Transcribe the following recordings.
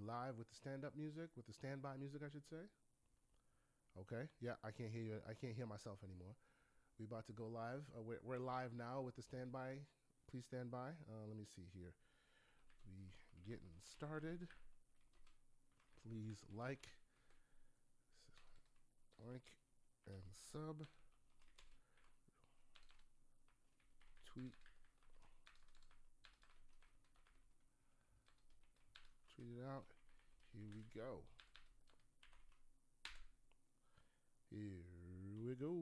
live with the stand-up music, with the standby music, I should say. Okay. Yeah, I can't hear you. I can't hear myself anymore. We about to go live. We're live now with the standby. Please stand by. Let me see here. We getting started. Please like, and sub. Tweet it out. Here we go. Here we go.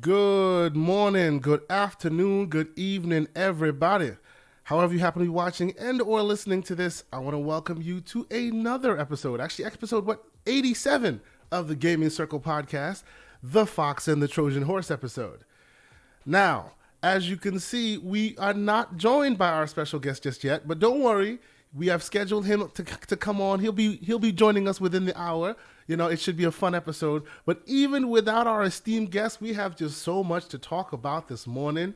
Good morning, good afternoon, good evening, everybody. However you happen to be watching and or listening to this, I want to welcome you to another episode, actually episode 87 of the Gaming Circle podcast, the Phawx and the Trojan Horse episode. Now, as you can see, we are not joined by our special guest just yet, but don't worry, we have scheduled him to come on. He'll be joining us within the hour. You know, it should be a fun episode. But even without our esteemed guest, we have just so much to talk about this morning.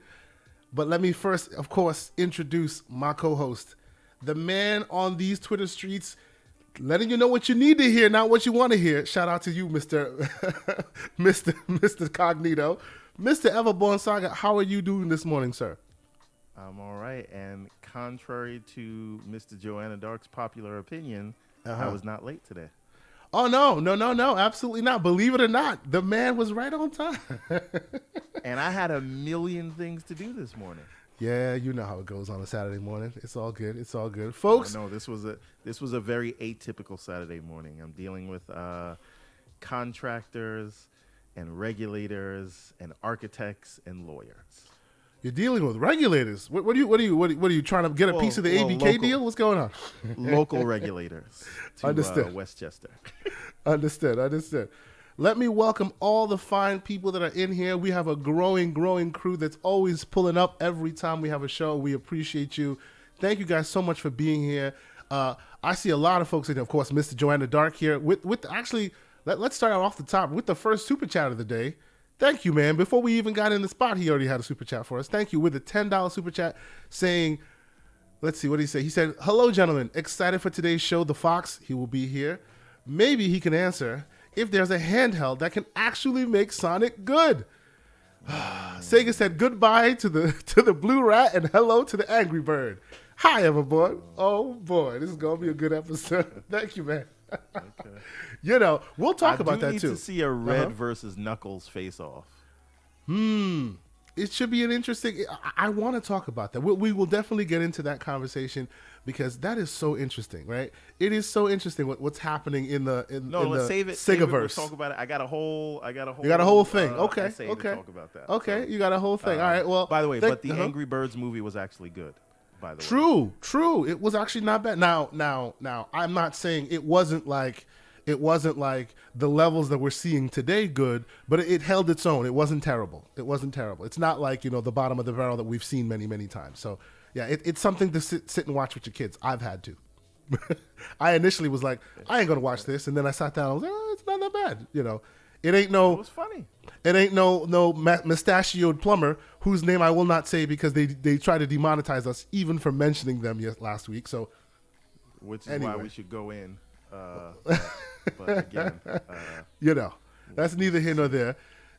But let me first, of course, introduce my co-host, the man on these Twitter streets, letting you know what you need to hear, not what you want to hear. Shout out to you, Mr. Mr. Cognito. Mr. Everborn Saga, how are you doing this morning, sir? I'm all right. And contrary to Mr. Joanna Dark's popular opinion, I was not late today. Oh, no, absolutely not. Believe it or not, the man was right on time. And I had a million things to do this morning. Yeah, you know how it goes on a Saturday morning. It's all good. It's all good. Folks. No, this was a very atypical Saturday morning. I'm dealing with contractors and regulators and architects and lawyers. You're dealing with regulators. What are you trying to get a piece of the ABK deal? What's going on? Local regulators to Westchester. Understood. Let me welcome all the fine people that are in here. We have a growing crew that's always pulling up every time we have a show. We appreciate you. Thank you guys so much for being here. I see a lot of folks in here. Of course, Mr. Joanna Dark here. Let's start off the top with the first super chat of the day. Thank you, man. Before we even got in the spot, he already had a super chat for us. Thank you. With a $10 super chat saying, let's see, what did he say? He said, hello, gentlemen. Excited for today's show, The Phawx. He will be here. Maybe he can answer if there's a handheld that can actually make Sonic good. Sega said goodbye to the Blue Rat and hello to the Angry Bird. Hi, Everborn. Oh, boy. This is going to be a good episode. Thank you, man. Okay. You know, we'll talk about that too. I need to see a Red versus Knuckles face off. It should be an interesting. I want to talk about that. We will definitely get into that conversation because that is so interesting, right? It is so interesting what's happening in the let's save it. Segaverse. We'll talk about it. I got a whole. You got a whole thing. Okay. essay to talk about that. Okay. You got a whole thing. All right. Well, by the way, but the Angry Birds movie was actually good. By the way, true. It was actually not bad. Now, I'm not saying it wasn't like the levels that we're seeing today good, but it held its own. It wasn't terrible. It's not like, the bottom of the barrel that we've seen many, many times. So yeah, it's something to sit and watch with your kids. I've had to. I initially was like, I ain't gonna watch this, and then I sat down. I was like, it's not that bad. It ain't no. It was funny. It ain't no mustachioed plumber whose name I will not say because they try to demonetize us even for mentioning them last week. So, which is why we should go in. But again, that's neither here nor there.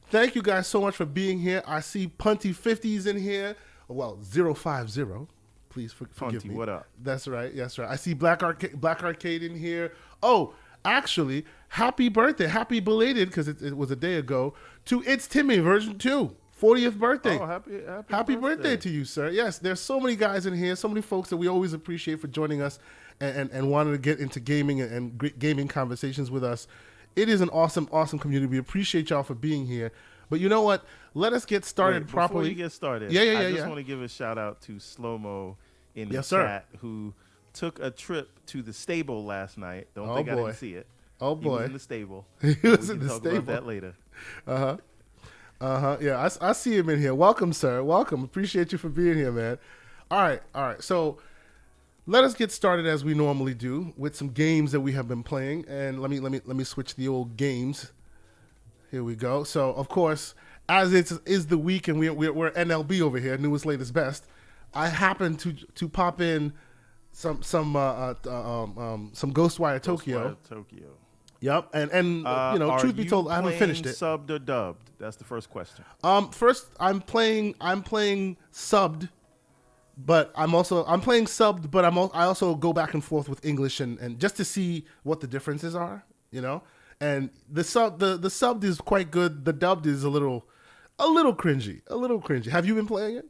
Thank you guys so much for being here. I see Punty 50s in here. Well, 050. Please forgive me. What up? That's right. I see Black Arcade in here. Oh, actually, happy birthday. Happy belated, because it was a day ago, to It's Timmy version 2. 40th birthday. Oh, happy birthday to you, sir. Yes, there's so many guys in here, so many folks that we always appreciate for joining us and wanting to get into gaming and gaming conversations with us. It is an awesome, awesome community. We appreciate y'all for being here. But you know what? Let us get started properly. Before you get started, I just want to give a shout out to Slow-Mo in the chat who took a trip to the stable last night. I didn't see it. Oh boy, he was in the stable. He was in the stable. Talk about that later. Yeah, I see him in here. Welcome, sir. Welcome. Appreciate you for being here, man. All right. So let us get started as we normally do with some games that we have been playing. And let me switch the old games. Here we go. So of course, as it is the week and we're NLB over here, newest latest best. I happened to pop in some Ghostwire Tokyo. Yep, and truth be told, I haven't finished it. Subbed or dubbed? That's the first question. First, I'm playing subbed, but I also go back and forth with English and just to see what the differences are, And the subbed is quite good. The dubbed is a little cringy. Have you been playing it?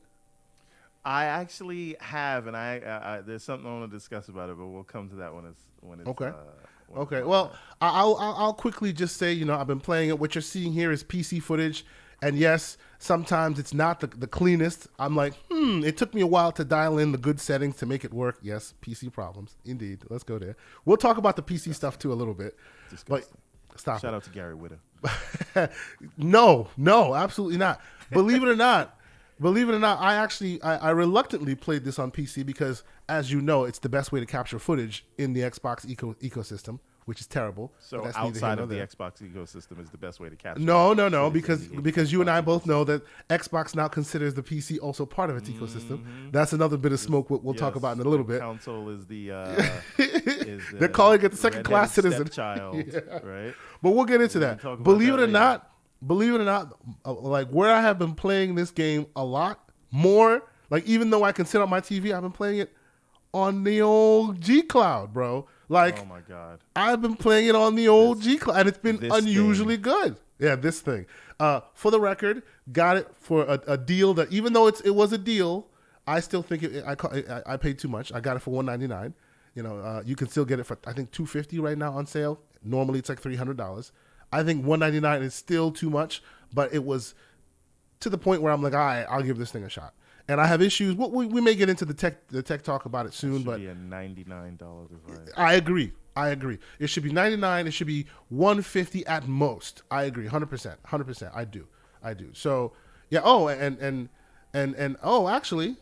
I actually have, and I there's something I want to discuss about it, but we'll come to that when it's okay. Okay. Well, I'll quickly just say, I've been playing it. What you're seeing here is PC footage, and yes, sometimes it's not the cleanest. I'm like, it took me a while to dial in the good settings to make it work. Yes, PC problems, indeed. Let's go there. We'll talk about the PC stuff too a little bit. Disgusting. But stop. Shout out to Gary Witter. No, absolutely not. Believe it or not, I reluctantly played this on PC because, as you know, it's the best way to capture footage in the Xbox ecosystem, which is terrible. So outside of the Xbox ecosystem is the best way to capture. No, because you and I both know that Xbox now considers the PC also part of its ecosystem. That's another bit of smoke we'll talk about in a little bit. Console is the they're calling it the second class citizen child, right? But we'll get into that. Believe it or not, like where I have been playing this game a lot more, like even though I can sit on my TV, I've been playing it on the old G Cloud, bro. Like, oh my God, I've been playing it on the old G Cloud, and it's been unusually good. Yeah, this thing. For the record, got it for a deal that, even though it was a deal, I still think I paid too much. I got it for $199. You can still get it for I think $250 right now on sale. Normally it's like $300. I think $199 is still too much, but it was to the point where I'm like, all right, I'll give this thing a shot. And I have issues. We may get into the tech talk about it soon, but it should be a $99 device. I agree. It should be $99. It should be $150 at most. I agree, 100%. I do. So yeah. Oh, and actually,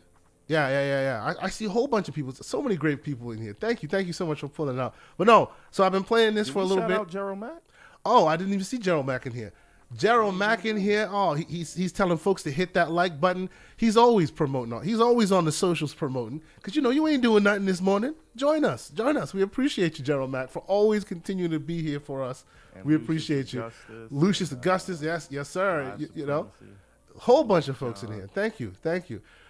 yeah. I see a whole bunch of people. So many great people in here. Thank you so much for pulling it out. But no, so I've been playing this for a little bit. Shout out Gerald Mack? Oh, I didn't even see Gerald Mack in here. Gerald Mack in here. Oh, he's telling folks to hit that like button. He's always promoting. He's always on the socials promoting. Because, you ain't doing nothing this morning. Join us. We appreciate you, Gerald Mack, for always continuing to be here for us. And we appreciate you. Lucius Augustus. Yes, sir. Whole bunch of folks in here. Thank you.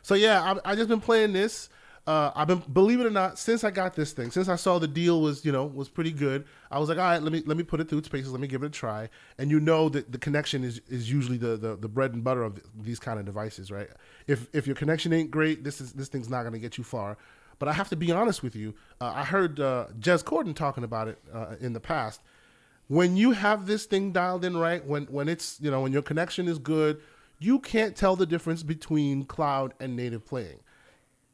So, yeah, I just been playing this. believe it or not, since I got this thing, since I saw the deal was pretty good, I was like, all right, let me put it through its paces, let me give it a try. And that the connection is usually the bread and butter of these kind of devices, right? If your connection ain't great, this thing's not going to get you far. But I have to be honest with you. I heard Jez Cordon talking about it in the past. When you have this thing dialed in right, when it's when your connection is good, you can't tell the difference between cloud and native playing.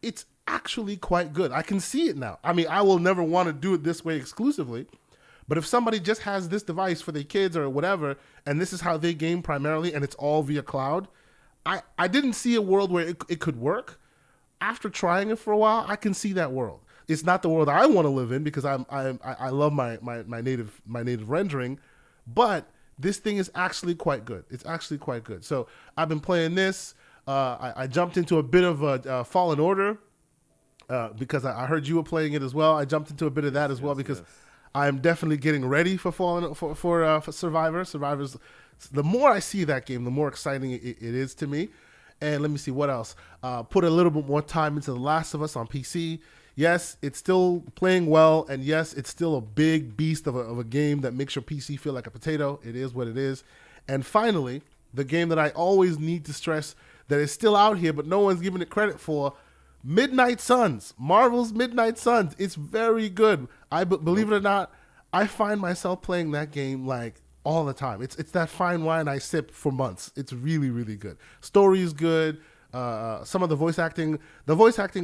It's actually quite good. I can see it now. I mean, I will never want to do it this way exclusively, but if somebody just has this device for their kids or whatever, and this is how they game primarily, and it's all via cloud, I didn't see a world where it could work. After trying it for a while, I can see that world. It's not the world I want to live in because I love my native rendering, but this thing is actually quite good. It's actually quite good. So I've been playing this. I jumped into a bit of Fallen Order because I heard you were playing it as well. I jumped into a bit of that as well because I'm definitely getting ready for Survivor. Survivor's. The more I see that game, the more exciting it is to me. And let me see what else. Put a little bit more time into The Last of Us on PC. Yes, it's still playing well, and yes, it's still a big beast of a game that makes your PC feel like a potato. It is what it is. And finally, the game that I always need to stress that is still out here, but no one's giving it credit for, Midnight Suns. Marvel's Midnight Suns. It's very good. Believe it or not, I find myself playing that game like all the time. It's that fine wine I sip for months. It's really, really good. Story is good. Some of the voice acting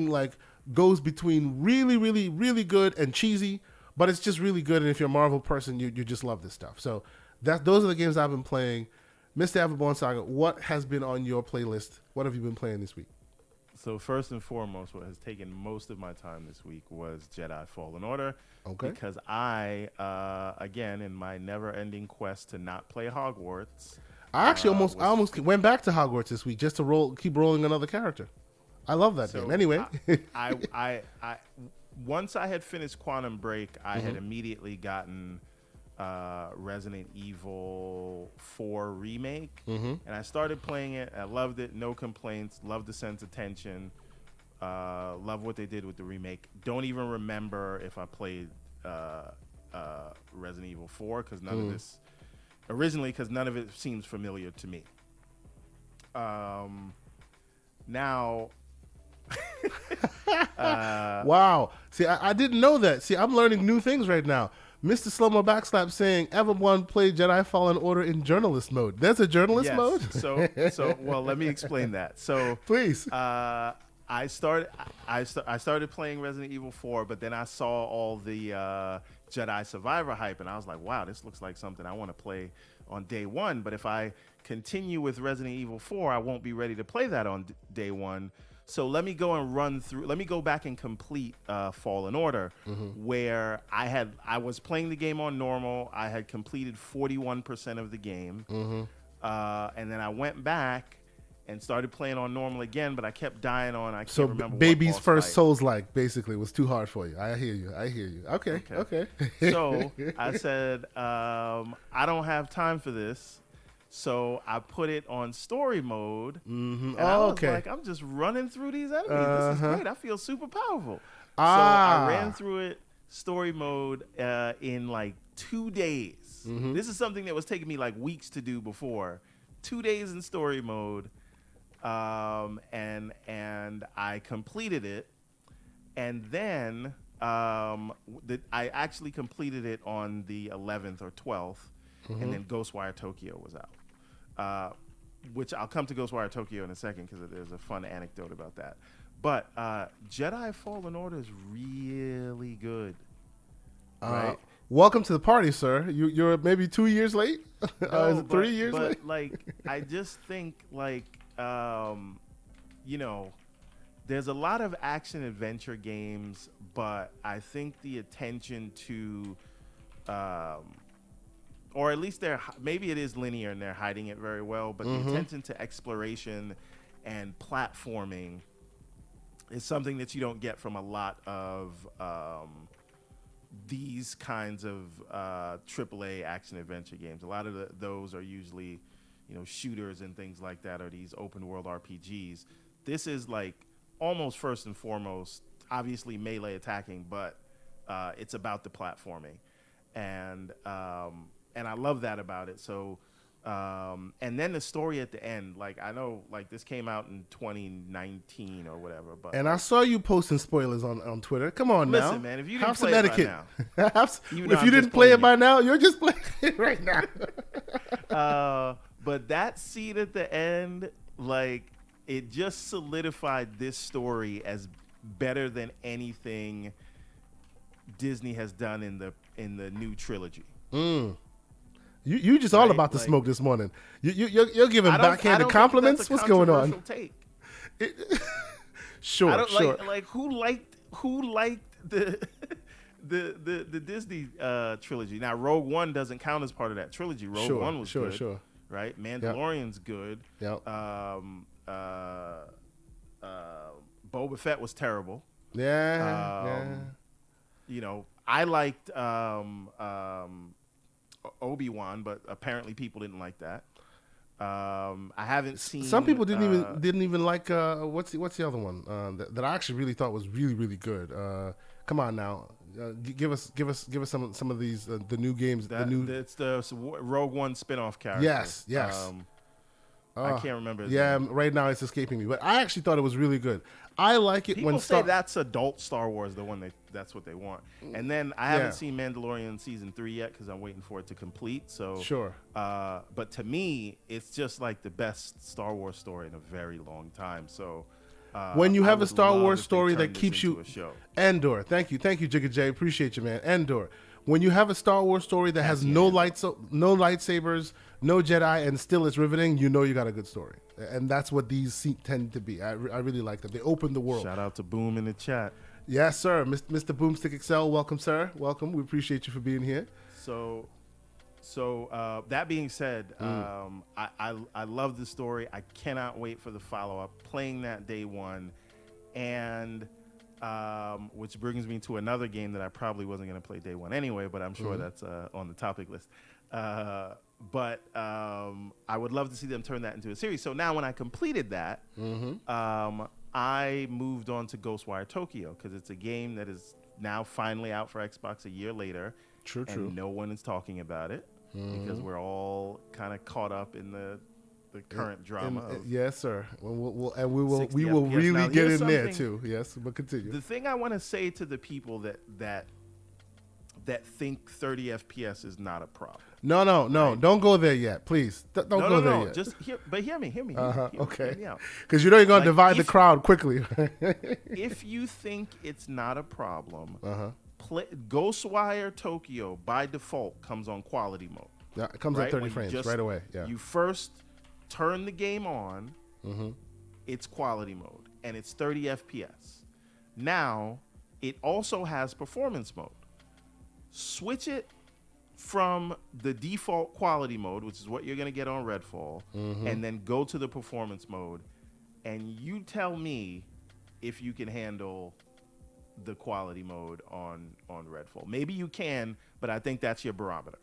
like goes between really, really, really good and cheesy, but it's just really good. And if you're a Marvel person, you just love this stuff. So those are the games I've been playing. Mr. Everborn Saga, what has been on your playlist? What have you been playing this week? So first and foremost, what has taken most of my time this week was Jedi Fallen Order. Okay. Because I, again, in my never-ending quest to not play Hogwarts, I actually almost went back to Hogwarts this week just to keep rolling another character. I love that game. Anyway, I once I had finished Quantum Break, I had immediately gotten Resident Evil 4 remake, and I started playing it. I loved it, no complaints. Loved the sense of tension. Love what they did with the remake. Don't even remember if I played Resident Evil 4 because none of this originally because none of it seems familiar to me. Now. Wow. See, I didn't know that. See, I'm learning new things right now. Mr. Slow-Mo Backslap saying, Everborn played Jedi Fallen Order in journalist mode. There's a journalist mode? So well, let me explain that. So please. I started playing Resident Evil 4, but then I saw all the Jedi Survivor hype, and I was like, wow, this looks like something I want to play on day one. But if I continue with Resident Evil 4, I won't be ready to play that on day one. So let me go back and complete Fallen Order, where I was playing the game on normal. I had completed 41% of the game, and then I went back and started playing on normal again, but I kept dying on. I can't remember. Baby's first Souls-like basically was too hard for you. I hear you. Okay. So I said, I don't have time for this. So I put it on story mode, and I was like, I'm just running through these enemies. This is great. I feel super powerful. So I ran through it story mode in like 2 days. This is something that was taking me like weeks to do before. 2 days in story mode, and I completed it. And then I actually completed it on the 11th or 12th, and then Ghostwire Tokyo was out. Which I'll come to Ghostwire Tokyo in a second because there's a fun anecdote about that. But Jedi Fallen Order is really good. Right? Welcome to the party, sir. You're maybe 2 years late? No, is it 3 years late? But like, I just think like, there's a lot of action adventure games, but I think the attention to or at least maybe it is linear and they're hiding it very well, but the attention to exploration and platforming is something that you don't get from a lot of these kinds of AAA action adventure games. A lot of those are usually, shooters and things like that, or these open world RPGs. This is like almost first and foremost obviously melee attacking, but it's about the platforming, and I love that about it. So. And then the story at the end, like I know, like this came out in 2019 or whatever. But and I saw you posting spoilers on Twitter. Come on now, listen, man, if you didn't have play some it etiquette. by now, If you didn't play it by now, you're just playing it right now. But that scene at the end, like it just solidified this story as better than anything Disney has done in the new trilogy. You just all about the smoke this morning. You're giving backhanded compliments. What's going on? Take. Sure. Like who liked the the Disney trilogy? Now Rogue One doesn't count as part of that trilogy. Rogue One was good. Sure. Right? Mandalorian's good. Yep. Boba Fett was terrible. Yeah. You know, I liked Obi-Wan, but apparently people didn't like that. I haven't seen. Some people didn't even like what's the other one that I actually really thought was really, really good. Come on now, give us some of these the new games. It's the Rogue One spinoff character. Yes. I can't remember. Right now it's escaping me, but I actually thought it was really good. I like it people when say that's adult Star Wars, the one that's what they want. And then I haven't seen Mandalorian season 3 yet because I'm waiting for it to complete. So sure. But to me, it's just like the best Star Wars story in a very long time. So when you have a Star Wars story that keeps you, Endor. Thank you, Jigga J. Appreciate you, man. Endor. When you have a Star Wars story that has no lightsabers, no Jedi, and still it's riveting, you know you got a good story. And that's what these tend to be. I really like them. They open the world. Shout out to Boom in the chat. Yes, sir. Mr. Boomstick Excel, welcome, sir. Welcome. We appreciate you for being here. So that being said, I love the story. I cannot wait for the follow-up. Playing that day one. And which brings me to another game that I probably wasn't going to play day one anyway, but I'm sure that's on the topic list. But I would love to see them turn that into a series. So now when I completed that, I moved on to Ghostwire Tokyo because it's a game that is now finally out for Xbox a year later. True. And no one is talking about it because we're all kind of caught up in the current drama. Yes, sir. We will really now, get in there too. Yes, but continue. The thing I want to say to the people that think 30 FPS is not a problem. No. Right? Don't go there yet, please. Don't go there yet. Just hear me. Okay. Because you know you're going to divide the crowd quickly. If you think it's not a problem, Ghostwire Tokyo by default comes on quality mode. Yeah, it comes at 30 frames right away. Yeah. You first turn the game on, it's quality mode, and it's 30 FPS. Now, it also has performance mode. Switch it from the default quality mode, which is what you're going to get on Redfall, and then go to the performance mode, and you tell me if you can handle the quality mode on Redfall. Maybe you can, but I think that's your barometer.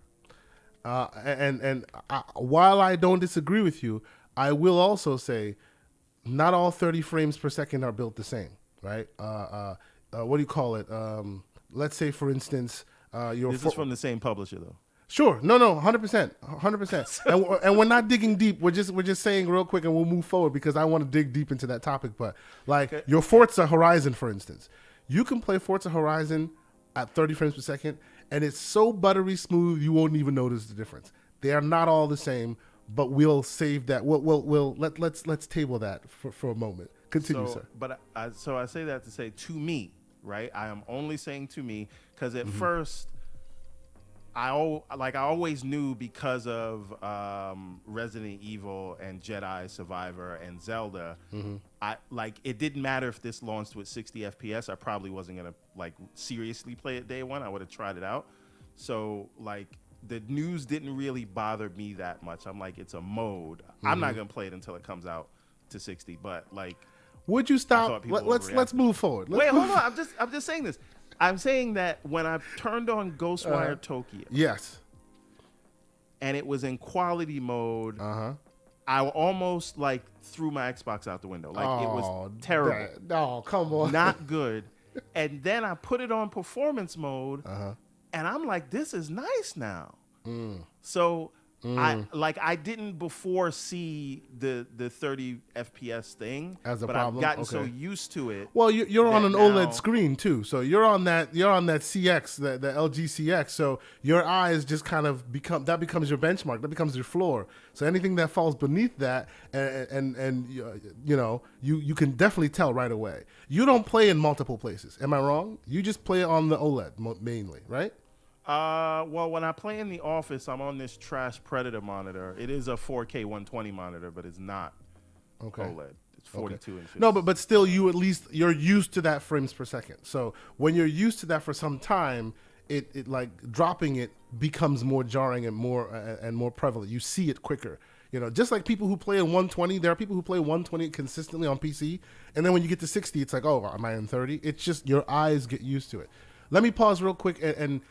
While I don't disagree with you, I will also say not all 30 frames per second are built the same, right? What do you call it? Let's say, for instance, this is from the same publisher, though. Sure. No, 100%. And we're not digging deep. We're just saying real quick, and we'll move forward because I want to dig deep into that topic. But like your Forza Horizon, for instance, you can play Forza Horizon at 30 frames per second, and it's so buttery smooth you won't even notice the difference. They are not all the same, but we'll save that. Let's table that for a moment. Continue, sir. But I say that to say to me, right? I am only saying to me because at first, I always knew because of Resident Evil and Jedi Survivor and Zelda, it didn't matter if this launched with 60 FPS. I probably wasn't gonna seriously play it day one. I would have tried it out. So the news didn't really bother me that much. I'm like, it's a mode. I'm not gonna play it until it comes out to 60. But would you stop? Let's move forward. Wait, hold on. I'm just saying this. I'm saying that when I turned on Ghostwire Tokyo, yes, and it was in quality mode, I almost threw my Xbox out the window. It was terrible. No, come on, not good. And then I put it on performance mode, and I'm like, this is nice now. So I didn't before see the 30 FPS thing as a but problem. I've gotten so used to it. Well, you're on an now, OLED screen too, so you're on that CX, the LG CX. So your eyes just kind of becomes your benchmark, that becomes your floor. So anything that falls beneath that, and you can definitely tell right away. You don't play in multiple places, am I wrong? You just play on the OLED mainly, right? Well, when I play in the office, I'm on this trash Predator monitor. It is a 4K 120 monitor, but it's not OLED. It's 42 inches. No, but still, you're used to that frames per second. So when you're used to that for some time, it like dropping it becomes more jarring and more prevalent. You see it quicker. Just like people who play in 120, there are people who play 120 consistently on PC, and then when you get to 60, it's like, oh, am I in 30? It's just your eyes get used to it. Let me pause real quick and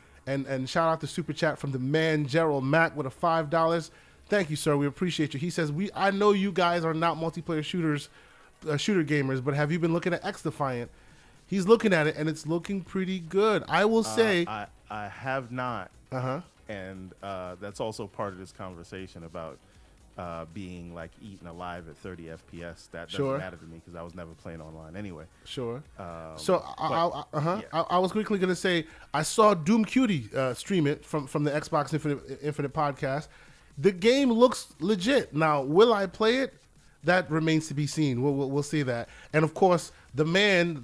shout out the super chat from the man Gerald Mack with a $5. Thank you, sir. We appreciate you. He says, I know you guys are not multiplayer shooter gamers, but have you been looking at X Defiant? He's looking at it, and it's looking pretty good. I will say, I have not. And that's also part of this conversation about being like eaten alive at 30 FPS. That doesn't matter to me because I was never playing online anyway. Sure. I was quickly going to say, I saw Doom Cutie stream it from the Xbox Infinite podcast. The game looks legit. Now, will I play it? That remains to be seen. We'll see that. And of course, the man,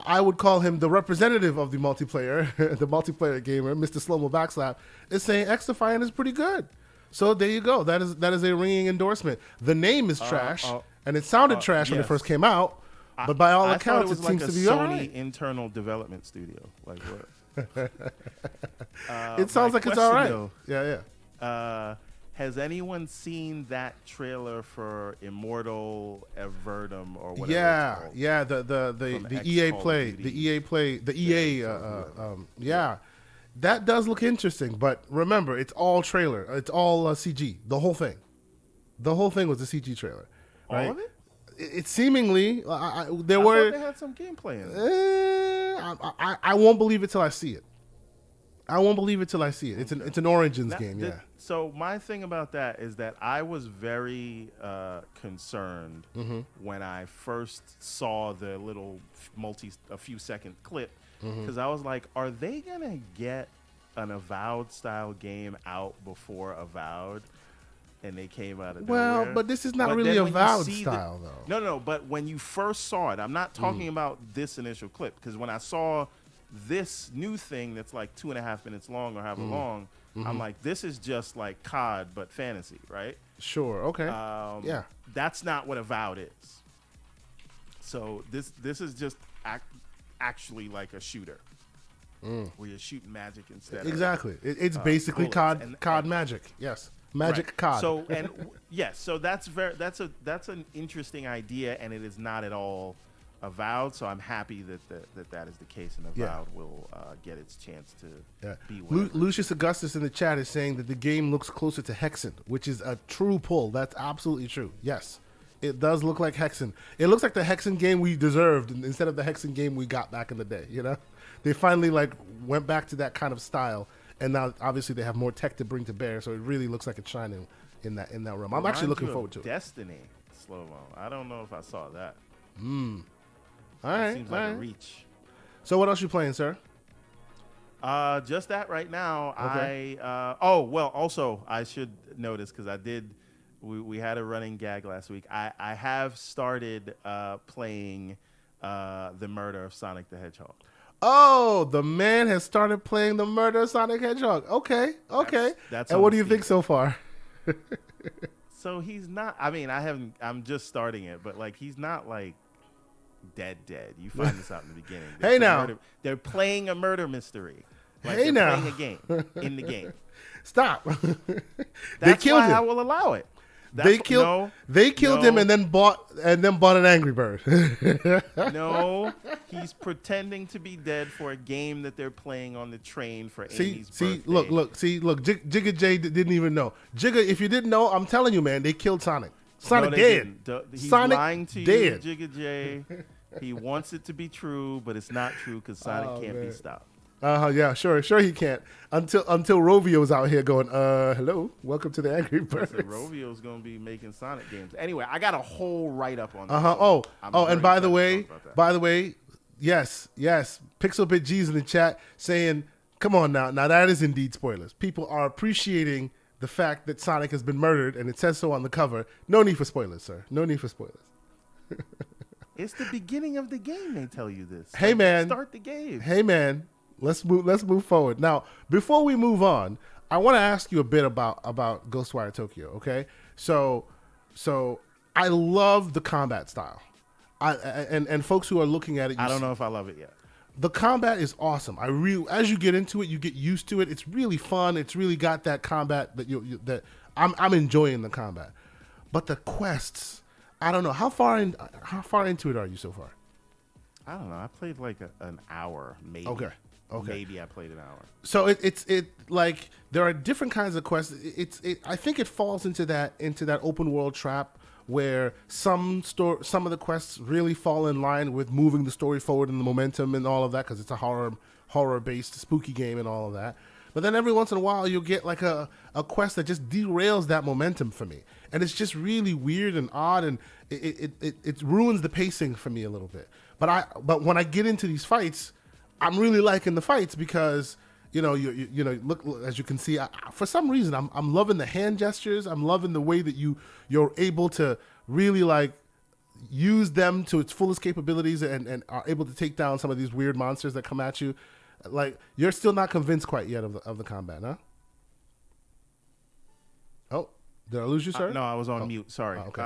I would call him the representative of the multiplayer, the multiplayer gamer, Mr. Slow-Mo Backslap, is saying X Defiant is pretty good. So there you go. That is a ringing endorsement. The name is trash, and it sounded trash when it first came out. But by all accounts, it seems to be all right. Sony internal development studio. Like what? It sounds like it's all right. Though, yeah. Has anyone seen that trailer for Immortal Everdom or whatever? Yeah. The EA Play, the EA. Yeah. That does look interesting, but remember, it's all trailer. It's all CG. The whole thing. The whole thing was a CG trailer. Right? All of it? It seemingly I thought they had some gameplay in it. I won't believe it till I see it. It's an Origins game, yeah. So my thing about that is that I was very concerned when I first saw the little a few second clip. Because I was like, are they going to get an Avowed style game out before Avowed? And they came out of nowhere. Well, but this is not really Avowed style, though. No, but when you first saw it, I'm not talking about this initial clip. Because when I saw this new thing that's like 2.5 minutes long or however long, I'm like, this is just like COD, but fantasy, right? Sure, okay. Yeah. That's not what Avowed is. So this is just actually like a shooter where you're shooting magic instead. Exactly. It's basically COD magic. Yes. Magic right. COD. So so that's an interesting idea, and it is not at all Avowed. So I'm happy that is the case, and Avowed will get its chance to be. Lucius Augustus in the chat is saying that the game looks closer to Hexen, which is a true pull. That's absolutely true. Yes. It does look like Hexen. It looks like the Hexen game we deserved instead of the Hexen game we got back in the day. They finally went back to that kind of style, and now obviously they have more tech to bring to bear. So it really looks like it's shining in that realm. I'm actually looking forward to it. Destiny slow-mo. I don't know if I saw that. All right. Seems like a reach. So what else you playing, sir? Just that right now. Okay. Also I should notice because I did. We had a running gag last week. I have started playing The Murder of Sonic the Hedgehog. Oh, the man has started playing The Murder of Sonic the Hedgehog. Okay. That's and what do you think so far? So he's not. I mean, I'm just starting it, but he's not dead. You find this out in the beginning. They're playing a murder mystery. They're playing a game in the game. Stop. They killed him. I will allow it. They killed him and then bought an Angry Bird. No, he's pretending to be dead for a game that they're playing on the train for Amy's birthday. Look. Jigga J didn't even know. Jigga, if you didn't know, I'm telling you, man, they killed Sonic. Sonic dead. He's Sonic lying to dead. you, Jigga J. He wants it to be true, but it's not true because Sonic can't be stopped. Yeah, sure he can't until Rovio's out here going, hello, welcome to the Angry Birds. Rovio's gonna be making Sonic games anyway. I got a whole write up on. And by the way, yes, Pixelbit G's in the chat saying, come on now that is indeed spoilers. People are appreciating the fact that Sonic has been murdered, and it says so on the cover. No need for spoilers, sir. No need for spoilers. It's the beginning of the game. They tell you this. Hey man, start the game. Hey man. Let's move forward. Now, before we move on, I want to ask you a bit about Ghostwire Tokyo, okay? So I love the combat style. And folks who are looking at it, I don't know if I love it yet. The combat is awesome. As you get into it, you get used to it. It's really fun. It's really got that combat that I'm enjoying the combat. But the quests, I don't know. How far into it are you so far? I don't know. I played like an hour, maybe. Okay. Maybe I played an hour. So it's like there are different kinds of quests. I think it falls into that open world trap where some of the quests really fall in line with moving the story forward and the momentum and all of that, because it's a horror based spooky game and all of that. But then every once in a while you'll get like a quest that just derails that momentum for me, and it's just really weird and odd, and it ruins the pacing for me a little bit. But when I get into these fights, I'm really liking the fights because you look, as you can see, for some reason I'm loving the hand gestures. I'm loving the way that you're able to really like use them to its fullest capabilities and are able to take down some of these weird monsters that come at you. Like, you're still not convinced quite yet of the combat, huh? Oh, did I lose you, sir? No, I was on mute. Sorry. Oh, okay.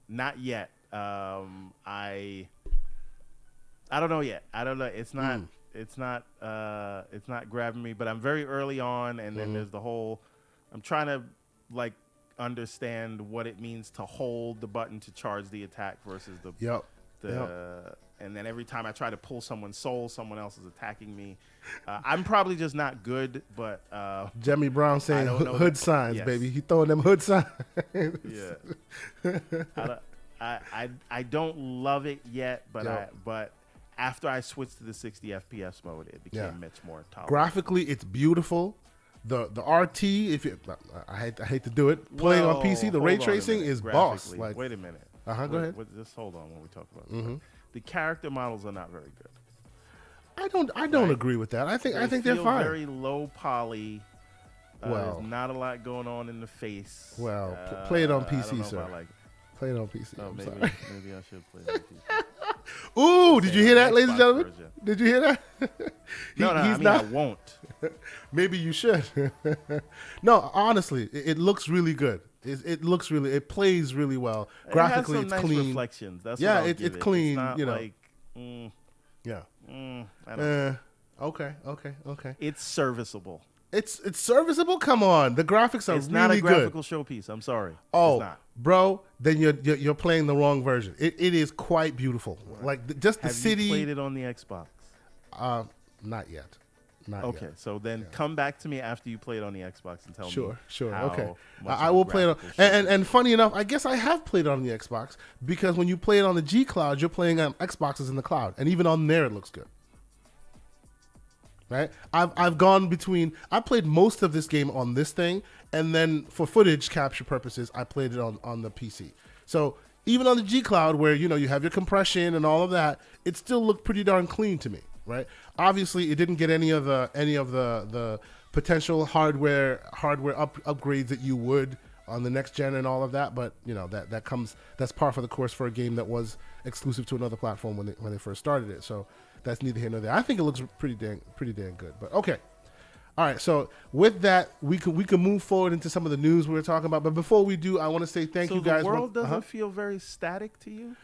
Not yet. I don't know yet. I don't know. It's not. It's not grabbing me. But I'm very early on, and then there's the whole. I'm trying to like understand what it means to hold the button to charge the attack versus the. And then every time I try to pull someone's soul, someone else is attacking me. I'm probably just not good, but Jimmy Brown saying hood signs, yes. Baby. He throwing them hood signs. Yeah. I don't love it yet, but after I switched to the 60 FPS mode, it became much more tolerable. Graphically, it's beautiful. The RT, I hate to do it, playing on PC, the ray tracing is boss. Like, wait a minute. Go ahead. Just hold on when we talk about this. The character models are not very good. I don't agree with that. I think they're fine. Very low poly. There's not a lot going on in the face. Well, play it on PC, I don't know sir. if I like it. Play it on PC. Oh, maybe I should play it on PC. Ooh, did you hear that, ladies and gentlemen? Version. Did you hear that? I won't. Maybe you should. No, honestly, it looks really good. It plays really well. Graphically, it has some it's nice clean. Reflections. That's yeah, what it's clean. It's not like, yeah. I don't know. Okay. It's serviceable. It's serviceable. Come on, the graphics are really good. It's not a graphical showpiece. I'm sorry. Oh, it's not. Bro, then you're playing the wrong version. It is quite beautiful. Like just the city. Have you played it on the Xbox? Not yet. Okay, so then come back to me after you play it on the Xbox and tell me. Sure. Okay, I will play it on. And funny enough, I guess I have played it on the Xbox because when you play it on the G Cloud, you're playing on Xboxes in the cloud, and even on there it looks good. Right? I've gone between. I played most of this game on this thing, and then for footage capture purposes, I played it on the PC. So even on the G Cloud, where you have your compression and all of that, it still looked pretty darn clean to me. Right? Obviously, it didn't get any of the potential hardware upgrades that you would on the next gen and all of that. But that's par for the course for a game that was exclusive to another platform when they first started it. So that's neither here nor there. I think it looks pretty dang good. But okay, all right. So with that, we can move forward into some of the news we were talking about. But before we do, I want to say thank you guys. So the world doesn't feel very static to you?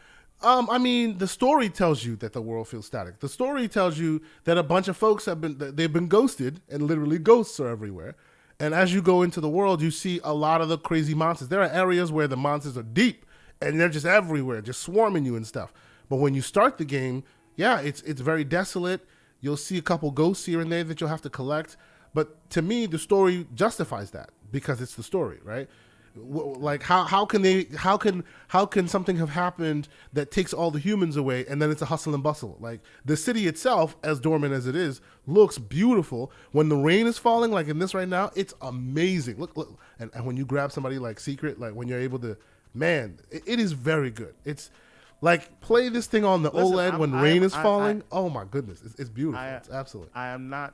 I mean, the story tells you that the world feels static. The story tells you that a bunch of folks they've been ghosted, and literally ghosts are everywhere. And as you go into the world, you see a lot of the crazy monsters. There are areas where the monsters are deep, and they're just everywhere, just swarming you and stuff. But when you start the game, it's very desolate. You'll see a couple ghosts here and there that you'll have to collect. But to me, the story justifies that because it's the story, right? Like how can something have happened that takes all the humans away and then it's a hustle and bustle? Like the city itself, as dormant as it is, looks beautiful. When the rain is falling, like in this right now, it's amazing. Look, and when you grab somebody like Secret, like when you're able to, man, it is very good. It's like play this thing on the OLED when rain is falling. Oh my goodness, it's beautiful. It's absolutely. I'm not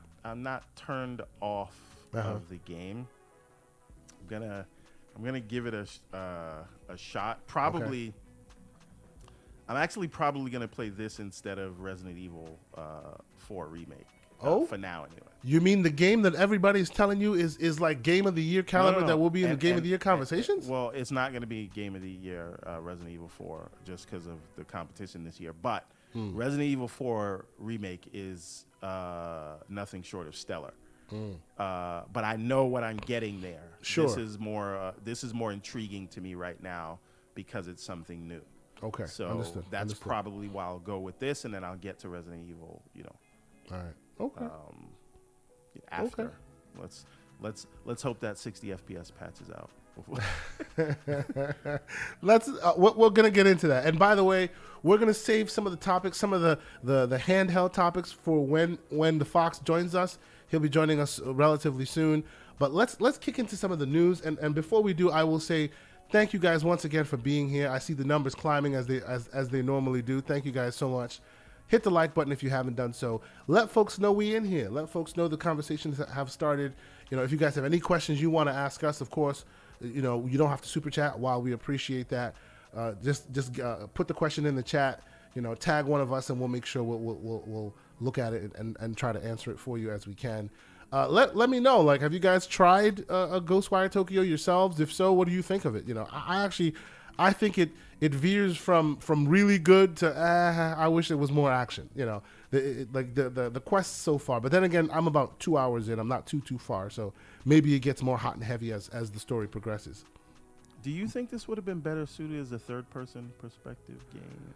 turned off of the game. I'm gonna give it a shot. Probably, okay. I'm actually probably gonna play this instead of Resident Evil 4 remake. For now anyway. You mean the game that everybody's telling you is like game of the year caliber that will be in the game of the year conversations? Well, it's not gonna be game of the year Resident Evil 4 just because of the competition this year. But Resident Evil 4 remake is nothing short of stellar. But I know what I'm getting there. Sure. This is more intriguing to me right now because it's something new. Okay. So Understood. that's probably why I'll go with this, and then I'll get to Resident Evil. All right. Okay. After. Okay. Let's hope that 60 FPS patches out. We're gonna get into that. And by the way, we're gonna save some of the topics, some of the handheld topics for when the Phawx joins us. He'll be joining us relatively soon. But let's kick into some of the news. And before we do, I will say thank you guys once again for being here. I see the numbers climbing as they normally do. Thank you guys so much. Hit the like button if you haven't done so. Let folks know we in here. Let folks know the conversations that have started. If you guys have any questions you want to ask us, of course, you don't have to super chat. While we appreciate that, just put the question in the chat. Tag one of us, and we'll make sure we'll look at it and try to answer it for you as we can. Let me know. Like, have you guys tried a Ghostwire Tokyo yourselves? If so, what do you think of it? I think it veers from really good to I wish it was more action. The quest so far. But then again, I'm about 2 hours in. I'm not too far, so maybe it gets more hot and heavy as the story progresses. Do you think this would have been better suited as a third-person perspective game?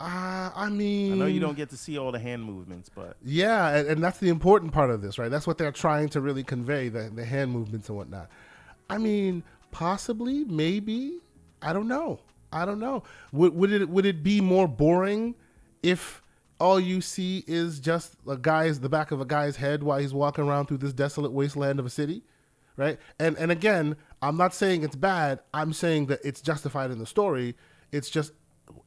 I mean, I know you don't get to see all the hand movements, but yeah, and that's the important part of this, right? That's what they're trying to really convey, the hand movements and whatnot. I mean, possibly, maybe. I don't know. Would it be more boring if all you see is just the back of a guy's head while he's walking around through this desolate wasteland of a city, right? And again, I'm not saying it's bad. I'm saying that it's justified in the story. It's just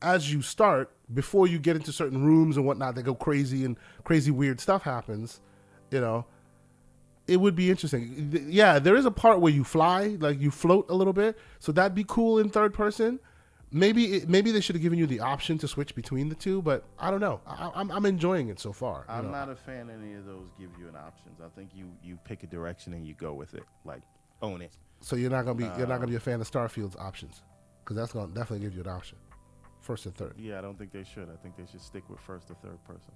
as you start, before you get into certain rooms and whatnot, they go crazy and crazy weird stuff happens. It would be interesting. Yeah, there is a part where you fly, like you float a little bit, so that'd be cool in third person. Maybe they should have given you the option to switch between the two, but I don't know. I'm enjoying it so far. I'm not a fan any of those give you an options. I think you pick a direction and you go with it, like own it. So you're not gonna be a fan of Starfield's options, because that's gonna definitely give you an option. First and third. Yeah, I don't think they should. I think they should stick with first or third person.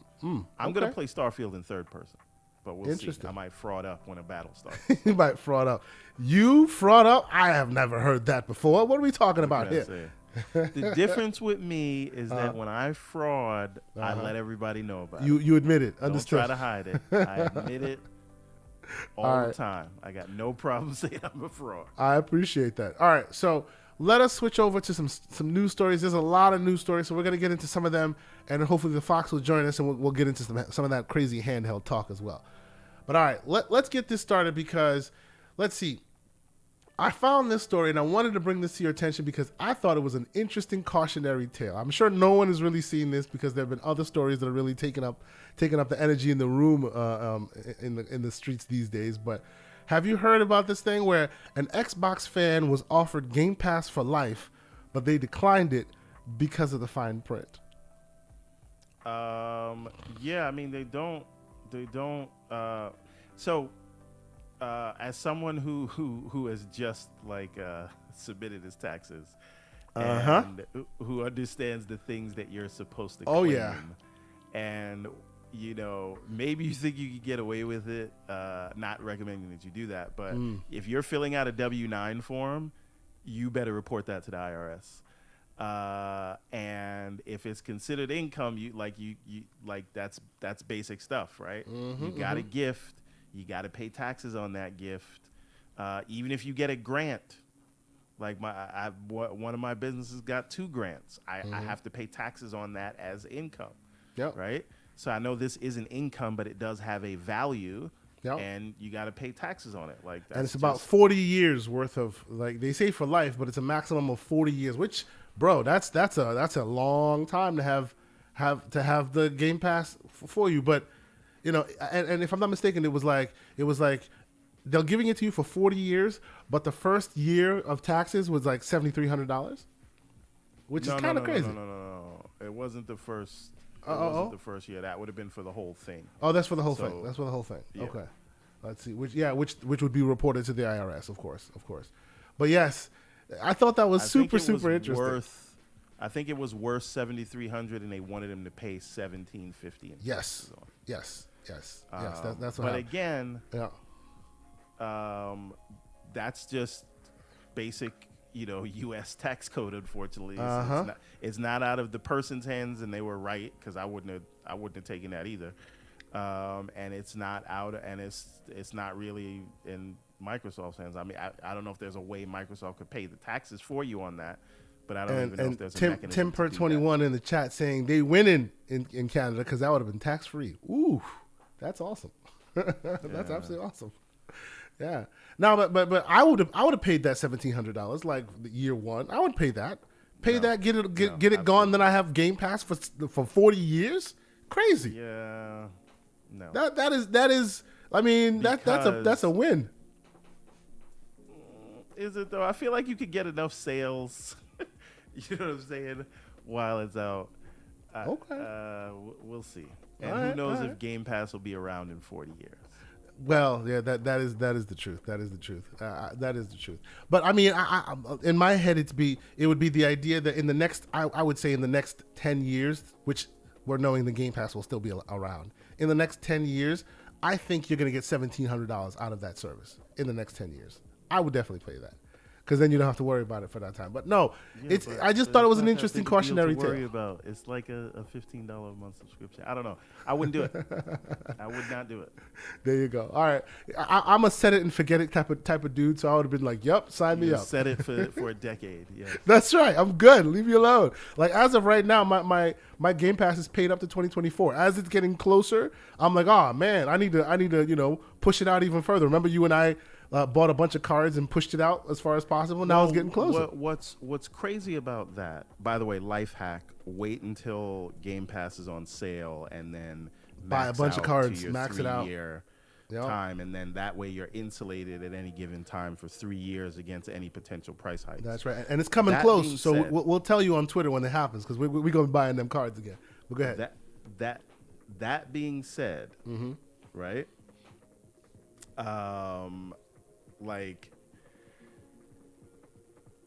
I'm going to play Starfield in third person, but we'll see. I might fraud up when a battle starts. You might fraud up. You fraud up? I have never heard that before. What are we talking about here? The difference with me is that when I fraud, I let everybody know about it. You admit it. Understood. Don't try to hide it. I admit it all the time. I got no problem saying I'm a fraud. I appreciate that. All right, so let us switch over to some news stories. There's a lot of news stories, so we're going to get into some of them, and hopefully the Phawx will join us, and we'll get into some of that crazy handheld talk as well. But all right, let's get this started because, let's see. I found this story, and I wanted to bring this to your attention because I thought it was an interesting cautionary tale. I'm sure no one has really seen this because there have been other stories that are really taking up the energy in the room in the streets these days, but have you heard about this thing where an Xbox fan was offered Game Pass for life, but they declined it because of the fine print? Yeah, I mean, they don't. As someone who has just submitted his taxes, and who understands the things that you're supposed to claim, and maybe you think you could get away with it, not recommending that you do that, but if you're filling out a W-9 form, you better report that to the IRS. And if it's considered income, that's basic stuff, right? You got a gift, you got to pay taxes on that gift. Even if you get a grant, Like one of my businesses got 2 grants. I have to pay taxes on that as income. Yep. Right. So I know this isn't income, but it does have a value. Yep. And you got to pay taxes on it. Like that's and it's about 40 years worth of, like they say for life, but it's a maximum of 40 years. Which, bro, that's a long time to have the Game Pass for you. But you know, and if I'm not mistaken, it was like they're giving it to you for 40 years, but the first year of taxes was like $7,300, which is kind of crazy. No. It wasn't the first. It wasn't the first year. That would have been for the whole thing. Oh, that's for the whole thing. That's for the whole thing. Yeah. Okay. Let's see. Which would be reported to the IRS, of course. But yes, I thought that was super interesting. I think it was worth $7,300, and they wanted him to pay $1,750. Yes. That's what. But happened. again, yeah. That's just basic, U.S. tax code. Unfortunately, it's not out of the person's hands, and they were right, because I wouldn't have taken that either. And it's not out, and it's not really in Microsoft's hands. I mean, I don't know if there's a way Microsoft could pay the taxes for you on that, but I don't even know if there's a mechanism. Tim per 21 in the chat saying they win in Canada because that would have been tax free. Ooh, that's awesome. That's absolutely awesome. Yeah. No, but I would have paid that $1,700 like year one. I would pay that. Get it gone. Then I have Game Pass for 40 years. Crazy. Yeah. No. That is. I mean, that's a win. Is it though? I feel like you could get enough sales. You know what I'm saying? While it's out. Okay. We'll see. And who knows if Game Pass will be around in 40 years. Well, yeah, that is the truth. That is the truth. That is the truth. But I mean, I in my head, it would be the idea that in the next, I would say in the next 10 years, which we're knowing the Game Pass will still be around. In the next 10 years, I think you're going to get $1,700 out of that service in the next 10 years. I would definitely play that. Because then you don't have to worry about it for that time. But no, I just thought it was an interesting cautionary tale. Worry about. It's like a $15 a month subscription. I don't know. I wouldn't do it. I would not do it. There you go. All right, I'm a set it and forget it type of dude. So I would have been like, "Yep, sign me up." Set it for a decade. Yeah. That's right. I'm good. Leave me alone. Like as of right now, my Game Pass is paid up to 2024. As it's getting closer, I'm like, "Oh man, I need to push it out even further." Remember you and I. Bought a bunch of cards and pushed it out as far as possible. Now it's getting closer. What's crazy about that? By the way, life hack: wait until Game Pass is on sale and then buy a bunch of cards, max it out. Time, and then that way you're insulated at any given time for 3 years against any potential price hikes. That's right, and it's coming close. So we'll tell you on Twitter when it happens because we're gonna be buying them cards again. But go ahead. That being said, right? Like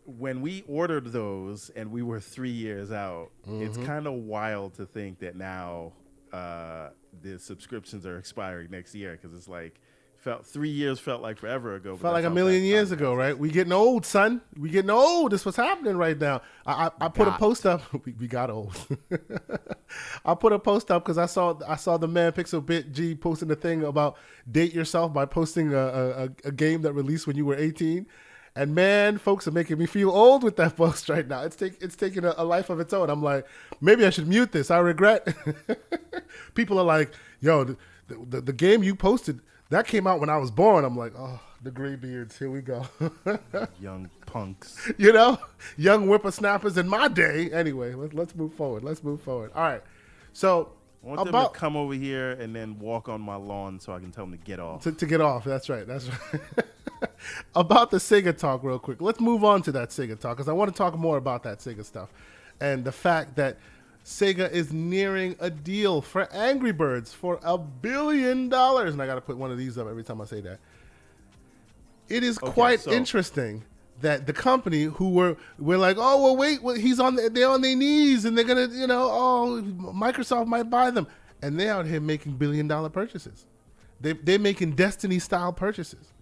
when we ordered those and we were 3 years out, it's kind of wild to think that now the subscriptions are expiring next year, because it's like 3 years felt like forever ago. Felt like a million years ago, right? We getting old, son. We getting old. That's what's happening right now. I put a post up. We got old. I put a post up because I saw the man Pixel Bit G posting a thing about date yourself by posting a game that released when you were 18. And man, folks are making me feel old with that post right now. It's taking a life of its own. I'm like, maybe I should mute this. I regret. People are like, yo, the game you posted, that came out when I was born. I'm like, oh, the gray beards. Here we go. Young punks. Young whippersnappers in my day. Anyway, let's move forward. All right. So I want them to come over here and then walk on my lawn so I can tell them to get off. To get off. That's right. About the Sega talk real quick. Let's move on to that Sega talk because I want to talk more about that Sega stuff and the fact that Sega is nearing a deal for Angry Birds for $1 billion. And I got to put one of these up every time I say that. It is quite interesting that the company who we're like, oh, well, wait, they're on their knees and they're going to, Microsoft might buy them. And they're out here making $1 billion purchases. They're making Destiny-style purchases.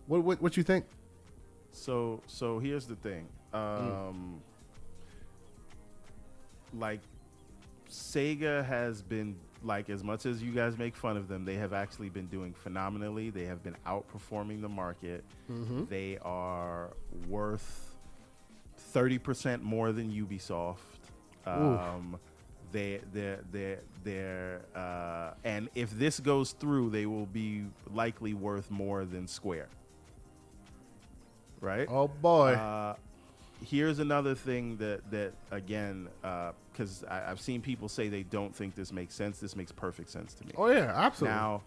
What you think? So here's the thing. Like Sega has been, like, as much as you guys make fun of them, they have actually been doing phenomenally. They have been outperforming the market. They are worth 30% more than Ubisoft. And if this goes through, they will be likely worth more than Square. Right? Oh boy. Here's another thing that again, because I've seen people say they don't think this makes sense. This makes perfect sense to me. Oh yeah, absolutely. Now,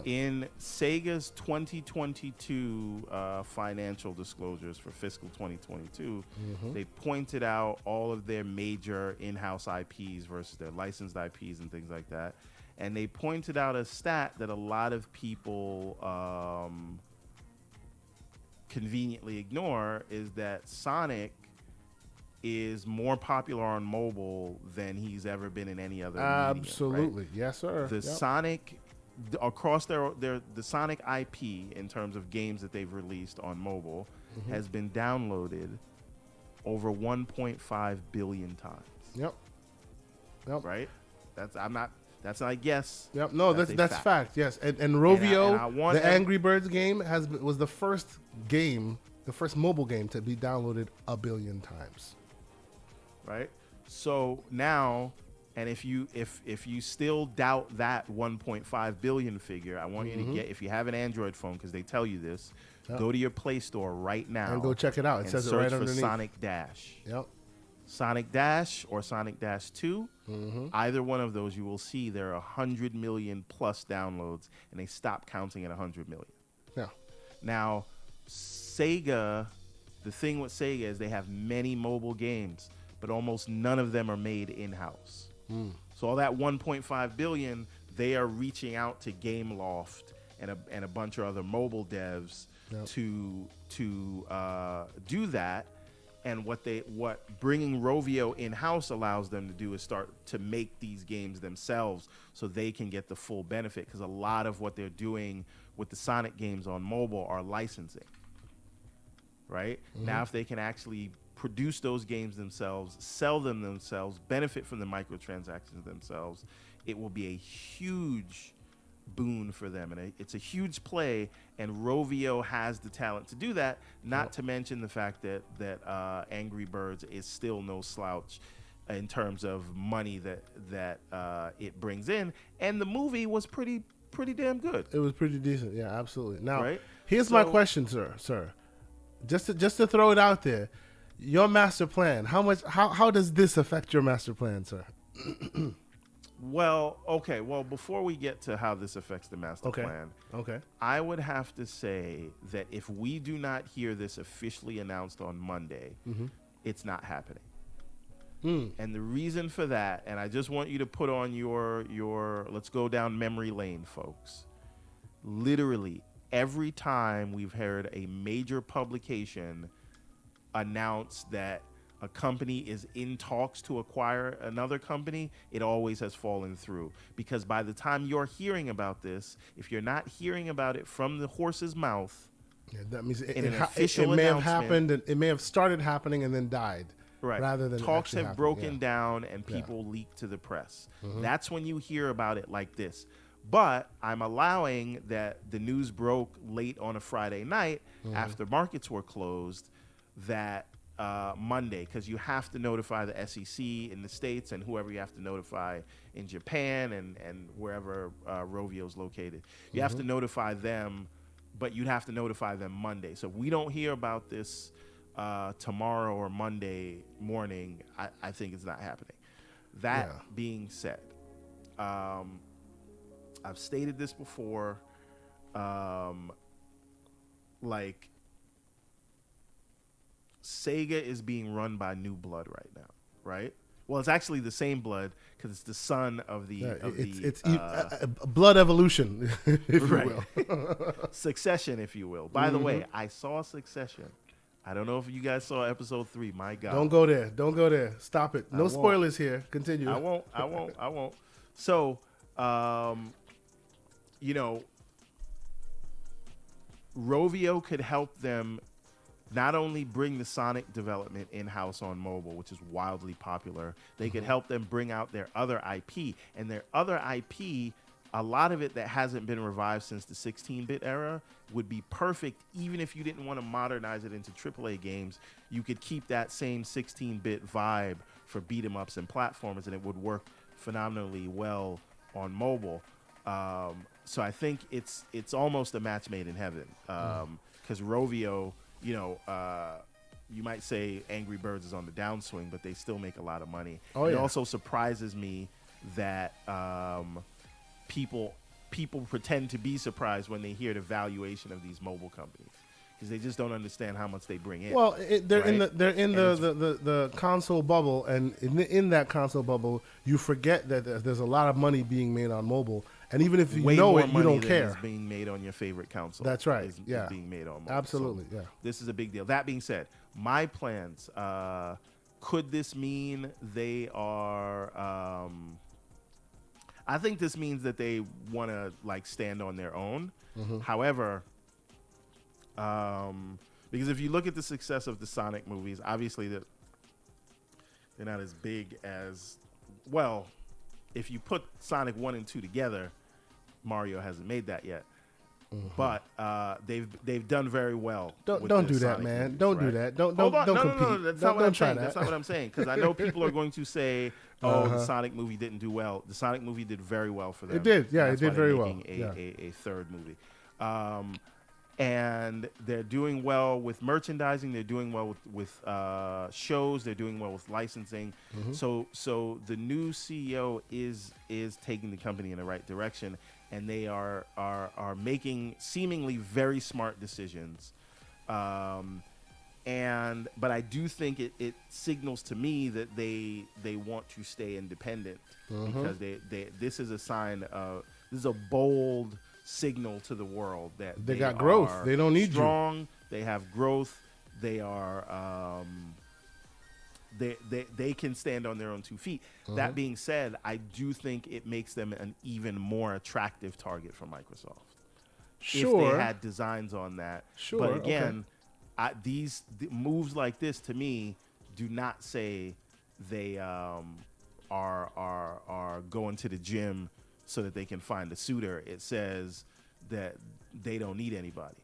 in Sega's 2022 financial disclosures for fiscal 2022, they pointed out all of their major in-house IPs versus their licensed IPs and things like that. And they pointed out a stat that a lot of people conveniently ignore, is that Sonic is more popular on mobile than he's ever been in any other medium, Absolutely. right? Yes, sir. The Sonic, across the Sonic IP in terms of games that they've released on mobile has been downloaded over 1.5 billion times. Yep. Right? That's not a guess. Yep. No, that's fact. Yes. And Rovio, the Angry Birds game was the first mobile game to be downloaded 1 billion times. Right? So now, and if you still doubt that 1.5 billion figure, I want you to get, if you have an Android phone, because they tell you this, go to your Play Store right now and go check it out. It says it right underneath. Search for Sonic Dash. Yep. Sonic Dash or Sonic Dash 2, either one of those, you will see there are 100 million plus downloads, and they stop counting at 100 million. Yeah. Now, Sega, the thing with Sega is they have many mobile games, but almost none of them are made in-house. So all that 1.5 billion, they are reaching out to Gameloft and a bunch of other mobile devs to do that. And what bringing Rovio in-house allows them to do is start to make these games themselves so they can get the full benefit, because a lot of what they're doing with the Sonic games on mobile are licensing. Right? Now, if they can actually produce those games themselves, sell them themselves, benefit from the microtransactions themselves, it will be a huge boon for them, and it's a huge play, and Rovio has the talent to do that, not to mention the fact that Angry Birds is still no slouch in terms of money that it brings in, and the movie was pretty damn good. It was pretty decent. Yeah, absolutely. Now, here's my question, sir. Just to throw it out there, your master plan, how does this affect your master plan, sir? Well, okay. Well, before we get to how this affects the master plan, I would have to say that if we do not hear this officially announced on Monday, it's not happening. And the reason for that, and I just want you to put on your let's go down memory lane, folks. Literally, every time we've heard a major publication announce that a company is in talks to acquire another company, it always has fallen through. Because by the time you're hearing about this, if you're not hearing about it from the horse's mouth, that means it may have happened. It may have started happening and then died. Right. Rather than talks have broken down and people leak to the press. That's when you hear about it like this. But I'm allowing that the news broke late on a Friday night after markets were closed that Monday, because you have to notify the SEC in the States and whoever you have to notify in Japan and wherever Rovio's located. You have to notify them, but you'd have to notify them Monday. So if we don't hear about this tomorrow or Monday morning, I think it's not happening. That being said, I've stated this before, like, Sega is being run by new blood right now, right? Well, it's actually the same blood because it's the son of the... it's blood evolution, if you will. Succession, if you will. By the way, I saw Succession. I don't know if you guys saw episode 3. My God. Don't go there. Stop it. No spoilers here. Continue. I won't. So, Rovio could help them not only bring the Sonic development in-house on mobile, which is wildly popular, they could help them bring out their other IP. And their other IP a lot of it that hasn't been revived since the 16-bit era would be perfect. Even if you didn't want to modernize it into AAA games, you could keep that same 16-bit vibe for beat 'em ups and platformers, and it would work phenomenally well on mobile. So I think it's almost a match made in heaven. Because Rovio, you might say Angry Birds is on the downswing, but they still make a lot of money. It also surprises me that people pretend to be surprised when they hear the valuation of these mobile companies, because they just don't understand how much they bring in. Well, they're in the console bubble, and in that console bubble, you forget that there's a lot of money being made on mobile, and even if you know it, you don't care. Is being made on your favorite console. That's right. Is being made on mobile. Absolutely. So this is a big deal. That being said, my plans. Could this mean they are? I think this means that they want to stand on their own. However, because if you look at the success of the Sonic movies, obviously they're not as big as, well, if you put Sonic 1 and 2 together, Mario hasn't made that yet. But they've done very well. Don't do that, Sonic man. movies, Don't right? do that. Don't No, compete. that's not what I'm saying. That. That's not what I'm saying. Because I know people are going to say, the Sonic movie didn't do well. The Sonic movie did very well for them. It did. Yeah, it did very well. A third movie. And they're doing well with merchandising. They're doing well with shows. They're doing well with licensing. So the new CEO is taking the company in the right direction, and they are making seemingly very smart decisions. But I do think it signals to me that they want to stay independent, because this is a sign of, this is a bold signal to the world that they got growth. They don't need strong. They have growth. They are they can stand on their own 2 feet. That being said, I do think it makes them an even more attractive target for Microsoft. Sure. If they had designs on that. Sure. But again, these moves like this to me do not say they are going to the gym so that they can find a suitor. It says that they don't need anybody.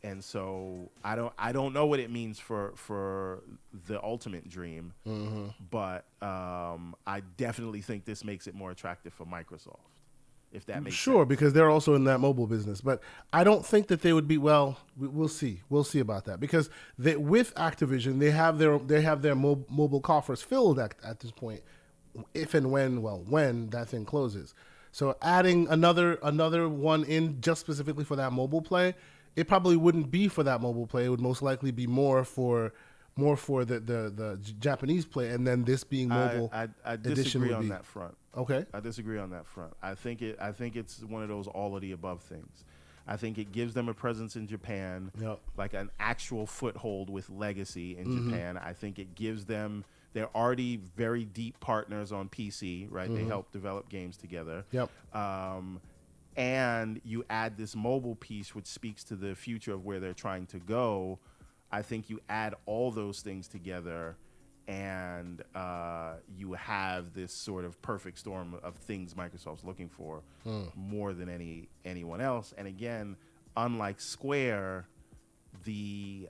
And so I don't know what it means for the ultimate dream, but I definitely think this makes it more attractive for Microsoft, if that makes sense. Because they're also in that mobile business. But I don't think that they would be, we'll see. We'll see about that, because with Activision, they have their mobile coffers filled at this point, if and when that thing closes. So adding another one in just specifically for that mobile play, it probably wouldn't be for that mobile play. It would most likely be more for the Japanese play, and then this being mobile. I disagree on that front. Okay, I disagree on that front. I think it's one of those all of the above things. I think it gives them a presence in Japan, like an actual foothold with legacy in Japan. I think it gives them. They're already very deep partners on PC, right? They help develop games together. And you add this mobile piece, which speaks to the future of where they're trying to go. I think you add all those things together, and you have this sort of perfect storm of things Microsoft's looking for more than anyone else. And again, unlike Square, the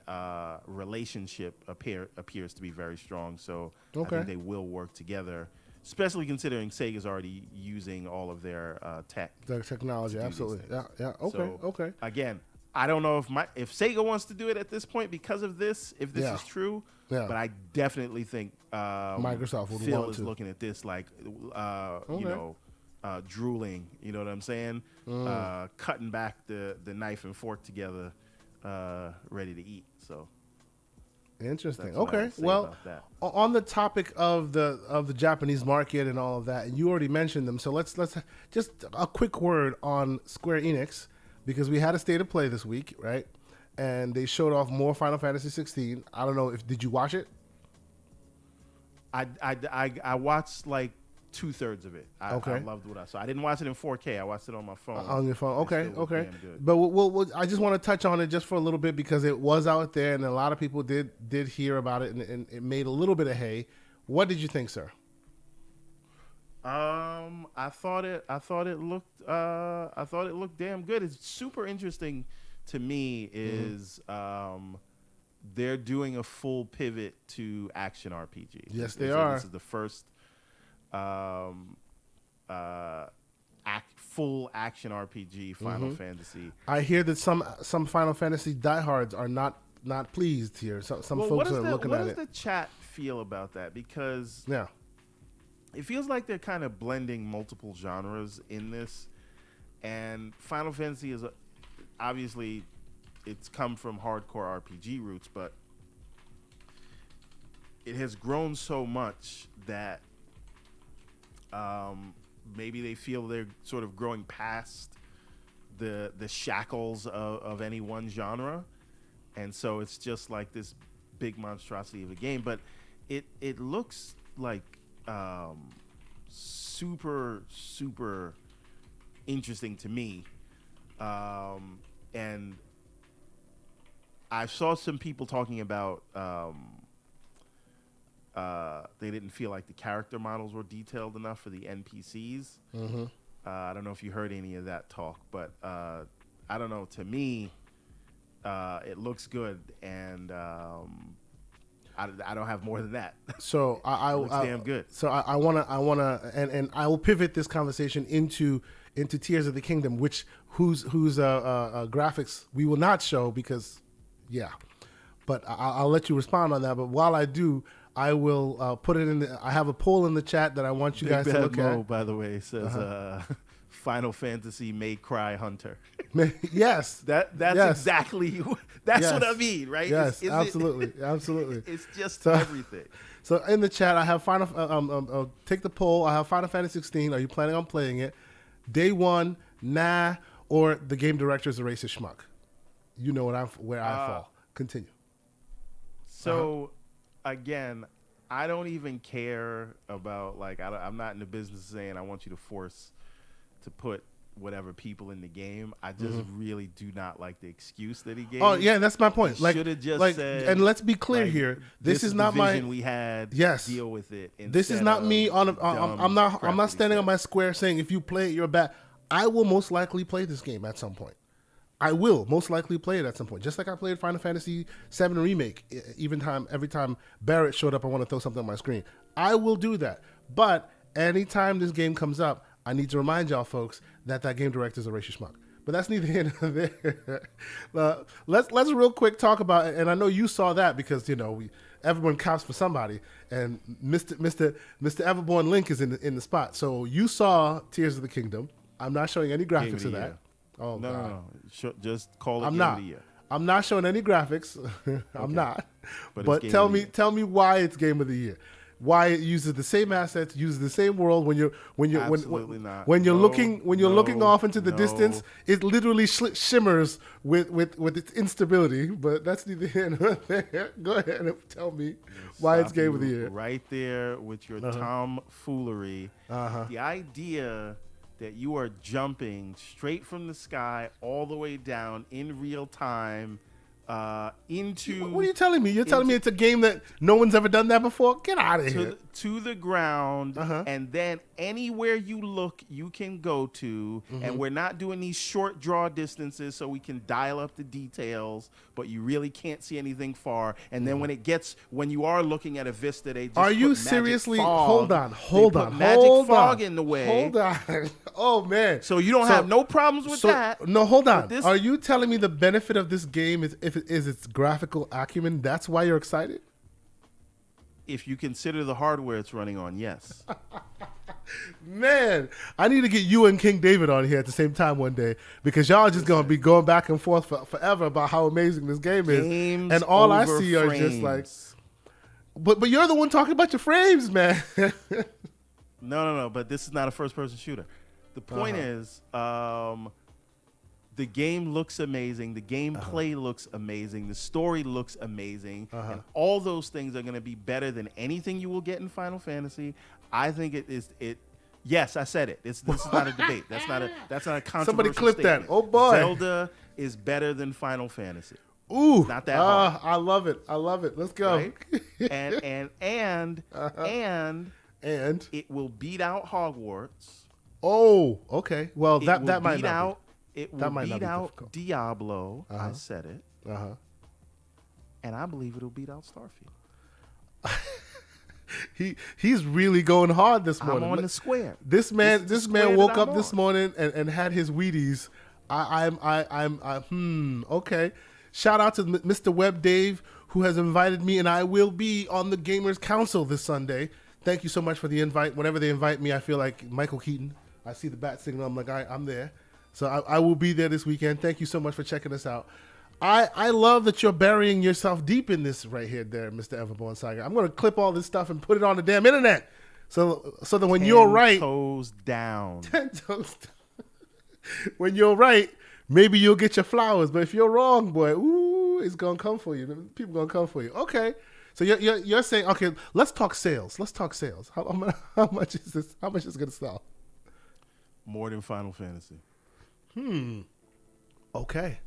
relationship appears to be very strong. So I think they will work together, especially considering Sega's already using all of their their technology. Absolutely. Yeah. Okay. Again, I don't know if Sega wants to do it at this point because of this, if this is true. Yeah. But I definitely think Microsoft would Phil want is to. looking at this like, drooling. You know what I'm saying? Cutting back the knife and fork together, ready to eat. So interesting. Okay. Well, on the topic of the Japanese market and all of that, and you already mentioned them, so let's just a quick word on Square Enix, because we had a state of play this week, right? And they showed off more Final Fantasy 16. I don't know did you watch it? I watched like 2/3 of it. I loved what I saw. I didn't watch it in 4K. I watched it on my phone. On your phone. Okay. But we'll I just want to touch on it just for a little bit, because it was out there and a lot of people did hear about it, and it made a little bit of hay. What did you think, sir? I thought it looked damn good. It's super interesting to me is they're doing a full pivot to action RPG. Yes, they are. This is the first full action RPG Final Fantasy. I hear that some Final Fantasy diehards are not pleased here. Some folks are looking at it. What does the chat feel about that? Because yeah, it feels like they're kind of blending multiple genres in this, and Final Fantasy is obviously it's come from hardcore RPG roots, but it has grown so much that maybe they feel they're sort of growing past the shackles of any one genre, and so it's just like this big monstrosity of a game. But it looks like super interesting to me, and I saw some people talking about they didn't feel like the character models were detailed enough for the NPCs. I don't know if you heard any of that talk, but I don't know. To me, it looks good, and I don't have more than that. So it looks damn good. So I wanna, and I will pivot this conversation into Tears of the Kingdom, whose graphics we will not show because, yeah. But I'll let you respond on that. But while I do, I will put it in. I have a poll in the chat that I want you guys to look at. By the way, says Final Fantasy May Cry Hunter. Yes, that's exactly what I mean, right? Yes, absolutely. It's just everything. So in the chat, I have take the poll. I have Final Fantasy 16. Are you planning on playing it? Day one, nah, or the game director is a racist schmuck. You know where I fall. Continue. So, again, I don't even care about, like, I'm not in the business of saying I want you to force to put whatever people in the game. I just really do not like the excuse that he gave. Oh, yeah, that's my point. He should have just said, and let's be clear like, here. This is not the my vision we had. Yes. Deal with it. This is not me on. I'm not standing on my square saying if you play it, you're bad. I will most likely play this game at some point. I will most likely play it at some point. Just like I played Final Fantasy VII Remake. Every time Barrett showed up, I want to throw something on my screen. I will do that. But anytime this game comes up, I need to remind y'all folks that game director is a racist schmuck. But that's neither here nor there. Let's real quick talk about it. And I know you saw that because everyone counts for somebody, and Mr. Everborn Link is in the spot. So you saw Tears of the Kingdom. I'm not showing any graphics of that. Oh, no. Just call it I'm Game not. of the Year. I'm not showing any graphics. I'm not. But it's tell me why it's Game of the Year. Why it uses the same assets, uses the same world. When you're looking off into the distance, it literally shimmers with its instability. But that's neither here nor there. Go ahead and tell me why it's Game of the Year. Right there with your tomfoolery. The idea that you are jumping straight from the sky all the way down in real time into... What are you telling me? You're telling me it's a game that no one's ever done that before? Get out of here. To the ground, and then anywhere you look, you can go to, and we're not doing these short draw distances so we can dial up the details, but you really can't see anything far. And then when you are looking at a vista, they just are you put seriously? Hold on. Magic fog in the way. Hold on. Oh man. So you don't have no problems with that. No, hold on. Are you telling me the benefit of this game is its graphical acumen? That's why you're excited? If you consider the hardware it's running on, yes. Man, I need to get you and King David on here at the same time one day because y'all just gonna be going back and forth forever about how amazing this game is, and all I see are just like. But you're the one talking about your frames, man. No. But this is not a first-person shooter. The point is, the game looks amazing. The gameplay looks amazing. The story looks amazing. And all those things are going to be better than anything you will get in Final Fantasy. I think it is. Yes, I said it. This is not a debate. That's not a controversial Somebody clip statement. that. Oh boy, Zelda is better than Final Fantasy. Ooh, it's not that hard. I love it. Let's go. Right? And And it will beat out Hogwarts. oh, okay. Well, that might beat not out. be. It That will might not beat be out difficult. Diablo. I said it, and I believe it'll beat out Starfield. He's really going hard this morning. I'm on the square. This man square woke that I'm up this on. morning and had his Wheaties. Okay. Shout out to Mr. Webb Dave, who has invited me, and I will be on the Gamers Council this Sunday. Thank you so much for the invite. Whenever they invite me, I feel like Michael Keaton. I see the bat signal. I'm like, I'm there. So I will be there this weekend. Thank you so much for checking us out. I love that you're burying yourself deep in this right here, there, Mr. Everborn Saga. I'm going to clip all this stuff and put it on the damn internet. So that when you're right, 10 toes down. 10 toes down. When you're right, maybe you'll get your flowers. But if you're wrong, boy, ooh, it's going to come for you. People going to come for you. Okay. So you're saying, okay, let's talk sales. How much is this? How much is it going to sell? More than Final Fantasy. Okay.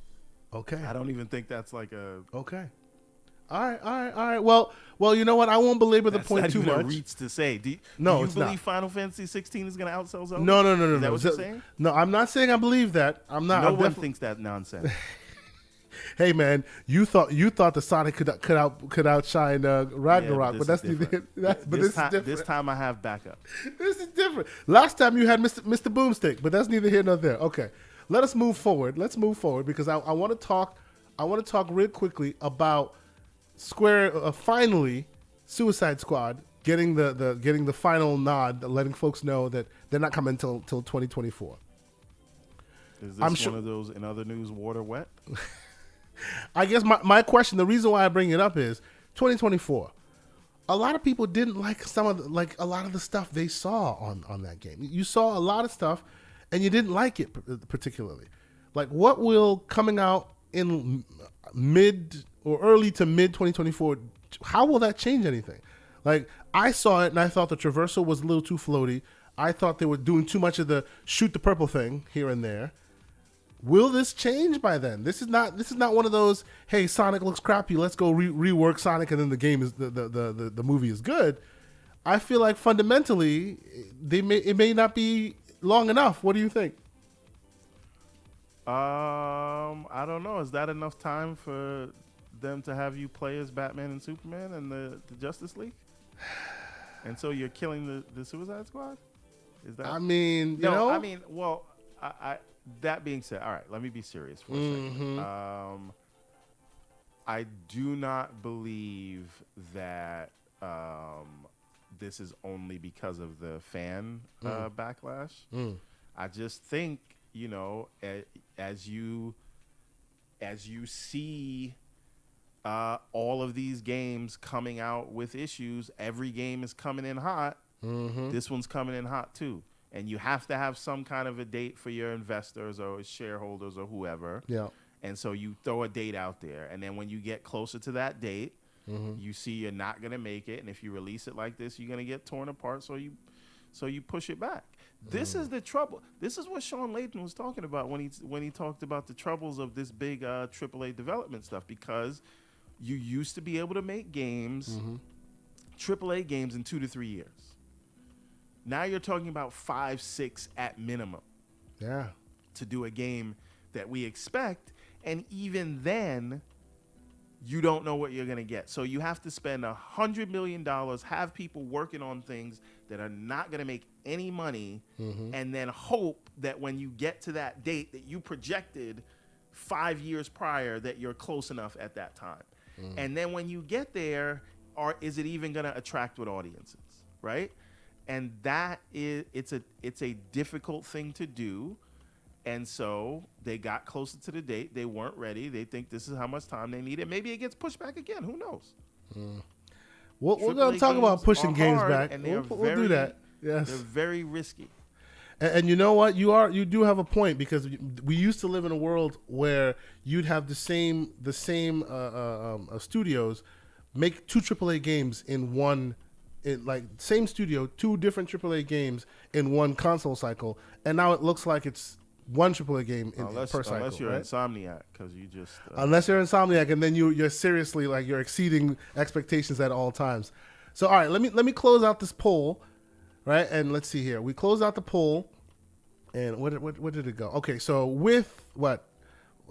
I don't even think that's like a. Okay. All right. Well, you know what? I won't belabor the point too much. A reach to say. Do you it's believe not. Final Fantasy 16 is going to outsell Zelda? No. Is that what you're saying? No, I'm not saying I believe that. I'm not. No one thinks that nonsense. Hey man, you thought the Sonic could outshine Ragnarok, but that's neither. This time I have backup. This is different. Last time you had Mr. Boomstick, but that's neither here nor there. Okay, let us move forward. Let's move forward because I want to talk. I want to talk real quickly about Square finally Suicide Squad getting the final nod, letting folks know that they're not coming until 2024. Is this one of those in other news water wet? I guess my question, the reason why I bring it up is 2024. A lot of people didn't like a lot of the stuff they saw on that game. You saw a lot of stuff, and you didn't like it particularly. Like, what will coming out in mid or early to mid 2024? How will that change anything? Like, I saw it and I thought the traversal was a little too floaty. I thought they were doing too much of the shoot the purple thing here and there. Will this change by then? This is not one of those, hey, Sonic looks crappy, let's go rework Sonic and then the game is the movie is good. I feel like fundamentally it may not be long enough. What do you think? I don't know. Is that enough time for them to have you play as Batman and Superman and the Justice League? And so you're killing the Suicide Squad? Is that? I mean, no. I mean, well, I that being said, all right. Let me be serious for a second. I do not believe that this is only because of the fan backlash. I just think, as you see all of these games coming out with issues, every game is coming in hot. This one's coming in hot too. And you have to have some kind of a date for your investors or shareholders or whoever. Yeah. And so you throw a date out there. And then when you get closer to that date, you see you're not going to make it. And if you release it like this, you're going to get torn apart. So you push it back. This is the trouble. This is what Sean Layton was talking about when he talked about the troubles of this big AAA development stuff, because you used to be able to make games, AAA games, in 2 to 3 years. Now you're talking about 5, 6 at minimum. Yeah. To do a game that we expect, and even then, you don't know what you're gonna get. So you have to spend $100 million, have people working on things that are not gonna make any money, and then hope that when you get to that date that you projected 5 years prior, that you're close enough at that time. And then when you get there, is it even gonna attract what audiences, right? And that is, it's a difficult thing to do. And so they got closer to the date. They weren't ready. They think this is how much time they need. And maybe it gets pushed back again. Who knows? We're going to talk about pushing games back. And we'll do that. Yes. They're very risky. And you know what? You do have a point, because we used to live in a world where you'd have the same studios make 2 AAA games in one. Same studio, 2 different AAA games in one console cycle, and now it looks like it's one AAA game per cycle. Unless you're right? Insomniac, because you just unless you're Insomniac, and then you're seriously, like, you're exceeding expectations at all times. So all right, let me close out this poll. right? And let's see here. We closed out the poll, and what did it go? Okay, so with what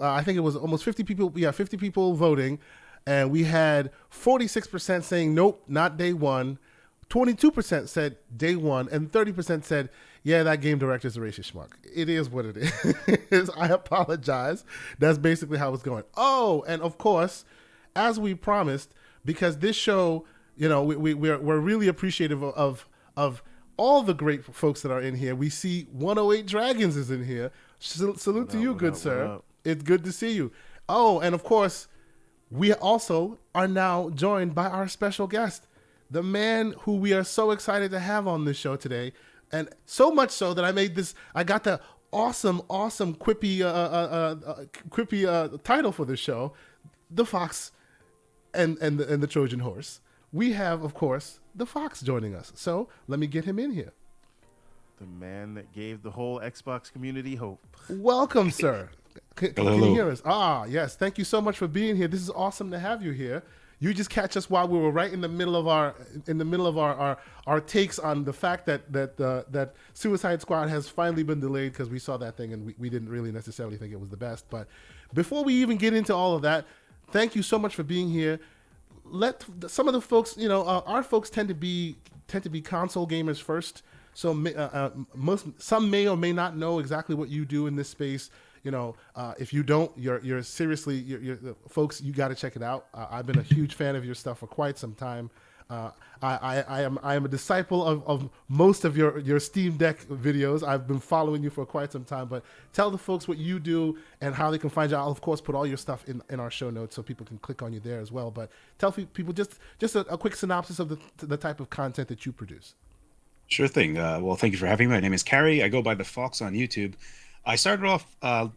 I think it was almost 50 people. Yeah, 50 people voting, and we had 46% saying nope, not day one. 22% said day one, and 30% said, yeah, that game director's a racist schmuck. It is what it is. I apologize. That's basically how it's going. Oh, and of course, as we promised, because this show, you know, we're really appreciative of all the great folks that are in here. We see 108 Dragons is in here. Salute to you, good sir. It's good to see you. Oh, and of course, we also are now joined by our special guest, the man who we are so excited to have on this show today, and so much so that I got the awesome quippy title for this show, the Phawx and the Trojan horse. We have, of course, the Phawx joining us. So let me get him in here. The man that gave the whole Xbox community hope. Welcome, sir. Can Hello. you hear us? Ah, yes. Thank you so much for being here. This is awesome to have you here. You just catch us while we were right in the middle of our takes on the fact that Suicide Squad has finally been delayed because we saw that thing and we didn't really necessarily think it was the best. But before we even get into all of that, thank you so much for being here. Let some of the folks, you know, our folks tend to be console gamers first. So some may or may not know exactly what you do in this space. You know, if you don't, you're seriously, folks, you got to check it out. I've been a huge fan of your stuff for quite some time. I am a disciple of most of your Steam Deck videos. I've been following you for quite some time. But tell the folks what you do and how they can find you. I'll of course put all your stuff in our show notes so people can click on you there as well. But tell people just a quick synopsis of the type of content that you produce. Sure thing. Well, thank you for having me. My name is Carrie. I go by the Phawx on YouTube. I started off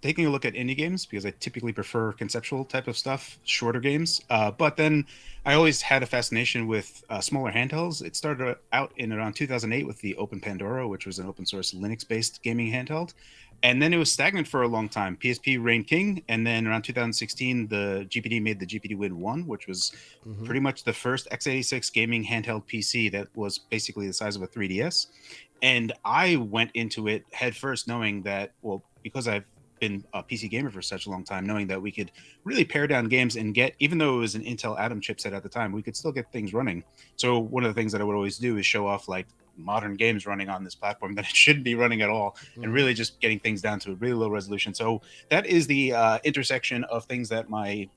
taking a look at indie games because I typically prefer conceptual type of stuff, shorter games. But then I always had a fascination with smaller handhelds. It started out in around 2008 with the Open Pandora, which was an open source Linux-based gaming handheld. And then it was stagnant for a long time. PSP reigned king. And then around 2016, the GPD made the GPD Win 1, which was pretty much the first x86 gaming handheld PC that was basically the size of a 3DS. And I went into it head first knowing that, well, because I've been a PC gamer for such a long time, knowing that we could really pare down games and get, even though it was an Intel Atom chipset at the time, we could still get things running. So one of the things that I would always do is show off like modern games running on this platform that it shouldn't be running at all, and really just getting things down to a really low resolution. So that is the intersection of things that my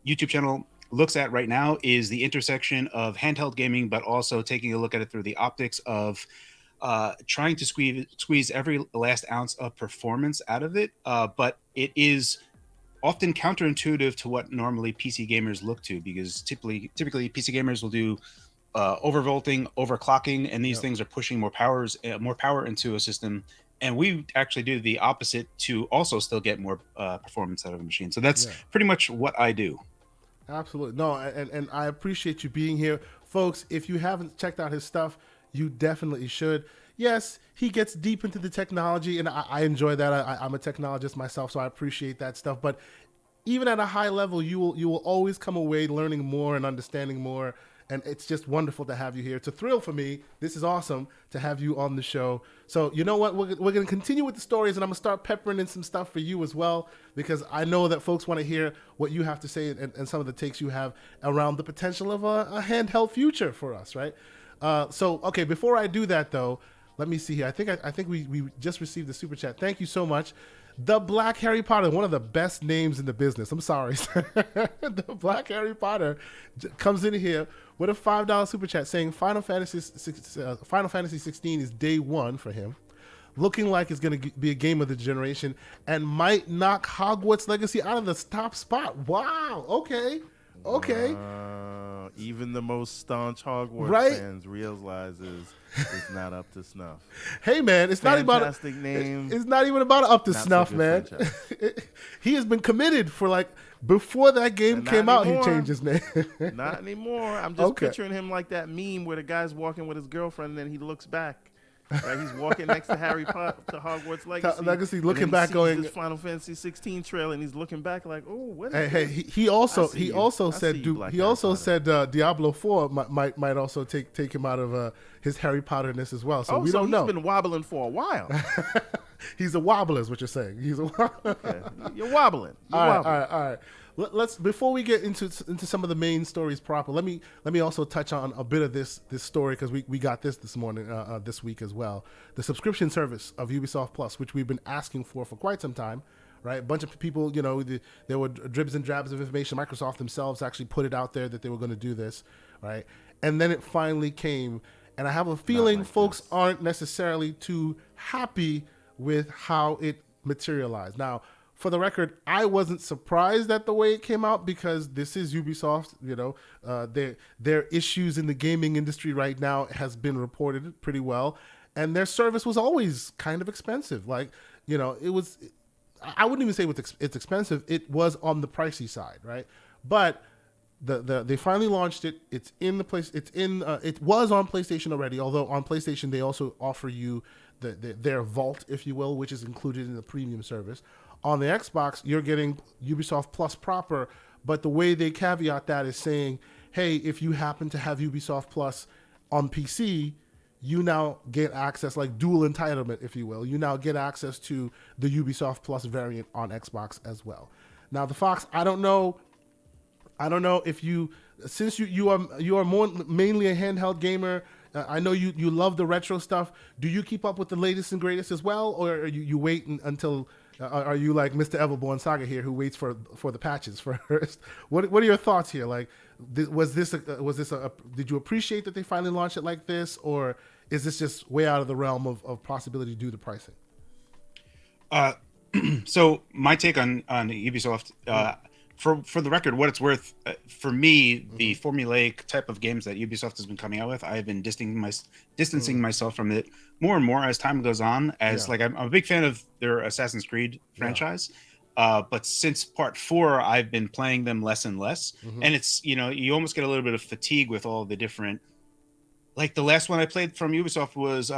YouTube channel looks at right now, is the intersection of handheld gaming, but also taking a look at it through the optics of trying to squeeze every last ounce of performance out of it. But it is often counterintuitive to what normally PC gamers look to, because typically PC gamers will do overvolting, overclocking, and these things are pushing more power into a system. And we actually do the opposite to also still get more performance out of a machine. So that's pretty much what I do. Absolutely. No, and I appreciate you being here. Folks, if you haven't checked out his stuff, you definitely should. Yes, he gets deep into the technology, and I enjoy that. I'm a technologist myself, so I appreciate that stuff. But even at a high level, you will always come away learning more and understanding more. And it's just wonderful to have you here. It's a thrill for me. This is awesome to have you on the show. So you know what? We're going to continue with the stories, and I'm going to start peppering in some stuff for you as well, because I know that folks want to hear what you have to say and some of the takes you have around the potential of a handheld future for us, right? So, okay, before I do that, though, let me see here. I think we just received the super chat. Thank you so much. The Black Harry Potter, one of the best names in the business. I'm sorry. The Black Harry Potter comes in here with a $5 super chat saying Final Fantasy 16 is day one for him. Looking like it's going to be a game of the generation and might knock Hogwarts Legacy out of the top spot. Wow. Okay. Even the most staunch Hogwarts fans realizes it's not up to snuff. Hey man, it's fantastic name. It's not even about up to snuff, man. He has been committed for like before that game came out. He changed his name. Not anymore. I'm just picturing him like that meme where the guy's walking with his girlfriend and then he looks back Right, he's walking next to Harry Potter to Hogwarts Legacy. Looking and back, he sees going this Final Fantasy 16 trailer, and he's looking back like, "Oh, what hey, is hey, this?" he also I see you. said I see you, Black he Harry also Potter. said Diablo 4 might also take him out of his Harry Potterness as well. So we so don't know. he's been wobbling for a while. He's a wobbler, is what you're saying. He's a wobbler. Yeah, you're wobbling. You're All wobbling. right. Let's before we get into some of the main stories proper. Let me also touch on a bit of this story, because we got this morning, this week as well. The subscription service of Ubisoft Plus, which we've been asking for quite some time. Right, a bunch of people, there were dribs and drabs of information. Microsoft themselves actually put it out there that they were going to do this, right? And then it finally came, and I have a feeling folks aren't necessarily too happy with how it materialized. Now, for the record, I wasn't surprised at the way it came out, because this is Ubisoft. Their issues in the gaming industry right now has been reported pretty well, and their service was always kind of expensive. It was. I wouldn't even say it's expensive. It was on the pricey side, right? But they finally launched it. It's in the place. It was on PlayStation already. Although on PlayStation they also offer you their vault, if you will, which is included in the premium service. On the Xbox, you're getting Ubisoft Plus proper, but the way they caveat that is saying, hey, if you happen to have Ubisoft Plus on PC, you now get access, like dual entitlement, if you will. You now get access to the Ubisoft Plus variant on Xbox as well. Now, the Phawx, I don't know if since you are more mainly a handheld gamer. I know you love the retro stuff. Do you keep up with the latest and greatest as well, or you wait until? Are you like Mr. Everborn Saga here, who waits for the patches first? What are your thoughts here? Like, did you appreciate that they finally launched it like this, or is this just way out of the realm of possibility due to pricing? So my take on Ubisoft, for the record, what it's worth, for me, the formulaic type of games that Ubisoft has been coming out with, I have been distancing myself from it more and more as time goes on. I'm a big fan of their Assassin's Creed franchise, but since part 4, I've been playing them less and less, and it's you almost get a little bit of fatigue with all the different. Like the last one I played from Ubisoft was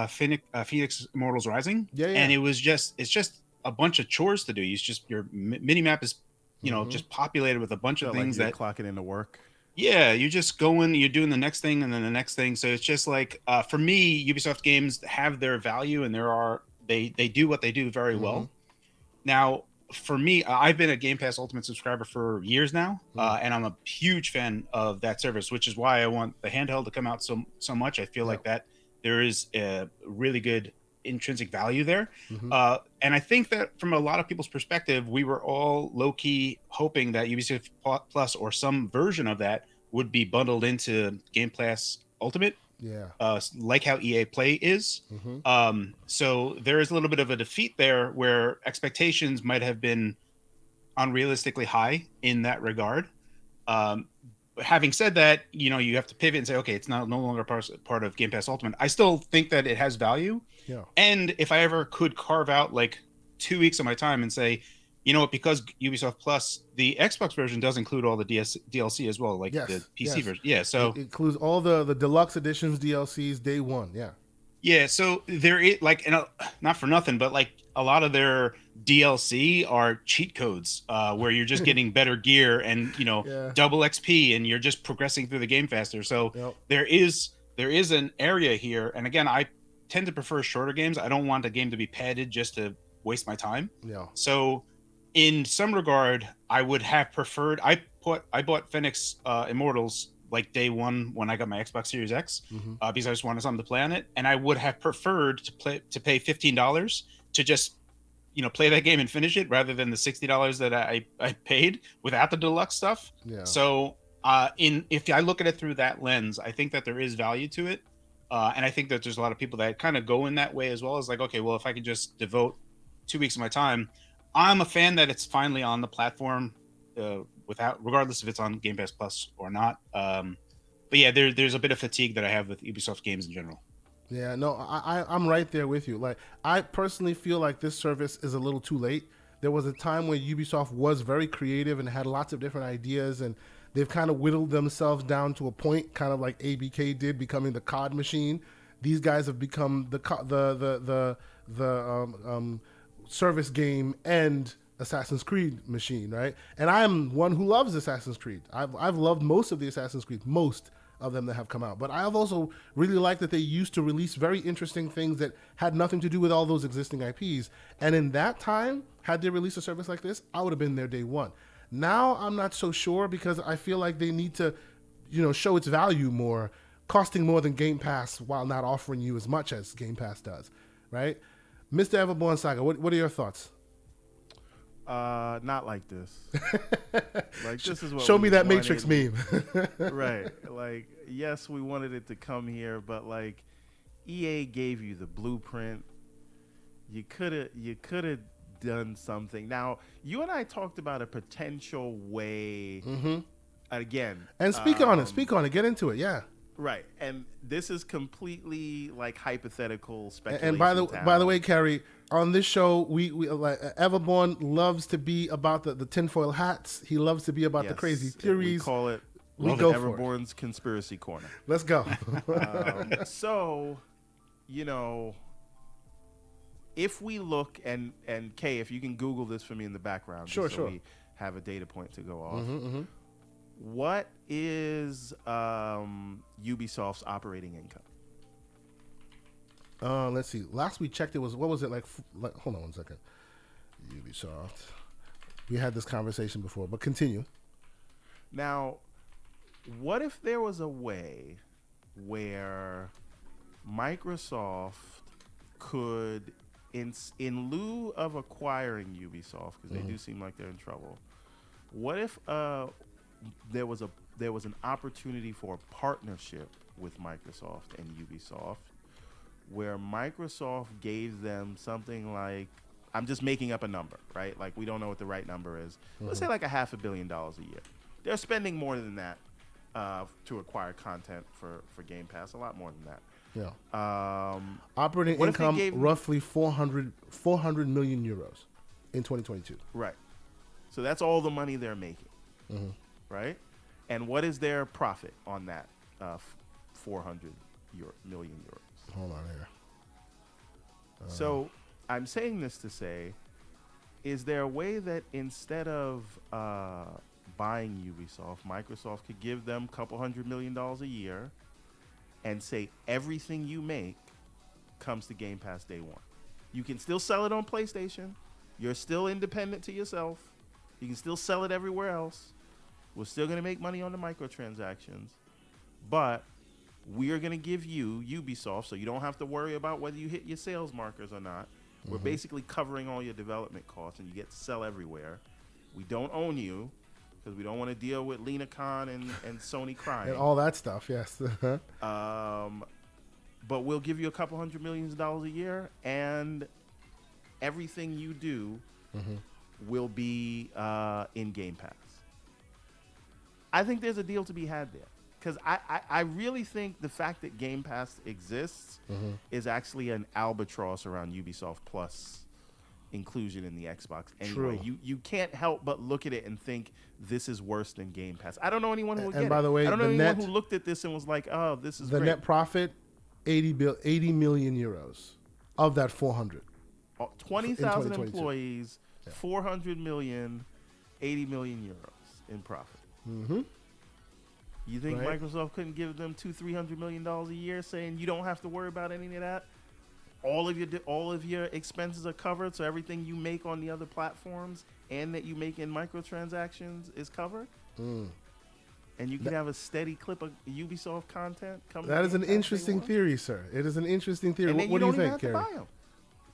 Phoenix Immortals Rising, and it's just a bunch of chores to do. Your mini map is just populated with a bunch of things that clocking into work. Yeah, you're just going, you're doing the next thing and then the next thing. So it's just like, for me, Ubisoft games have their value, and they do what they do very well. Now, for me, I've been a Gamepass Ultimate subscriber for years now, and I'm a huge fan of that service, which is why I want the handheld to come out so much. I feel like that there is a really good intrinsic value there. And I think that from a lot of people's perspective, we were all low-key hoping that Ubisoft Plus or some version of that would be bundled into Game Pass Ultimate, like how EA Play is. So there is a little bit of a defeat there, where expectations might have been unrealistically high in that regard. Having said that, you have to pivot and say, okay, it's no longer part of Game Pass Ultimate. I still think that it has value. And if I ever could carve out like 2 weeks of my time and say, you know what, because Ubisoft Plus, the Xbox version does include all the DLC as well, like the PC version. Yeah, so it includes all the deluxe editions, DLCs, day one. Yeah, so there is not for nothing, but like a lot of their DLC are cheat codes, where you're just getting better gear and double XP, and you're just progressing through the game faster. So there is an area here, and again, I tend to prefer shorter games. I don't want a game to be padded just to waste my time. So in some regard, I would have preferred. I bought Phoenix Immortals like day one when I got my Xbox Series X, because I just wanted something to play on it, and I would have preferred to pay $15 to just play that game and finish it, rather than the $60 that I paid without the deluxe stuff. So if I look at it through that lens, I think that there is value to it, and I think that there's a lot of people that kind of go in that way as well, as like, okay, well, if I could just devote 2 weeks of my time. I'm a fan that it's finally on the platform, regardless if it's on Game Pass Plus or not. But yeah, there's a bit of fatigue that I have with Ubisoft games in general. Yeah, no, I'm right there with you. Like, I personally feel like this service is a little too late. There was a time when Ubisoft was very creative and had lots of different ideas, and they've kind of whittled themselves down to a point, kind of like ABK did, becoming the COD machine. these guys have become the service game and Assassin's Creed machine, right? And I'm one who loves Assassin's Creed. I've loved most of the Assassin's Creed, most of them that have come out. But I've also really liked that they used to release very interesting things that had nothing to do with all those existing IPs. And in that time, had they released a service like this, I would have been there day one. Now I'm not so sure because I feel like they need to, show its value more, costing more than Game Pass while not offering you as much as Game Pass does, right? Mr. Everborn Saga, what are your thoughts? Not like this. Like this is what show me that wanted. Matrix meme. Right. Like, yes, we wanted it to come here, but like EA gave you the blueprint. You could have done something. Now, you and I talked about a potential way again. And speak on it. Get into it. Yeah. Right. And this is completely like hypothetical speculation. And by the way, Carrie, on this show, we like Everborn loves to be about the tinfoil hats. He loves to be about the crazy theories. We call it Everborn's Conspiracy Corner. Let's go. So, if we look and Kay, if you can Google this for me in the background, sure. We have a data point to go off. What is Ubisoft's operating income? Let's see. Last we checked, it was, what was it like? Hold on one second. Ubisoft. We had this conversation before, but continue. Now, what if there was a way where Microsoft could, in lieu of acquiring Ubisoft, because they do seem like they're in trouble, what if there was an opportunity for a partnership with Microsoft and Ubisoft, where Microsoft gave them something like, I'm just making up a number, right? Like, we don't know what the right number is. Let's say like $500 million a year. They're spending more than that to acquire content for Game Pass, a lot more than that. Yeah. Operating income roughly 400 million euros in 2022. Right. So that's all the money they're making. Right? And what is their profit on that 400 million euros? Hold on here. So I'm saying this to say, is there a way that instead of buying Ubisoft, Microsoft could give them a couple $100 million a year and say everything you make comes to Game Pass day one? You can still sell it on PlayStation. You're still independent to yourself. You can still sell it everywhere else. We're still going to make money on the microtransactions, but we are going to give you, Ubisoft, so you don't have to worry about whether you hit your sales markers or not. We're basically covering all your development costs, and you get to sell everywhere. We don't own you because we don't want to deal with Lena Khan and Sony crying. And all that stuff, yes. But we'll give you a couple $100 million a year, and everything you do will be in Game Pass. I think there's a deal to be had there, because I really think the fact that Game Pass exists is actually an albatross around Ubisoft Plus inclusion in the Xbox. Anyway, you can't help but look at it and think this is worse than Game Pass. I don't know anyone who would get it. And by the way, I don't know anyone who looked at this and was like, "Oh, this is the great." net profit, 80 million euros of that 400. 20,000 employees, 400 million, 80 million euros in profit. You think Microsoft couldn't give them $200-300 million a year, saying you don't have to worry about any of that? All of your expenses are covered, so everything you make on the other platforms and that you make in microtransactions is covered. And you can have a steady clip of Ubisoft content coming. That is an interesting theory, sir. It is an interesting theory. What do you think, Gary?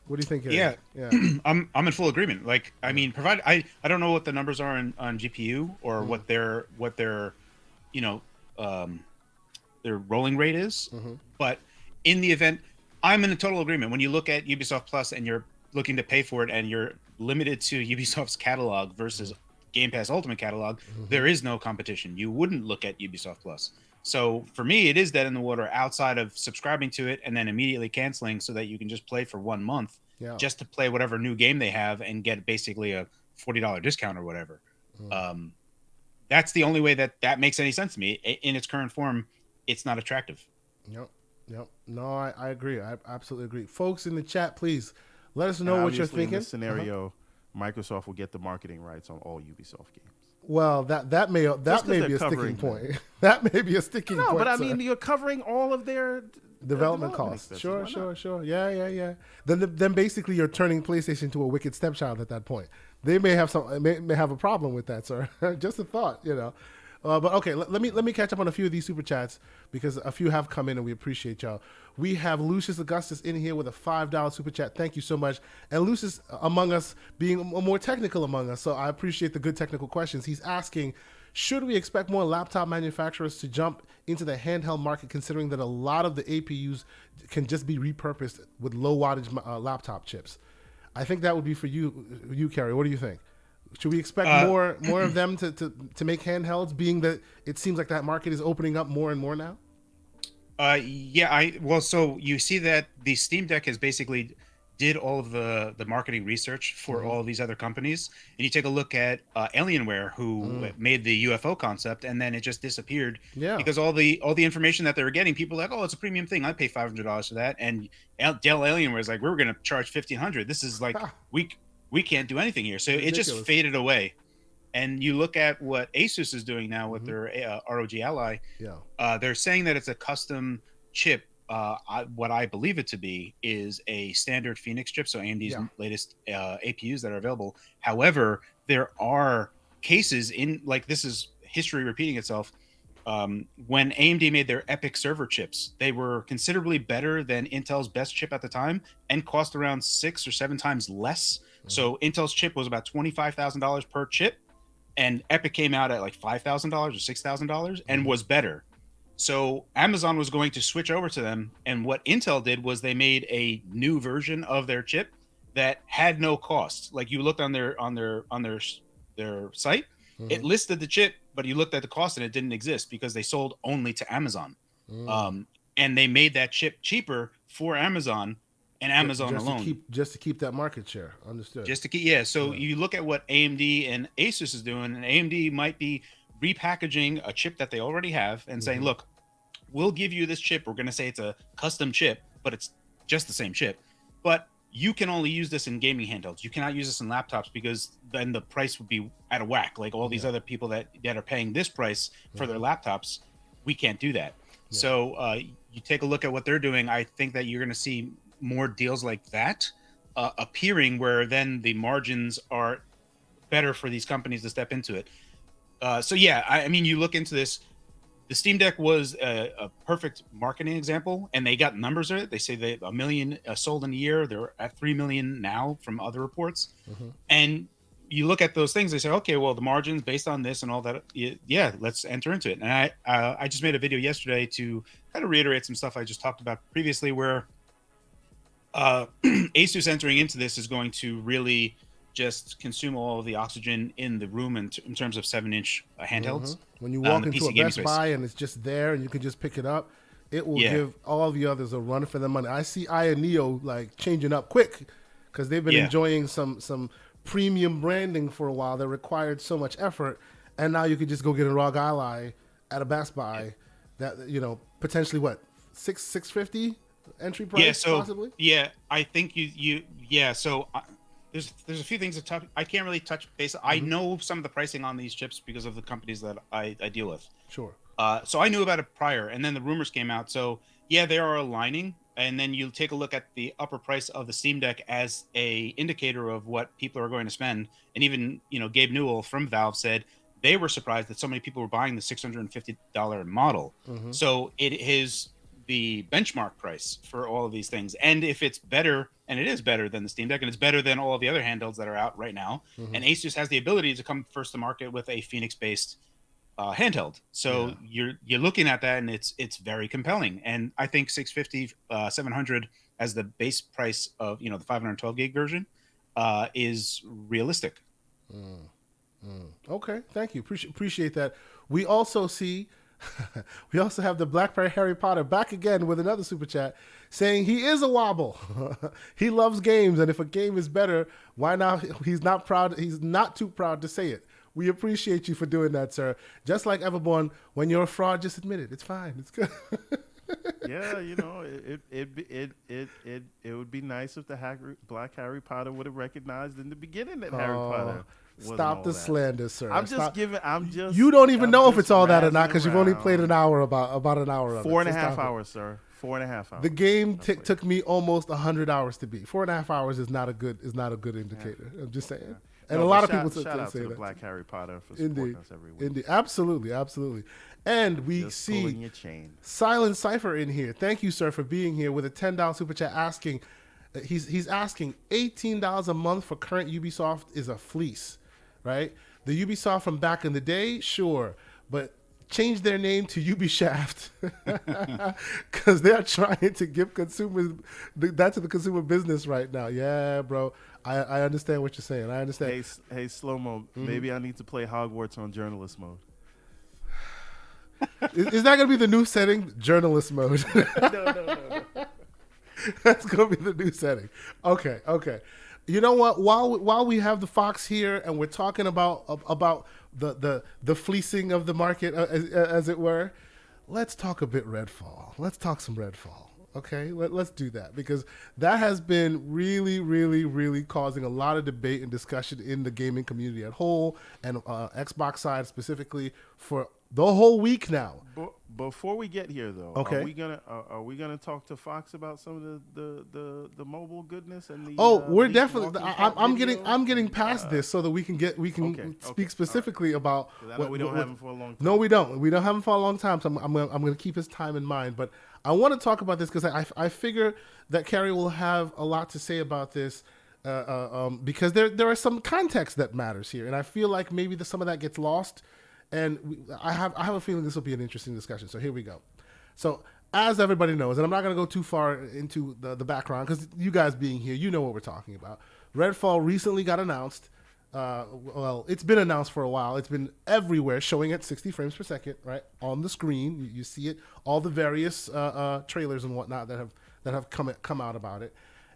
What do you think, Gary? Yeah. I'm in full agreement. Like, I mean, provided I don't know what the numbers are on GPU or what their their rolling rate is, but in the event, I'm in a total agreement. When you look at Ubisoft Plus and you're looking to pay for it and you're limited to Ubisoft's catalog versus Game Pass Ultimate catalog, there is no competition. You wouldn't look at Ubisoft Plus. So for me, it is dead in the water outside of subscribing to it and then immediately canceling so that you can just play for 1 month just to play whatever new game they have and get basically a $40 discount or whatever. That's the only way that makes any sense to me. In its current form, it's not attractive. Yep. Yep. No, I agree. I absolutely agree. Folks in the chat, please let us And know what you're obviously, in thinking. this scenario, Microsoft will get the marketing rights on all Ubisoft games. Well, that may 'cause be they're a sticking covering point. That may be a sticking No, point. but I sir. mean, you're covering all of their Development costs. expenses. Sure, Why sure, not? sure. Yeah. Then basically you're turning PlayStation to a wicked stepchild at that point. They may have may have a problem with that, sir. Just a thought, you know. But okay, let me catch up on a few of these super chats because a few have come in and we appreciate y'all. We have Lucius Augustus in here with a $5 super chat. Thank you so much. And Lucius among us being more technical among us, so I appreciate the good technical questions. He's asking, should we expect more laptop manufacturers to jump into the handheld market, considering that a lot of the APUs can just be repurposed with low wattage laptop chips? I think that would be for you, Kerry. What do you think? Should we expect more of them to make handhelds, being that it seems like that market is opening up more and more now? So you see that the Steam Deck has basically did all of the marketing research for all of these other companies, and you take a look at Alienware, who made the UFO concept, and then it just disappeared because all the information that they were getting, people were like, oh, it's a premium thing, I pay $500 for that, and Dell Alienware is like, we're going to charge $1,500. This is like we can't do anything here, so Ridiculous. it just faded away. And you look at what Asus is doing now with their ROG Ally. They're saying that it's a custom chip. What I believe it to be is a standard Phoenix chip, so AMD's latest APUs that are available. However, there are cases in, like, this is history repeating itself. When AMD made their EPYC server chips, they were considerably better than Intel's best chip at the time and cost around 6 or 7 times less. So Intel's chip was about $25,000 per chip, and EPYC came out at like $5,000 or $6,000 and was better. So Amazon was going to switch over to them, and what Intel did was they made a new version of their chip that had no cost. Like, you looked on their site, it listed the chip, but you looked at the cost and it didn't exist because they sold only to Amazon. And they made that chip cheaper for Amazon and Amazon just alone. To keep that market share. Understood. Just to keep, So you look at what AMD and Asus is doing, and AMD might be repackaging a chip that they already have and saying, look, we'll give you this chip. We're going to say it's a custom chip, but it's just the same chip. But you can only use this in gaming handhelds. You cannot use this in laptops because then the price would be out of whack. Like all these other people that are paying this price for their laptops, we can't do that. So you take a look at what they're doing. I think that you're going to see more deals like that appearing, where then the margins are better for these companies to step into it. I mean, you look into this. The Steam Deck was a perfect marketing example, and they got numbers of it. They say they 1 million sold in a year. They're at 3 million now from other reports. And you look at those things, they say, okay, well, the margins based on this and all that, let's enter into it. And I just made a video yesterday to kind of reiterate some stuff I just talked about previously, where Asus entering into this is going to really just consume all of the oxygen in the room in terms of 7-inch handhelds. When you walk into a Best space. Buy and it's just there and you can just pick it up, it will give all the others a run for their money. I see Aya Neo like changing up quick because they've been enjoying some premium branding for a while that required so much effort, and now you could just go get a ROG Ally at a Best Buy that, you know, potentially what, $650 entry price possibly? I think there's a few things that I can't really touch base. I know some of the pricing on these chips because of the companies that I deal with. Sure. So I knew about it prior, and then the rumors came out. So they are aligning, and then you take a look at the upper price of the Steam Deck as a indicator of what people are going to spend. And even, Gabe Newell from Valve said they were surprised that so many people were buying the $650 model. So it is the benchmark price for all of these things. And if it's better, and it is better than the Steam Deck, and it's better than all of the other handhelds that are out right now, and Asus has the ability to come first to market with a Phoenix-based handheld. So you're looking at that, and it's very compelling. And I think 650, 700 as the base price of the 512 gig version is realistic. Okay, thank you. Appreciate that. We also see. We also have the Blackberry Harry Potter back again with another super chat saying he is a wobble. He loves games, and if a game is better, why not? He's not proud. He's not too proud to say it. We appreciate you for doing that, sir. Just like Everborn, when you're a fraud, just admit it. It's fine. It's good. Yeah, it would be nice if the Black Harry Potter would have recognized in the beginning that Harry Potter wasn't Stop all the that. slander, sir. I'm just You don't even I'm know if just it's all that or not razzing because you've only played around. an hour about an hour of it. Four and So a half stop it. hours, sir. 4.5 hours. The game That's what took me almost 100 hours to beat. 4.5 hours is not a good indicator. I'm just saying. Yeah. And No, a but lot of shout, people shout out say to the that. Black Harry Potter for supporting Indeed. us every week. Indeed. Absolutely. Absolutely. And we Just pulling see your chain. Silent Cypher in here. Thank you, sir, for being here with a $10 super chat asking. He's asking $18 a month for current Ubisoft is a fleece, right? The Ubisoft from back in the day, sure, but change their name to Ubishaft because they're trying to give consumers that to the consumer business right now. Yeah, bro, I understand what you're saying. I understand. Hey, Slow Mo, maybe I need to play Hogwarts on journalist mode. Is that gonna be the new setting? Journalist mode. No. That's gonna be the new setting. Okay. You know what? While we have the Phawx here and we're talking about the fleecing of the market, as it were, let's talk a bit Redfall. Let's talk some Redfall. Okay, let's do that because that has been really, really, really causing a lot of debate and discussion in the gaming community at whole and Xbox side specifically for the whole week now. Before we get here, though, Okay. are we gonna talk to Phawx about some of the mobile goodness and the? We're leaked definitely. walking cat I'm getting video? past this so that we can speak specifically about. 'Cause I know we don't have him for a long time. No, we don't. We don't have him for a long time. So I'm going to keep his time in mind. But I want to talk about this because I figure that Carrie will have a lot to say about this because there are some context that matters here, and I feel like maybe some of that gets lost. And I have a feeling this will be an interesting discussion. So here we go. So as everybody knows, and I'm not going to go too far into the background because you guys being here, you know what we're talking about. Redfall recently got announced. Well, it's been announced for a while. It's been everywhere, showing at 60 frames per second, right on the screen. You see it, all the various trailers and whatnot that have come out about it,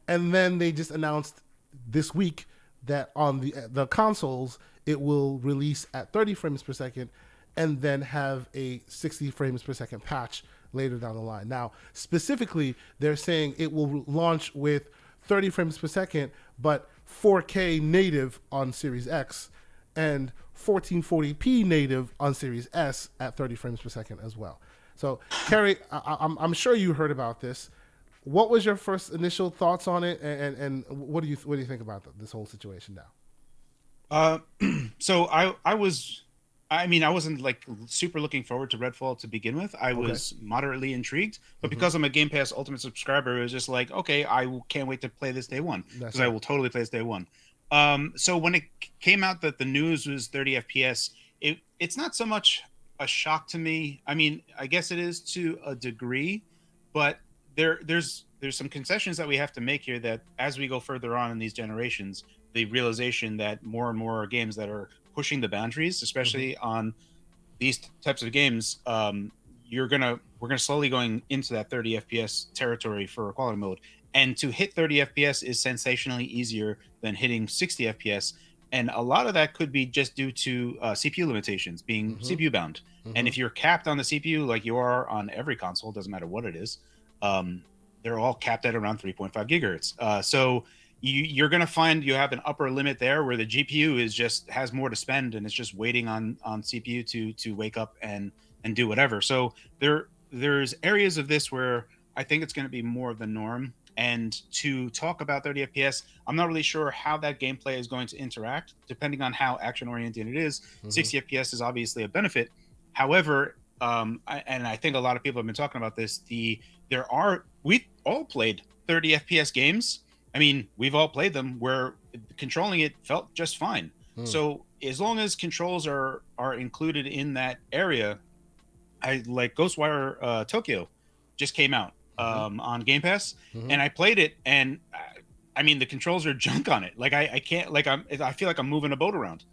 and then they just announced this week that on the consoles it will release at 30 frames per second, and then have a 60 frames per second patch later down the line. Now, specifically, they're saying it will launch with 30 frames per second, but 4K native on Series X and 1440p native on Series S at 30 frames per second as well. So, Kerry, I'm sure you heard about this. What was your first initial thoughts on it, and what do you think about this whole situation now? So I wasn't like super looking forward to Redfall to begin with. I was moderately intrigued, but because I'm a Game Pass Ultimate subscriber, it was just like, okay, I can't wait to play this day one because I will totally play this day one. So when it came out that the news was 30 FPS, it's not so much a shock to me. I mean, I guess it is to a degree, but there's some concessions that we have to make here that as we go further on in these generations, the realization that more and more games that are pushing the boundaries, especially on these types of games, we're gonna slowly going into that 30 FPS territory for quality mode. And to hit 30 FPS is sensationally easier than hitting 60 FPS. And a lot of that could be just due to CPU limitations, being CPU bound. And if you're capped on the CPU, like you are on every console, doesn't matter what it is, they're all capped at around 3.5 gigahertz. So you're going to find you have an upper limit there where the GPU has more to spend and it's just waiting on CPU to wake up and do whatever. So there's areas of this where I think it's going to be more of the norm. And to talk about 30 FPS, I'm not really sure how that gameplay is going to interact, depending on how action-oriented it is. 60 FPS is obviously a benefit. However, I think a lot of people have been talking about this, we've all played 30 FPS games. I mean, we've all played them where controlling it felt just fine. So as long as controls are included in that area, I like Ghostwire Tokyo just came out on Game Pass, and I played it, and I mean the controls are junk on it. Like I can't, like I feel like I'm moving a boat around.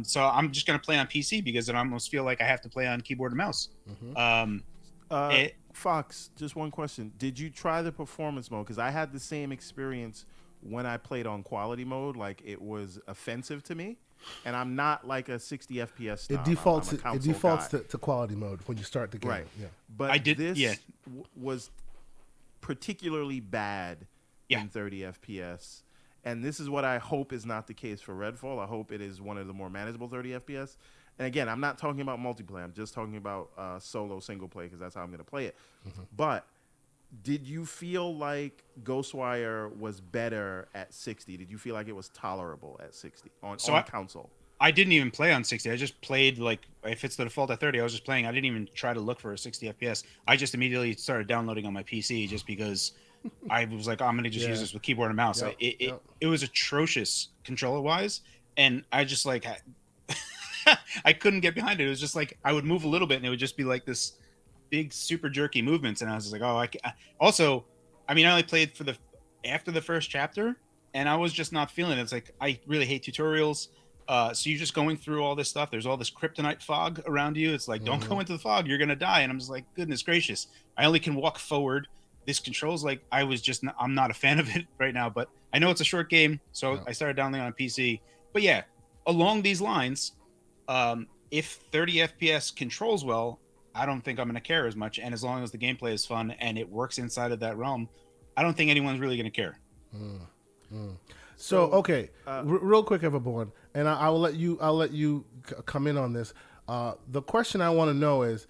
So I'm just gonna play on PC because I almost feel like I have to play on keyboard and mouse. Phawx, just one question. Did you try the performance mode? Because I had the same experience when I played on quality mode. Like, it was offensive to me. and I'm not like a 60 FPS snob. It defaults. I'm a It console defaults guy. to quality mode when you start the game. Right. Yeah. But I did- this yeah. was particularly bad Yeah. in 30 FPS. And this is what I hope is not the case for Redfall. I hope it is one of the more manageable 30 FPS. And again, I'm not talking about multiplayer. I'm just talking about solo single play because that's how I'm going to play it. But did you feel like Ghostwire was better at 60? Did you feel like it was tolerable at 60 on console? I didn't even play on 60. I just played, like, if it's the default at 30, I was just playing. I didn't even try to look for a 60 FPS. I just immediately started downloading on my PC just because I was like, I'm going to just use this with keyboard and mouse. Yep, It was atrocious controller-wise, and I just, like, I couldn't get behind it. It was just like I would move a little bit, and it would just be like this big, super jerky movements, and I was just like, oh, also, I mean, I only played for after the first chapter, and I was just not feeling it. It's like, I really hate tutorials. So you're just going through all this stuff. There's all this kryptonite fog around you. It's like, don't go into the fog. You're going to die. And I'm just like, goodness gracious. I only can walk forward. This controls like I'm not a fan of it right now, but I know it's a short game. So I started downloading on PC. But yeah, along these lines, if 30 FPS controls well, I don't think I'm going to care as much. And as long as the gameplay is fun and it works inside of that realm, I don't think anyone's really going to care. So okay, real quick, Everborn, and I'll let you come in on this. The question I want to know is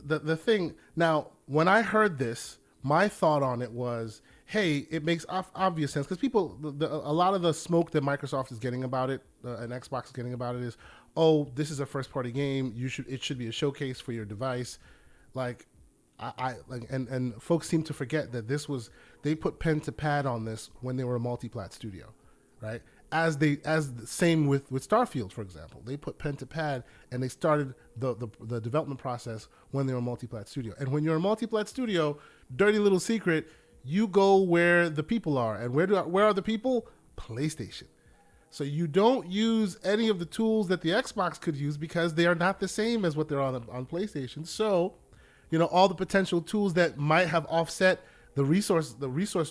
the thing. Now, when I heard this, my thought on it was, hey, it makes obvious sense because a lot of the smoke that Microsoft is getting about it, and Xbox is getting about it, is, oh, this is a first party game. It should be a showcase for your device, like. And folks seem to forget that they put pen to pad on this when they were a multi-plat studio, right? As the same with Starfield, for example, they put pen to pad and they started the development process when they were a multi-plat studio. And when you're a multi-plat studio, dirty little secret, you go where the people are, and where are the people? PlayStation. So you don't use any of the tools that the Xbox could use because they are not the same as what they're on PlayStation. So, all the potential tools that might have offset the resource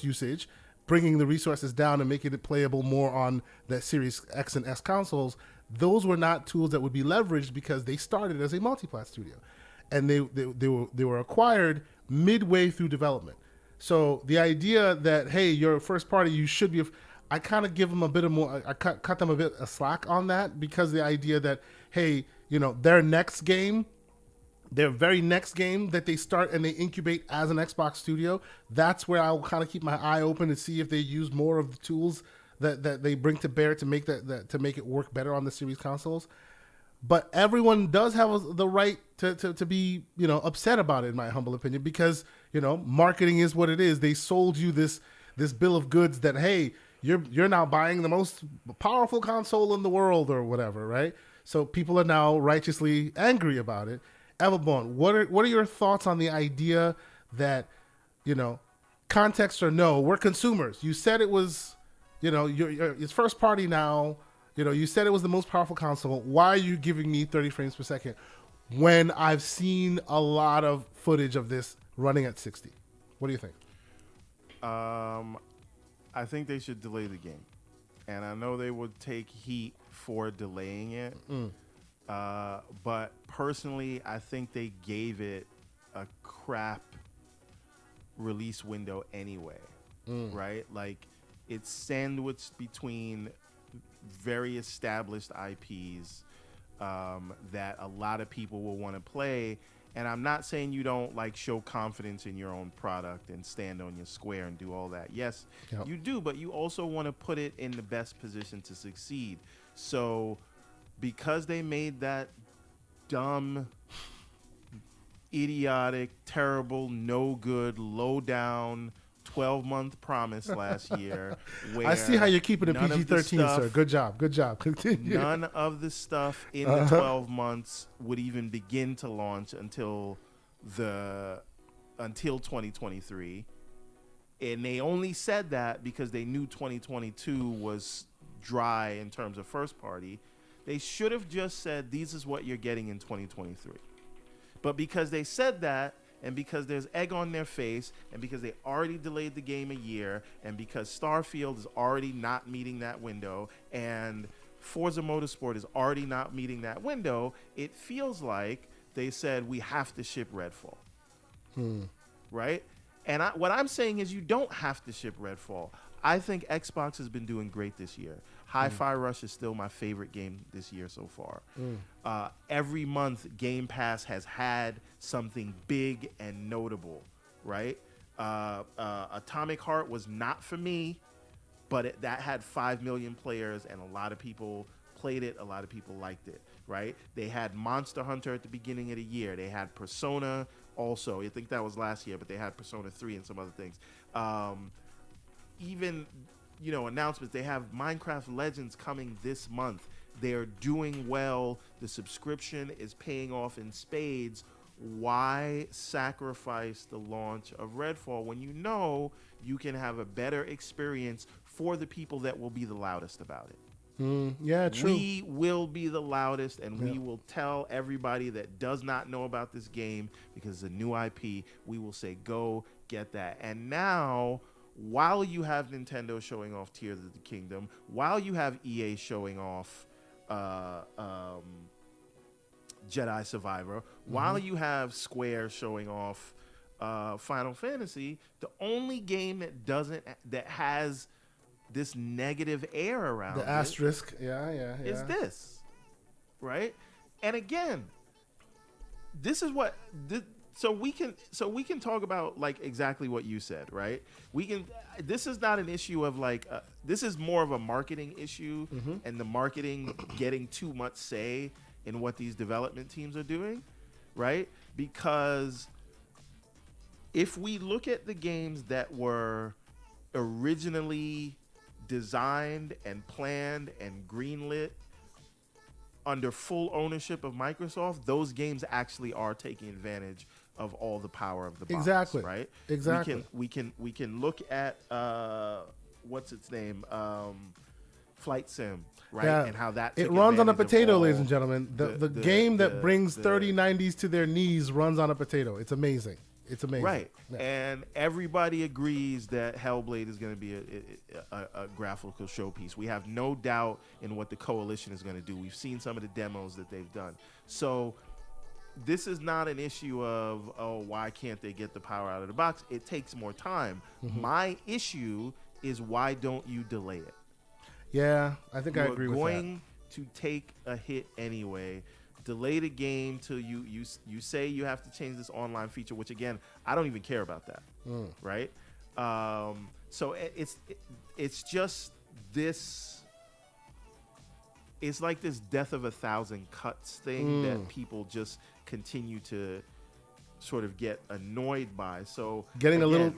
usage, bringing the resources down and making it playable more on the Series X and S consoles, those were not tools that would be leveraged because they started as a multi-plat studio, and they were acquired midway through development. So the idea that, hey, you're a first party, you should be. I kind of give them a bit of more. I cut them a bit of slack on that because the idea that, hey, their very next game that they start and they incubate as an Xbox studio, that's where I'll kind of keep my eye open and see if they use more of the tools that they bring to bear to make to make it work better on the Series consoles. But everyone does have the right to be upset about it, in my humble opinion, because marketing is what it is. They sold you this bill of goods that, hey, you're now buying the most powerful console in the world or whatever, right? So people are now righteously angry about it. Everborn, what are your thoughts on the idea that, context or no, we're consumers. You said it was, it's first party now. You said it was the most powerful console. Why are you giving me 30 frames per second when I've seen a lot of footage of this running at 60? What do you think? I think they should delay the game, and I know they would take heat for delaying it. But personally, I think they gave it a crap release window anyway, right? Like, it's sandwiched between very established IPs that a lot of people will want to play. And I'm not saying you don't show confidence in your own product and stand on your square and do all that. Yes, you do, but you also want to put it in the best position to succeed. So because they made that dumb, idiotic, terrible, no good, low down 12-month promise last year. Where I see how you're keeping it PG-13, sir. Good job. Continue. None of the stuff in the 12 months would even begin to launch until 2023. And they only said that because they knew 2022 was dry in terms of first party. They should have just said, this is what you're getting in 2023. But because they said that, and because there's egg on their face, and because they already delayed the game a year, and because Starfield is already not meeting that window, and Forza Motorsport is already not meeting that window, it feels like they said we have to ship Redfall. Right? And what I'm saying is you don't have to ship Redfall. I think Xbox has been doing great this year. Hi-Fi Rush is still my favorite game this year so far. Every month, Game Pass has had something big and notable, right? Atomic Heart was not for me, but that had 5 million players, and a lot of people played it. A lot of people liked it, right? They had Monster Hunter at the beginning of the year. They had Persona also. I think that was last year, but they had Persona 3 and some other things. Even, announcements. They have Minecraft Legends coming this month. They're doing well. The subscription is paying off in spades. Why sacrifice the launch of Redfall when you know you can have a better experience for the people that will be the loudest about it? Yeah, true. We will be the loudest, and we will tell everybody that does not know about this game, because it's a new IP, we will say, go get that. And now, while you have Nintendo showing off Tears of the Kingdom, while you have EA showing off Jedi Survivor, while you have Square showing off Final Fantasy, the only game that has this negative air around the asterisk, is this, right? And again, this is what so we can talk about, like, exactly what you said, right? This is not an issue of this is more of a marketing issue, and the marketing getting too much say in what these development teams are doing, right? Because if we look at the games that were originally designed and planned and greenlit under full ownership of Microsoft, those games actually are taking advantage of all the power of the box. Exactly. Right. Exactly. We can look at what's its name, Flight Sim, right? Yeah. And how that it runs on a potato, ladies and gentlemen. The game that brings 3090s to their knees runs on a potato. It's amazing. It's amazing. Right. Yeah. And everybody agrees that Hellblade is going to be a graphical showpiece. We have no doubt in what the Coalition is going to do. We've seen some of the demos that they've done. So this is not an issue of, why can't they get the power out of the box? It takes more time. My issue is, why don't you delay it? Yeah, I think I agree with that. You're going to take a hit anyway. Delay the game till you say you have to change this online feature, which, again, I don't even care about that, right? So it's just this. It's like this death of 1,000 cuts thing that people just continue to sort of get annoyed by. So they're getting a little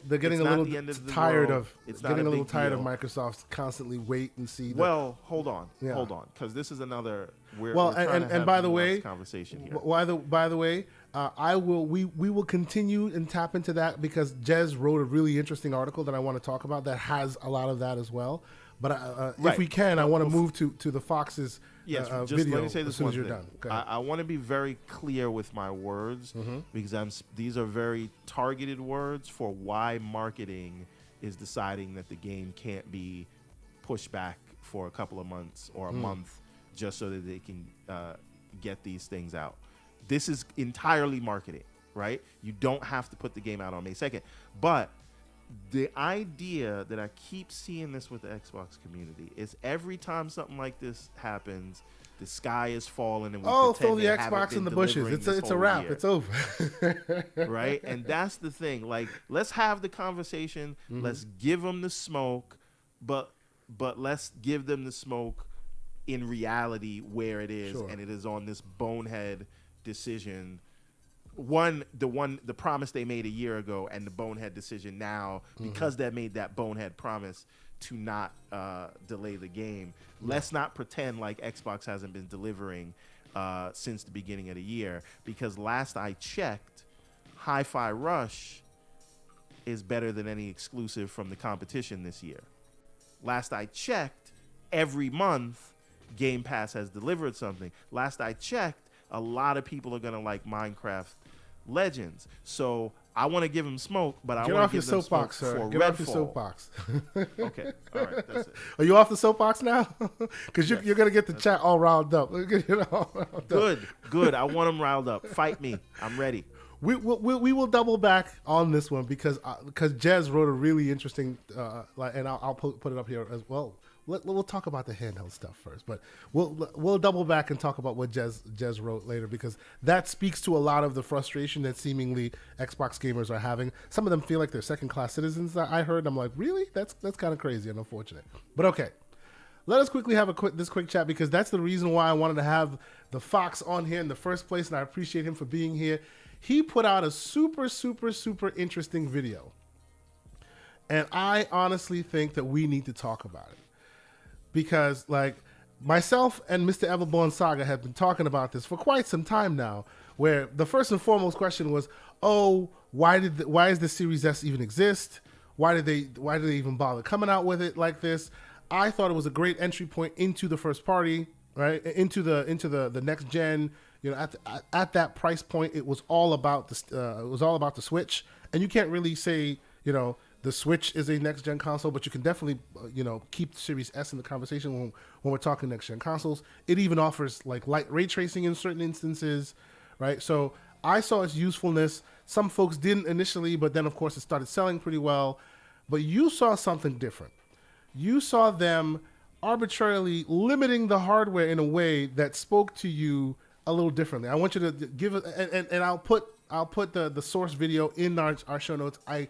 tired world. of It's getting a little tired deal. of Microsoft's constantly wait and see. Well, hold on, because this is another. We're trying to have by the a way, conversation here. By the way, we will continue and tap into that, because Jez wrote a really interesting article that I want to talk about that has a lot of that as well. But if we can, I want to move to the Fox's just video let me say as this soon one as you're thing. done. Go ahead. I want to be very clear with my words, because these are very targeted words for why marketing is deciding that the game can't be pushed back for a couple of months or a month just so that they can get these things out. This is entirely marketing, right? You don't have to put the game out on May 2nd. But the idea that I keep seeing this with the Xbox community is, every time something like this happens, the sky is falling, and we throw pretend the they haven't Xbox been in the bushes. delivering It's this a whole wrap. year. It's over. Right? And that's the thing. Like, let's have the conversation. Let's give them the smoke, but let's give them the smoke in reality where it is, and it is on this bonehead decision. The promise they made a year ago, and the bonehead decision now, because they made that bonehead promise to not delay the game. Let's not pretend like Xbox hasn't been delivering since the beginning of the year, because last I checked, Hi-Fi Rush is better than any exclusive from the competition this year. Last I checked, every month Game Pass has delivered something. Last I checked, a lot of people are going to like Minecraft Legends. So I want to give him smoke, but I Get want off to your give them soapbox, smoke sir. for Get off your Redfall. soapbox. Okay, all right, that's it. Are you off the soapbox now? Because Yes, you're gonna get the chat all riled up. Good. I want them riled up. Fight me. I'm ready. We will double back on this one because Jez wrote a really interesting and I'll put it up here as well. We'll talk about the handheld stuff first, but we'll double back and talk about what Jez wrote later, because that speaks to a lot of the frustration that seemingly Xbox gamers are having. Some of them feel like they're second class citizens. That I heard. I'm like, really? That's kind of crazy and unfortunate. But okay. Let us quickly have this quick chat, because that's the reason why I wanted to have the Phawx on here in the first place, and I appreciate him for being here. He put out a super interesting video, and I honestly think that we need to talk about it, because like myself and Mr. Everborn Saga have been talking about this for quite some time now, where the first and foremost question was, oh, why does the Series S even exist? Why did they even bother coming out with it like this? I thought it was a great entry point into the first party, right? Into the next gen. You know, at that price point, it was all about the Switch, and you can't really say, you know, the Switch is a next gen console, but you can definitely keep the Series S in the conversation when we're talking next gen consoles. It even offers like light ray tracing in certain instances, right? So I saw its usefulness. Some folks didn't initially, but then of course it started selling pretty well. But you saw something different. You saw them arbitrarily limiting the hardware in a way that spoke to you a little differently. I want you to give it, and I'll put the source video in our show notes. I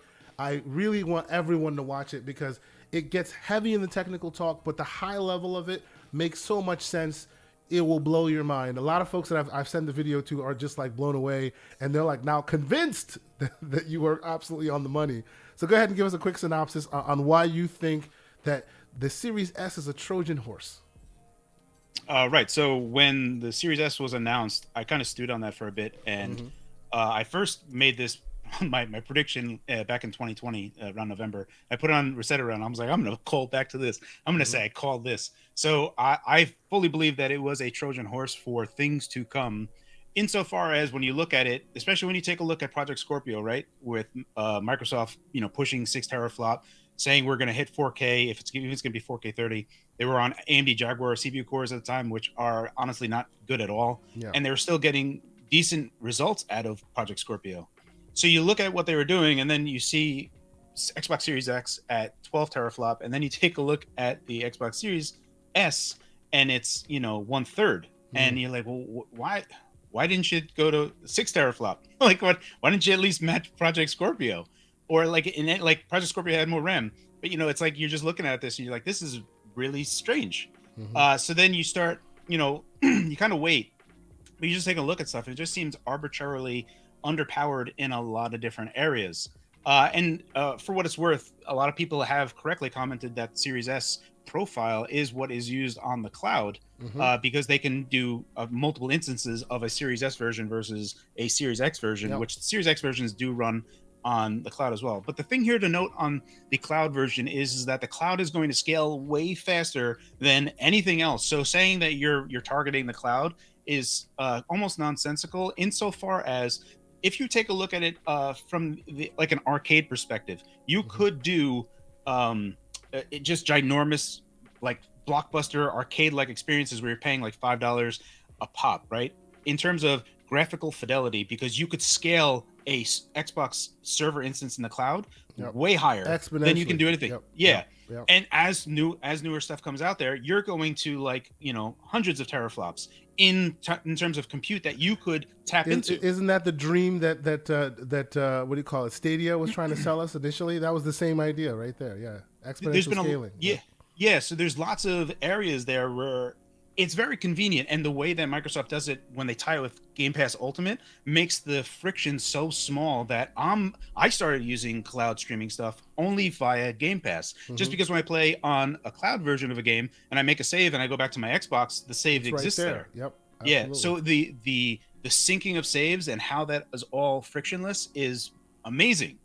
really want everyone to watch it, because it gets heavy in the technical talk, but the high level of it makes so much sense. It will blow your mind. A lot of folks that I've sent the video to are just like blown away, and they're like now convinced that you were absolutely on the money. So go ahead and give us a quick synopsis on why you think that the Series S is a Trojan horse. Right. So when the Series S was announced, I kind of stewed on that for a bit, and I first made this my prediction back in 2020 around November. I put it on Reset Around. I was like, I'm going to call back to this. I'm going to say I called this. So I fully believe that it was a Trojan horse for things to come, insofar as when you look at it, especially when you take a look at Project Scorpio, right, with Microsoft, pushing 6 teraflop, saying we're going to hit 4K if it's going to be 4K 30. They were on AMD Jaguar CPU cores at the time, which are honestly not good at all. Yeah. And they were still getting decent results out of Project Scorpio. So you look at what they were doing, and then you see Xbox Series X at 12 teraflop, and then you take a look at the Xbox Series S, and it's 1/3, and you're like, well, why didn't you go to 6 teraflop? Like, why didn't you at least match Project Scorpio? Or like Project Scorpio had more RAM, but it's like you're just looking at this and you're like, this is really strange. So then you start, you kind of wait, but you just take a look at stuff, and it just seems arbitrarily underpowered in a lot of different areas. And for what it's worth, a lot of people have correctly commented that Series S profile is what is used on the cloud, because they can do multiple instances of a Series S version versus a Series X version, which the Series X versions do run on the cloud as well. But the thing here to note on the cloud version is that the cloud is going to scale way faster than anything else. So saying that you're targeting the cloud is almost nonsensical, insofar as if you take a look at it from like an arcade perspective, you could do just ginormous, like blockbuster arcade-like experiences where you're paying like $5 a pop, right? In terms of graphical fidelity, because you could scale a Xbox server instance in the cloud way higher than you can do anything. And as newer stuff comes out there, you're going to hundreds of teraflops in terms of compute that you could tap into. Isn't that the dream that what do you call it, Stadia was trying to sell us initially? That was the same idea right there. Exponential scaling. So there's lots of areas there where it's very convenient, and the way that Microsoft does it when they tie it with Game Pass Ultimate makes the friction so small that I started using cloud streaming stuff only via Game Pass, just because when I play on a cloud version of a game and I make a save and I go back to my Xbox, the save exists right there. Yep. Absolutely. So the syncing of saves and how that is all frictionless is amazing.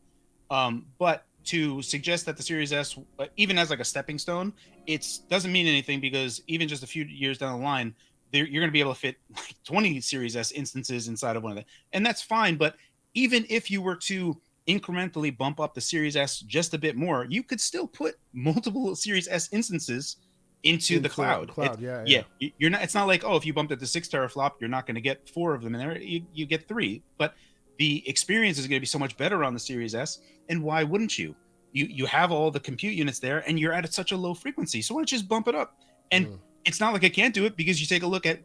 But to suggest that the Series S, even as like a stepping stone, it doesn't mean anything, because even just a few years down the line, you're going to be able to fit like 20 Series S instances inside of one of them. And that's fine, but even if you were to incrementally bump up the Series S just a bit more, you could still put multiple Series S instances into the cloud. Yeah. You're not. It's not like, oh, if you bumped it to 6 teraflop, you're not going to get 4 of them in there. You get 3, but the experience is going to be so much better on the Series S. And why wouldn't you? You have all the compute units there, and you're at such a low frequency. So why don't you just bump it up? And it's not like I can't do it, because you take a look at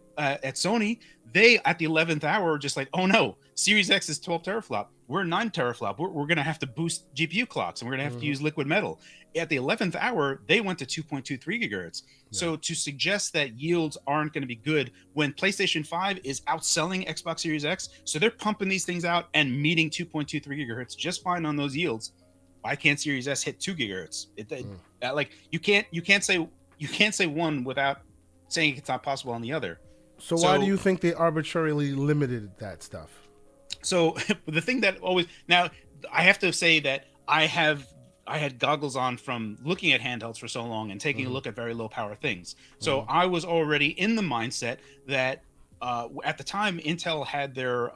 Sony. They, at the 11th hour, are just like, oh no, Series X is 12 teraflop. We're 9 teraflop. We're going to have to boost GPU clocks, and we're going to have to use liquid metal. At the 11th hour, they went to 2.23 gigahertz. Yeah. So to suggest that yields aren't going to be good when PlayStation 5 is outselling Xbox Series X, so they're pumping these things out and meeting 2.23 gigahertz just fine on those yields. Why can't Series S hit 2 gigahertz? Like you can't say one without saying it's not possible on the other. So why do you think they arbitrarily limited that stuff? So the thing that always, now I have to say that I had goggles on from looking at handhelds for so long and taking a look at very low power things. So I was already in the mindset that at the time Intel had their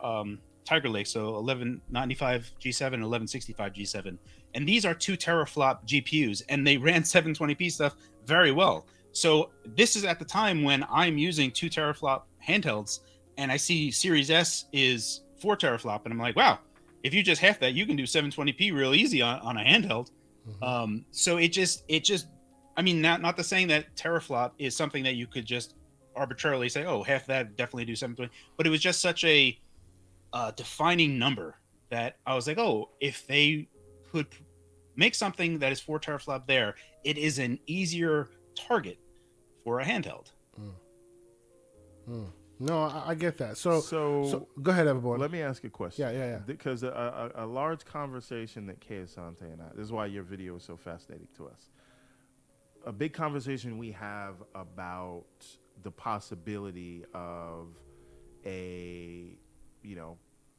Tiger Lake, so 1195 G7 and 1165 G7, and these are 2 teraflop GPUs, and they ran 720p stuff very well. So this is at the time when I'm using 2 teraflop handhelds, and I see Series S is 4 teraflop, and I'm like, wow, if you just half that, you can do 720p real easy on a handheld. So it just, I mean, not to saying that teraflop is something that you could just arbitrarily say, oh, half that, definitely do 720, but it was just such a defining number that I was like, oh, if they could make something that is 4 teraflop there, it is an easier target for a handheld. No, I get that. So go ahead, everyone. Let me ask you a question. Yeah. Because a large conversation that Kei Asante and I, this is why your video is so fascinating to us. A big conversation we have about the possibility of a,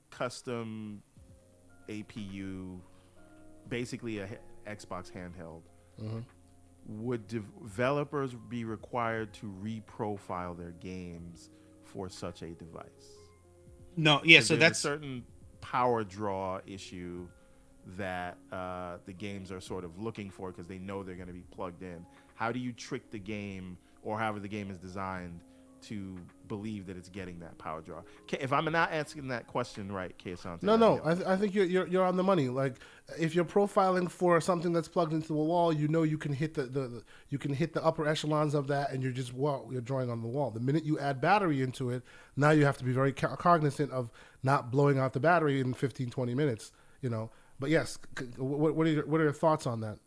custom APU, basically a Xbox handheld. Would developers be required to reprofile their games for such a device? No, yeah, so that's a certain power draw issue that the games are sort of looking for because they know they're going to be plugged in. How do you trick the game, or however the game is designed, to believe that it's getting that power draw? If I'm not asking that question right, Kei Asante. No. I think you're on the money. Like, if you're profiling for something that's plugged into a wall, you can hit the upper echelons of that, and you're drawing on the wall. The minute you add battery into it, now you have to be very cognizant of not blowing out the battery in 15, 20 minutes. But yes, what are your thoughts on that?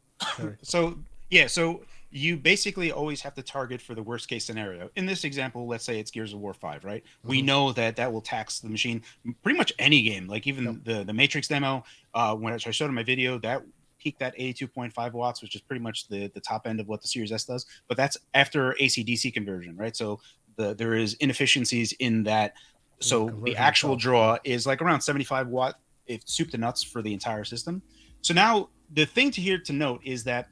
So you basically always have to target for the worst case scenario. In this example, let's say it's Gears of War 5, right? We know that will tax the machine pretty much any game. Like even the Matrix demo, when I showed in my video, that peaked at 82.5 watts, which is pretty much the top end of what the Series S does. But that's after AC/DC conversion, right? So there is inefficiencies in that. So the actual draw is like around 75 watt, if soup to nuts, for the entire system. So now the thing to note is that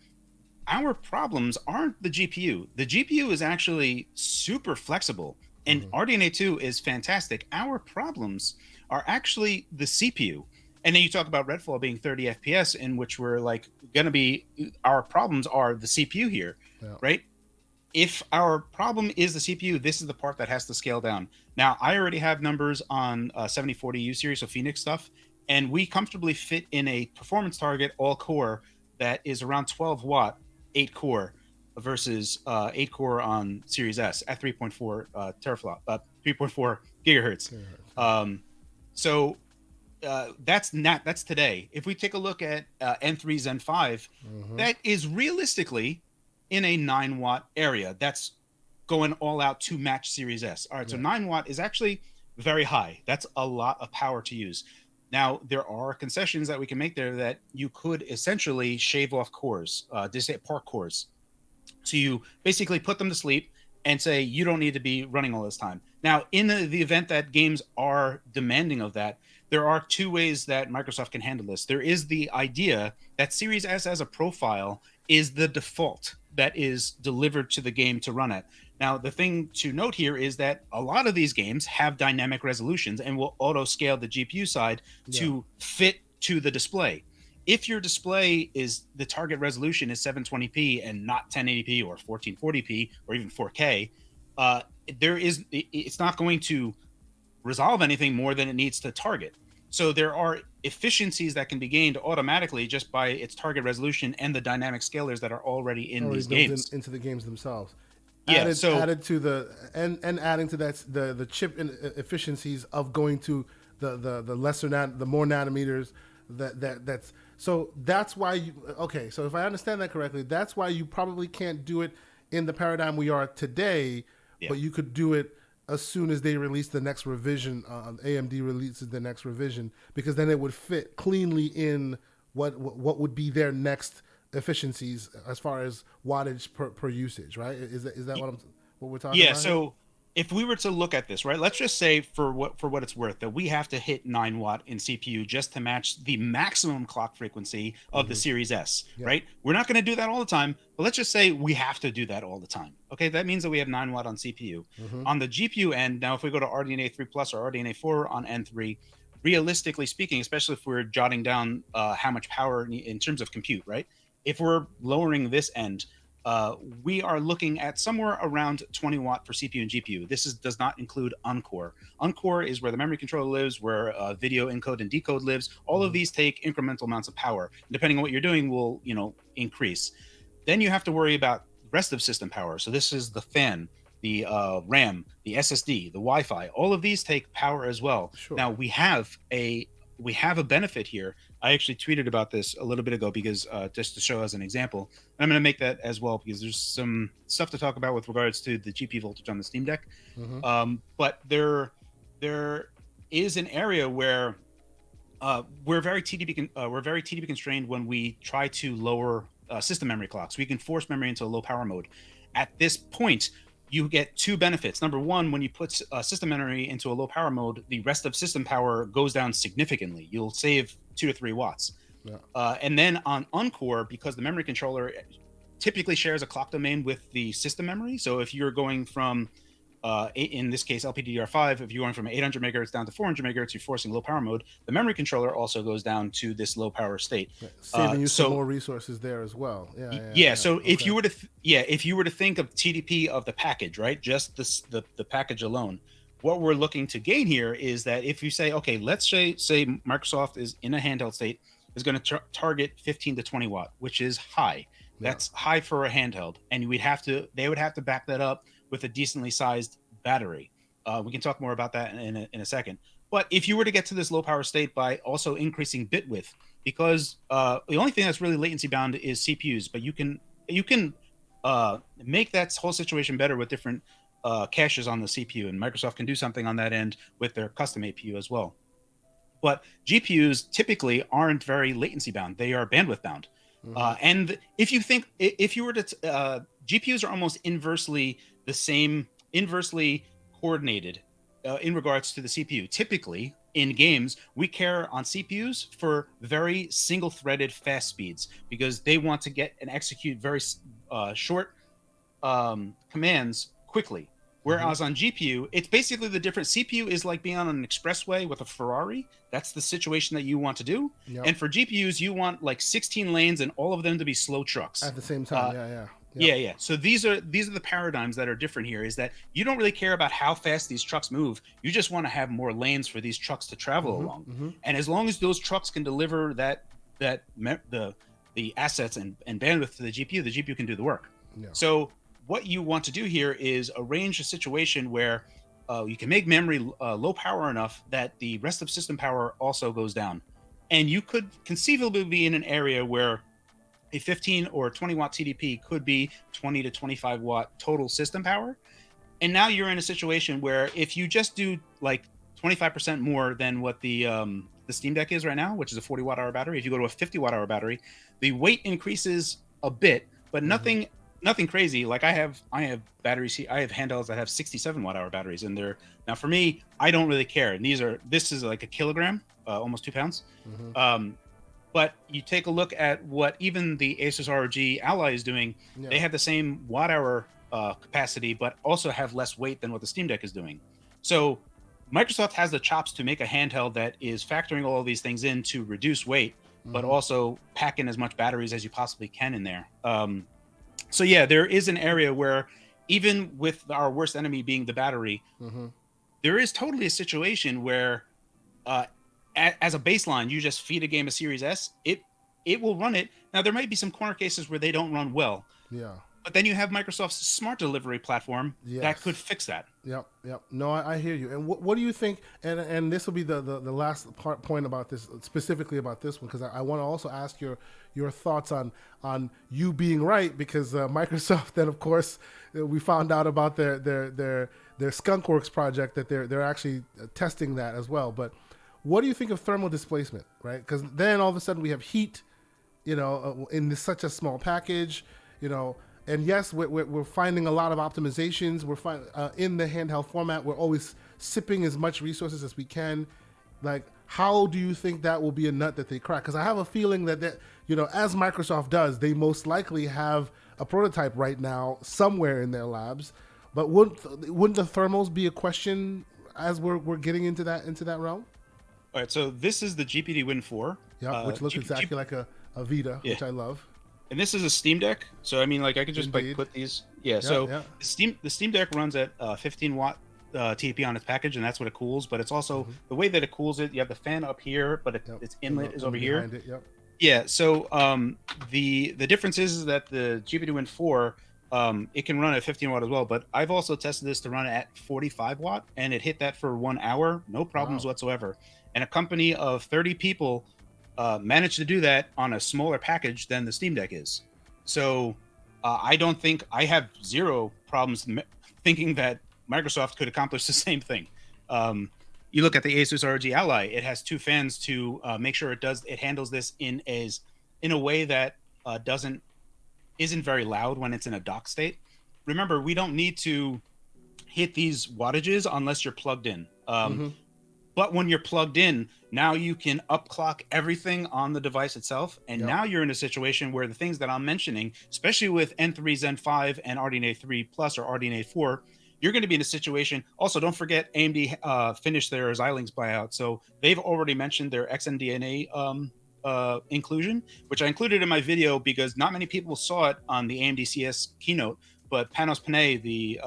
our problems aren't the GPU. The GPU is actually super flexible, and RDNA 2 is fantastic. Our problems are actually the CPU. And then you talk about Redfall being 30 FPS, in which we're like going to be, our problems are the CPU here, right? If our problem is the CPU, this is the part that has to scale down. Now, I already have numbers on 7040U series, so Phoenix stuff, and we comfortably fit in a performance target all core that is around 12 watt, 8 core versus 8 core on Series S at 3.4 teraflop, 3.4 gigahertz. So that's today. If we take a look at N3 Zen 5, that is realistically in a 9 watt area. That's going all out to match Series S. All right, so 9 watt is actually very high. That's a lot of power to use. Now, there are concessions that we can make there that you could essentially shave off cores, park cores. So you basically put them to sleep and say, you don't need to be running all this time. Now, in the event that games are demanding of that, there are 2 ways that Microsoft can handle this. There is the idea that Series S as a profile is the default that is delivered to the game to run at. Now, the thing to note here is that a lot of these games have dynamic resolutions and will auto scale the GPU side to fit to the display. If your display is the target resolution is 720p and not 1080p or 1440p or even 4K, it's not going to resolve anything more than it needs to target. So there are efficiencies that can be gained automatically just by its target resolution and the dynamic scalers that are already in these games. Into the games themselves. Yeah, added to the and adding to that the chip efficiencies of going to the lesser the more nanometers that's so that's why you okay. So if I understand that correctly, that's why you probably can't do it in the paradigm we are today, but you could do it as soon as they release the next revision. AMD releases the next revision, because then it would fit cleanly in what would be their next efficiencies as far as wattage per usage, right? Is that what we're talking about? Yeah. So if we were to look at this, right, let's just say for what it's worth that we have to hit 9 watt in CPU just to match the maximum clock frequency of the Series S, right? We're not going to do that all the time, but let's just say we have to do that all the time. Okay, that means that we have 9 watt on CPU. On the GPU end, now if we go to RDNA 3 Plus or RDNA 4 on N3, realistically speaking, especially if we're jotting down how much power in terms of compute, right? If we're lowering this end, we are looking at somewhere around 20 watt for CPU and GPU. This does not include Encore. Encore is where the memory controller lives, where video encode and decode lives. All of these take incremental amounts of power. Depending on what you're doing, will increase. Then you have to worry about the rest of system power. So this is the fan, the RAM, the SSD, the Wi-Fi. All of these take power as well. Sure. Now we have a benefit here. I actually tweeted about this a little bit ago because just to show as an example, and I'm going to make that as well because there's some stuff to talk about with regards to the GPU voltage on the Steam Deck. But there is an area where we're very TDP constrained when we try to lower system memory clocks. We can force memory into a low power mode. At this point, you get two benefits. Number one, when you put system memory into a low power mode, the rest of system power goes down significantly. You'll save 2 to 3 watts. And then on Encore, because the memory controller typically shares a clock domain with the system memory. So if you're going from, in this case, LPDDR5, if you're going from 800 megahertz down to 400 megahertz, you're forcing low power mode. The memory controller also goes down to this low power state, saving you some more resources there as well. So if you were to think of TDP of the package, right, just the package alone, what we're looking to gain here is that if you say, okay, let's say Microsoft is in a handheld state, is going to target 15 to 20 watt, which is high. That's high for a handheld, and they would have to back that up with a decently sized battery. We can talk more about that in a second. But if you were to get to this low power state by also increasing bit width, because the only thing that's really latency bound is CPUs, but you can make that whole situation better with different caches on the CPU, and Microsoft can do something on that end with their custom APU as well. But GPUs typically aren't very latency bound; they are bandwidth bound. And if you were to GPUs are almost inversely coordinated in regards to the CPU. Typically, in games, we care on CPUs for very single-threaded fast speeds because they want to get and execute very short commands quickly. Whereas on GPU, it's basically the difference. CPU is like being on an expressway with a Ferrari. That's the situation that you want to do. And for GPUs, you want like 16 lanes and all of them to be slow trucks. At the same time, So these are the paradigms that are different here, is that you don't really care about how fast these trucks move. You just want to have more lanes for these trucks to travel along. And as long as those trucks can deliver the assets and bandwidth to the GPU can do the work. So what you want to do here is arrange a situation where you can make memory low power enough that the rest of system power also goes down. And you could conceivably be in an area where a 15 or 20 watt TDP could be 20 to 25 watt total system power. And now you're in a situation where if you just do like 25% more than what the Steam Deck is right now, which is a 40 watt hour battery, if you go to a 50 watt hour battery, the weight increases a bit, but nothing crazy. Like I have batteries, I have handhelds that have 67 watt hour batteries, and now for me, I don't really care. And this is like a kilogram, almost 2 pounds. But you take a look at what even the Asus ROG Ally is doing. They have the same watt hour capacity, but also have less weight than what the Steam Deck is doing. So Microsoft has the chops to make a handheld that is factoring all of these things in to reduce weight, but also pack in as much batteries as you possibly can in there. So yeah, there is an area where even with our worst enemy being the battery, there is totally a situation where as a baseline, you just feed a game a Series S, it will run it. Now, there might be some corner cases where they don't run well. Yeah. But then you have Microsoft's smart delivery platform that could fix that. Yep. No, I hear you. And what do you think? And this will be the last point about this, specifically about this one, because I want to also ask your thoughts on you being right, because Microsoft, then of course we found out about their Skunkworks project, that they're actually testing that as well. But what do you think of thermal displacement, right? Because then all of a sudden we have heat, in such a small package, And yes, we're finding a lot of optimizations. We're in the handheld format. We're always sipping as much resources as we can. Like, how do you think that will be a nut that they crack? Because I have a feeling that as Microsoft does, they most likely have a prototype right now somewhere in their labs. But wouldn't the thermals be a question as we're getting into that realm? All right, so this is the GPD Win 4. Yeah, which looks exactly like a Vita, which I love. And this is a Steam Deck, so I mean, like, I could just put these. The Steam Deck runs at 15 watt TDP on its package, and that's what it cools. But it's also the way that it cools it. You have the fan up here, but its inlet is over here. It, Yeah. So the difference is that the GPD Win 4 it can run at 15 watt as well. But I've also tested this to run at 45 watt, and it hit that for 1 hour, no problems whatsoever. And a company of 30 people managed to do that on a smaller package than the Steam Deck is. So I don't think I have zero problems thinking that Microsoft could accomplish the same thing. You look at the Asus ROG Ally; it has 2 fans to make sure it handles this in a way that isn't very loud when it's in a dock state. Remember, we don't need to hit these wattages unless you're plugged in. But when you're plugged in, now you can upclock everything on the device itself. And now you're in a situation where the things that I'm mentioning, especially with N3 Zen 5 and RDNA 3 Plus or RDNA 4, you're going to be in a situation. Also, don't forget AMD finished their Xilinx buyout. So they've already mentioned their XNDNA inclusion, which I included in my video because not many people saw it on the AMD CS keynote. But Panos Panay, the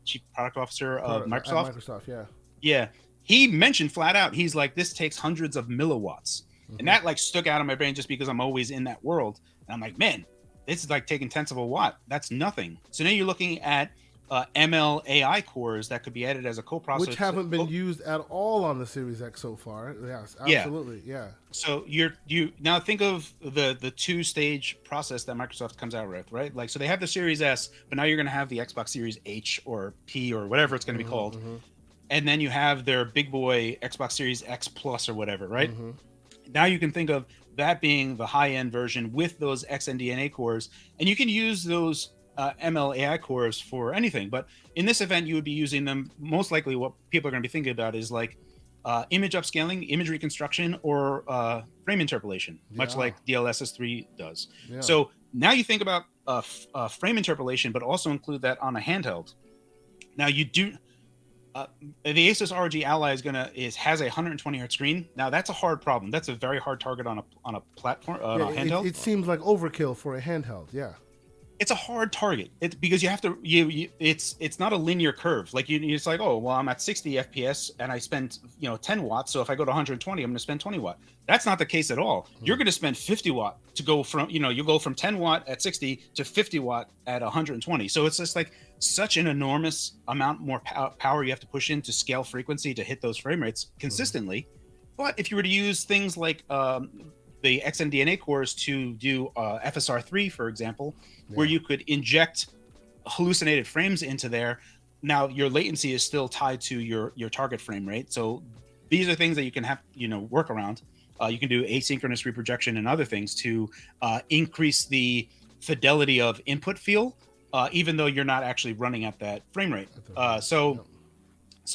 chief product officer of Microsoft. Yeah. He mentioned flat out, he's like, this takes hundreds of milliwatts. And that like stuck out of my brain just because I'm always in that world. And I'm like, man, this is like taking tenths of a watt. That's nothing. So now you're looking at ML AI cores that could be added as a coprocessor. Which haven't been used at all on the Series X so far. Yes, absolutely. Yeah. So you now think of the 2-stage process that Microsoft comes out with, right? Like, so they have the Series S, but now you're going to have the Xbox Series H or P or whatever it's going to be called. And then you have their big boy Xbox Series X Plus or whatever, right? Now you can think of that being the high-end version with those XNDNA cores, and you can use those ML AI cores for anything. But in this event, you would be using them. Most likely, what people are going to be thinking about is like image upscaling, image reconstruction, or frame interpolation, much like DLSS3 does. So now you think about frame interpolation, but also include that on a handheld. Now you do. The Asus ROG Ally has a 120 hertz screen. Now that's a hard problem. That's a very hard target on a platform, on a handheld. It seems like overkill for a handheld. Yeah, it's a hard target. It's because you have to. It's not a linear curve. Like it's like, oh well, I'm at 60 FPS and I spend 10 watts. So if I go to 120, I'm going to spend 20 watt. That's not the case at all. You're going to spend 50 watt to go from you go from 10 watt at 60 to 50 watt at 120. So it's just like such an enormous amount more power you have to push in to scale frequency to hit those frame rates consistently. But if you were to use things like the XNDNA cores to do FSR3, for example, where you could inject hallucinated frames into there, now your latency is still tied to your target frame rate. So these are things that you can have work around. You can do asynchronous reprojection and other things to increase the fidelity of input feel. Even though you're not actually running at that frame rate. So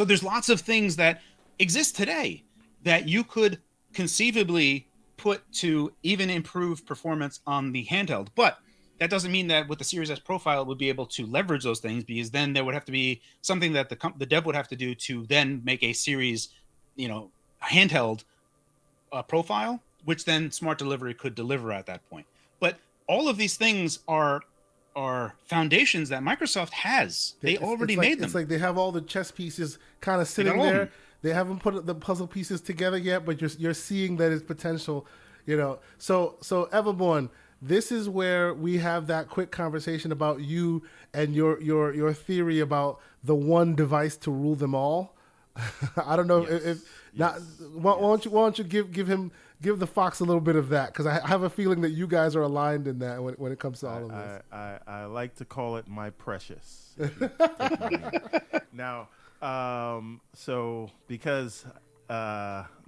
there's lots of things that exist today that you could conceivably put to even improve performance on the handheld. But that doesn't mean that with the Series S profile it would be able to leverage those things, because then there would have to be something that the dev would have to do to then make a Series, handheld profile, which then Smart Delivery could deliver at that point. But all of these things are foundations that Microsoft has. They already made them. It's like they have all the chess pieces kind of sitting there. They haven't put the puzzle pieces together yet, but you're seeing that it's potential, So Everborn, this is where we have that quick conversation about you and your theory about the one device to rule them all. I don't know why don't you give the Phawx a little bit of that, because I have a feeling that you guys are aligned in that when it comes to all of this. I like to call it my precious. Now, so because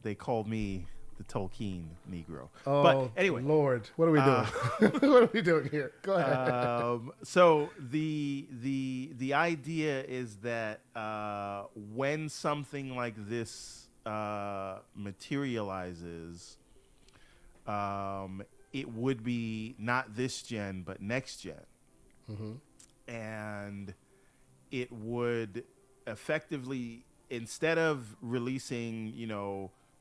they called me the Tolkien Negro. Oh, but anyway, Lord, what are we doing? What are we doing here? Go ahead. So the idea is that when something like this materializes, it would be not this gen but next gen, and it would effectively, instead of releasing,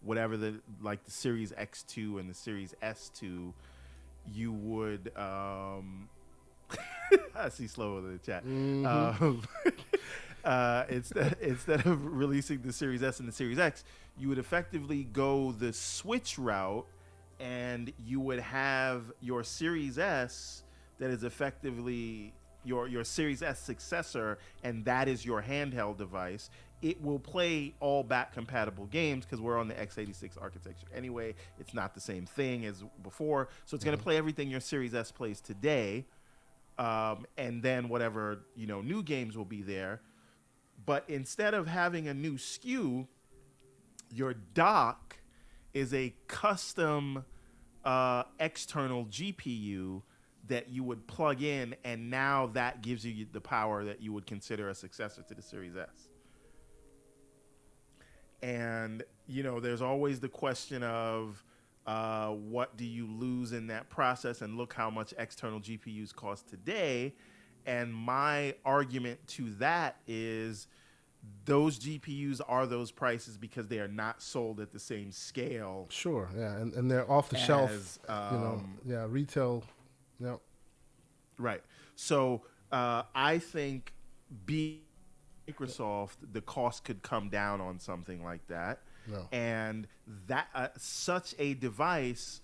whatever the Series X2 and the Series S2, you would I see slow in the chat. Instead of releasing the Series S and the Series X, you would effectively go the Switch route, and you would have your Series S that is effectively your Series S successor, and that is your handheld device. It will play all back-compatible games because we're on the x86 architecture anyway. It's not the same thing as before, so it's going to play everything your Series S plays today, and then whatever new games will be there. But instead of having a new SKU, your dock is a custom external GPU that you would plug in, and now that gives you the power that you would consider a successor to the Series S. And, there's always the question of what do you lose in that process, and look how much external GPUs cost today. And my argument to that is those GPUs are those prices because they are not sold at the same scale. Sure, yeah, and they're off the shelf, retail. Yeah. Right. So I think Microsoft, the cost could come down on something like that. No. And that such a device,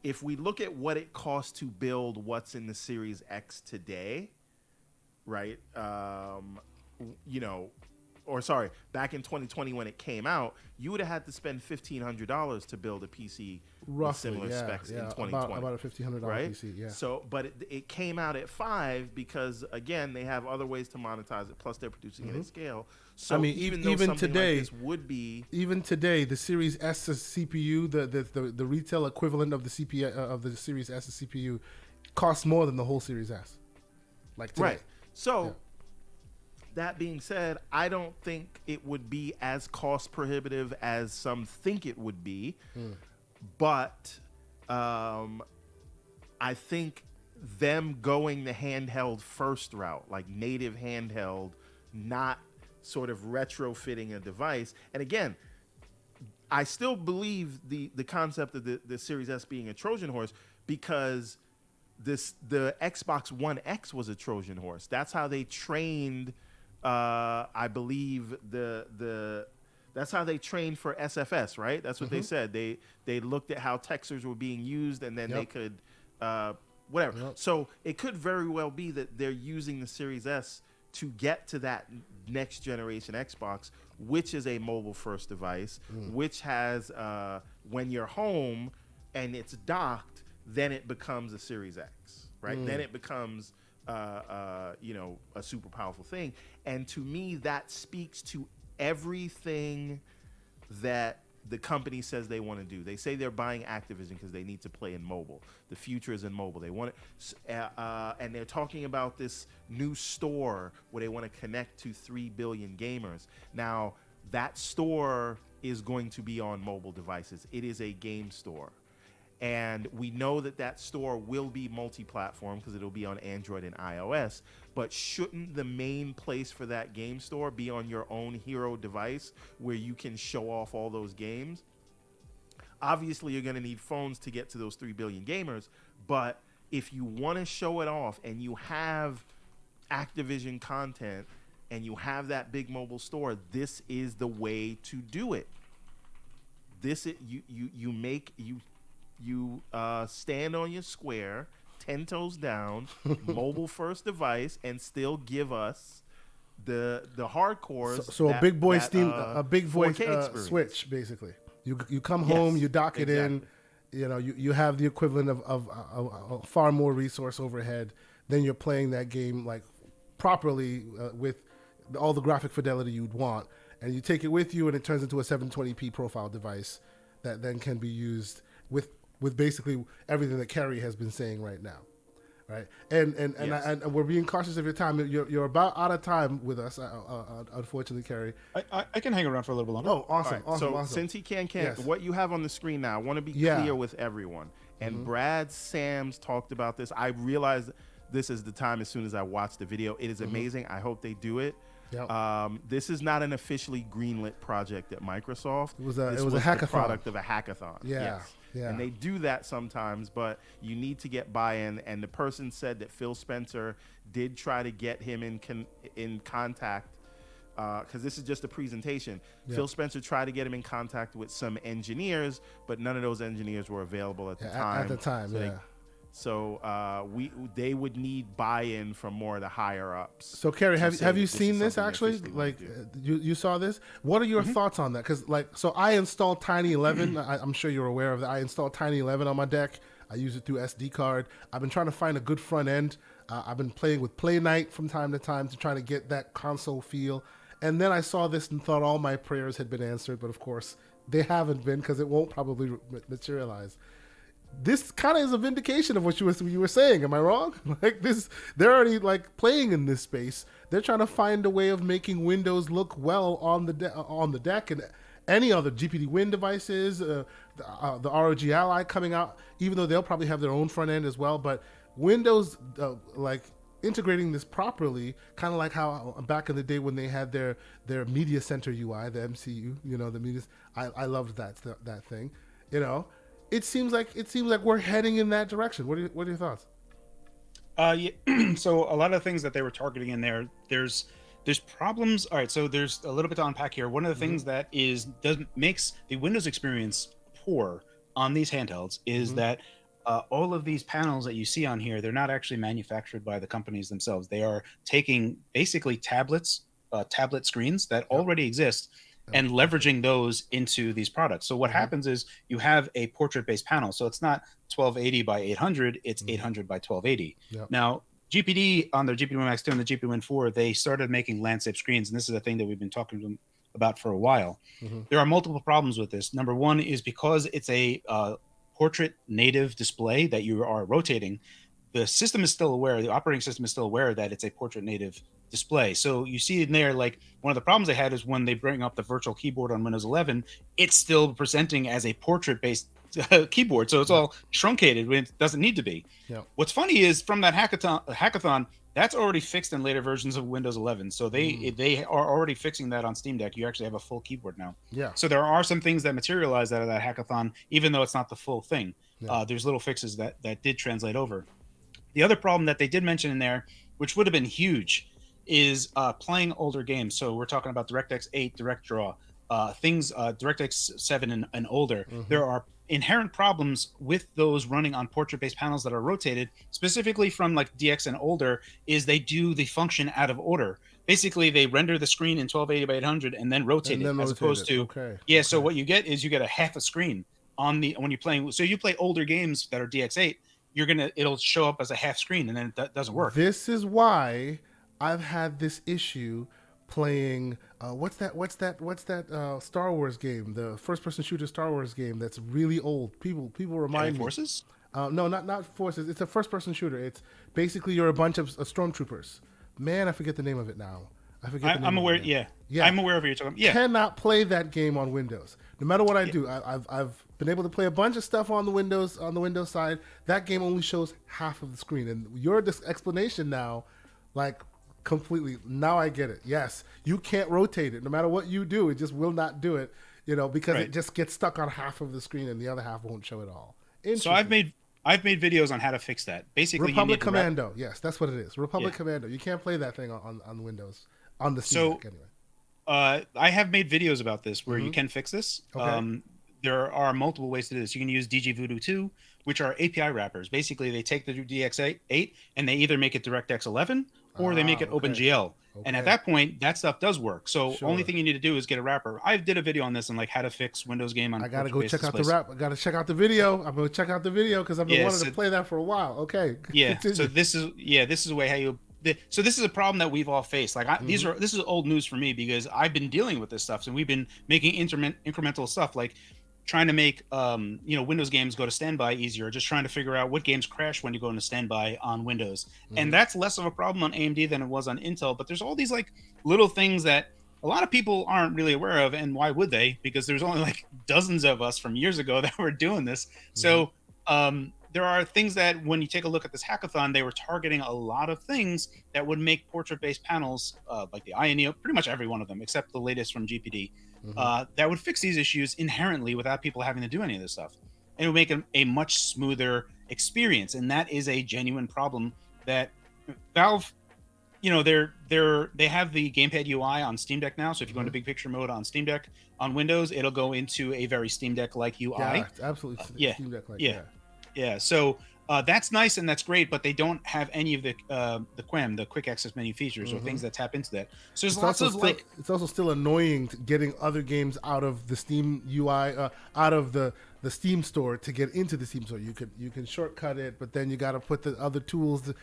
if we look at what it costs to build what's in the Series X today, right? Back in 2020 when it came out, you would have had to spend $1,500 to build a PC with similar specs in 2020. About a $1,500 right? PC, yeah. So, but it came out at $5 because, again, they have other ways to monetize it. Plus, they're producing it at scale. So, I mean, even today, like this would be, even today, the Series S CPU, the retail equivalent of the CPU of the Series S CPU, costs more than the whole Series S. Like today. Right. So. That being said, I don't think it would be as cost prohibitive as some think it would be, but I think them going the handheld first route, like native handheld, not sort of retrofitting a device. And again, I still believe the concept of the Series S being a Trojan horse, because the Xbox One X was a Trojan horse. That's how they trained. I believe that's how they trained for SFS, right? That's what they said. They looked at how textures were being used, and then they could whatever. Yep. So it could very well be that they're using the Series S to get to that next generation Xbox, which is a mobile first device, which has when you're home and it's docked, then it becomes a Series X, right? Then it becomes a super powerful thing. And to me, that speaks to everything that the company says they want to do. They say they're buying Activision because they need to play in mobile. The future is in mobile. They want it, and they're talking about this new store where they want to connect to 3 billion gamers. Now, that store is going to be on mobile devices. It is a game store. And we know that store will be multi-platform because it'll be on Android and iOS. But shouldn't the main place for that game store be on your own hero device where you can show off all those games? Obviously, you're going to need phones to get to those 3 billion gamers. But if you want to show it off and you have Activision content and you have that big mobile store, this is the way to do it. This is, you stand on your square, 10 toes down, mobile first device, and still give us the hardcores. So a big boy Steam, a big boy 4K Switch, basically. You come home, you dock it in. You know, you have the equivalent of far more resource overhead. Then you're playing that game like properly with all the graphic fidelity you'd want, and you take it with you, and it turns into a 720p profile device that then can be used with basically everything that Carrie has been saying right now, right? And Yes. and we're being cautious of your time. You're about out of time with us, unfortunately, Carrie. I can hang around for a little bit longer. Oh, awesome, All right, so awesome. since he can't, Yes. what you have on the screen now, I want to be clear with everyone. And Brad Sams talked about this. I realized this is the time as soon as I watched the video. It is amazing. I hope they do it. Yep. This is not an officially greenlit project at Microsoft. It was a This hackathon. The product of a hackathon. Yeah, Yes. yeah. And they do that sometimes, but you need to get buy-in. And the person said that Phil Spencer did try to get him in contact, because this is just a presentation. Yeah. Phil Spencer tried to get him in contact with some engineers, but none of those engineers were available at the time. At the time, They would need buy-in from more of the higher ups. So, Carrie, have you this is seen this something they actually? officially Like, wanna you saw this? What are your thoughts on that? Because, like, so I installed Tiny 11. I'm sure you're aware of that. I installed Tiny 11 on my deck. I use it through SD card. I've been trying to find a good front end. I've been playing with Play Night from time to time to try to get that console feel. And then I saw this and thought all my prayers had been answered, but of course they haven't been because it won't probably materialize. This kind of is a vindication of what you were saying. Am I wrong? Like this, they're already like playing in this space. They're trying to find a way of making Windows look well on the deck and any other GPD Win devices. The ROG Ally coming out, even though they'll probably have their own front end as well. But Windows like integrating this properly, kind of like how back in the day when they had their Media Center UI, the MCU. You know, the media. I loved that thing. You know. It seems like we're heading in that direction. What are your thoughts? Yeah. So a lot of things that they were targeting in there's problems. All right, so there's a little bit to unpack here. One of the things that makes the Windows experience poor on these handhelds is that all of these panels that you see on here, they're not actually manufactured by the companies themselves. They are taking basically tablet screens that already exist and leveraging those into these products. So what happens is you have a portrait-based panel. So it's not 1280 by 800, it's 800 by 1280. Yep. Now, GPD on their GPD Win Max 2 and the GPD Win 4, they started making landscape screens, and this is a thing that we've been talking to them about for a while. There are multiple problems with this. Number one is because it's a portrait native display that you are rotating, the system is still aware, the operating system is still aware that it's a portrait native display. So you see in there, like one of the problems they had is when they bring up the virtual keyboard on Windows 11, it's still presenting as a portrait-based keyboard. So it's all truncated when it doesn't need to be. Yep. What's funny is from that hackathon, that's already fixed in later versions of Windows 11. So they are already fixing that on Steam Deck. You actually have a full keyboard now. Yeah. So there are some things that materialize out of that hackathon, even though it's not the full thing. Yeah. There's little fixes that did translate over. The other problem that they did mention in there, which would have been huge, is playing older games. So we're talking about DirectX 8, DirectDraw, DirectX 7 and older. There are inherent problems with those running on portrait-based panels that are rotated, specifically from like DX and older, is they do the function out of order. Basically, they render the screen in 1280 by 800 and then rotate it, as opposed to So what you get is you get a half a screen on the when you're playing. So you play older games that are DX8, it'll show up as a half screen, and then it doesn't work. This is why I've had this issue playing what's that Star Wars game, the first person shooter Star Wars game that's really old. People remind me. Forces? No, not Forces. It's a first person shooter. It's basically you're a bunch of stormtroopers. Man, I forget the name of it now. I forget the name I'm of aware. it. Yeah. Yeah. I'm aware of what you're talking about. Yeah. Cannot play that game on Windows. No matter what I do, I've been able to play a bunch of stuff on the Windows side. That game only shows half of the screen, and your explanation now, like completely. Now I get it. Yes, you can't rotate it. No matter what you do, it just will not do it. Because it just gets stuck on half of the screen, and the other half won't show at all. So I've made videos on how to fix that. Basically, Republic Commando. Yes, that's what it is. Republic Commando. You can't play that thing on Windows on the Steam Deck anyway. I have made videos about this where you can fix this. Okay. There are multiple ways to do this. You can use DG Voodoo 2, which are API wrappers. Basically, they take the DX8 and they either make it DirectX 11 or they make it OpenGL. Okay. And at that point, that stuff does work. So only thing you need to do is get a wrapper. I did a video on this on like how to fix Windows game on. I gotta go check out the wrap. I gotta check out the video. I'm gonna check out the video because I've been wanting to play that for a while. Okay. Yeah. So this is a way how you. So this is a problem that we've all faced. Like this is old news for me because I've been dealing with this stuff, and we've been making incremental stuff like trying to make Windows games go to standby easier, just trying to figure out what games crash when you go into standby on Windows. And that's less of a problem on AMD than it was on Intel, but there's all these like little things that a lot of people aren't really aware of, and why would they? Because there's only like dozens of us from years ago that were doing this. So there are things that when you take a look at this hackathon, they were targeting a lot of things that would make portrait-based panels like the INEO, pretty much every one of them except the latest from GPD, that would fix these issues inherently without people having to do any of this stuff. And it would make a much smoother experience. And that is a genuine problem that Valve, they have the gamepad UI on Steam Deck now. So if you go into big picture mode on Steam Deck on Windows, it'll go into a very Steam Deck-like UI. Yeah, absolutely. Steam Deck-like. Yeah. So that's nice and that's great, but they don't have any of the QEM, the quick access menu features or things that tap into that. So there's lots of it's also still annoying getting other games out of the Steam UI, out of the Steam store to get into the Steam store. You can shortcut it, but then you got to put the other tools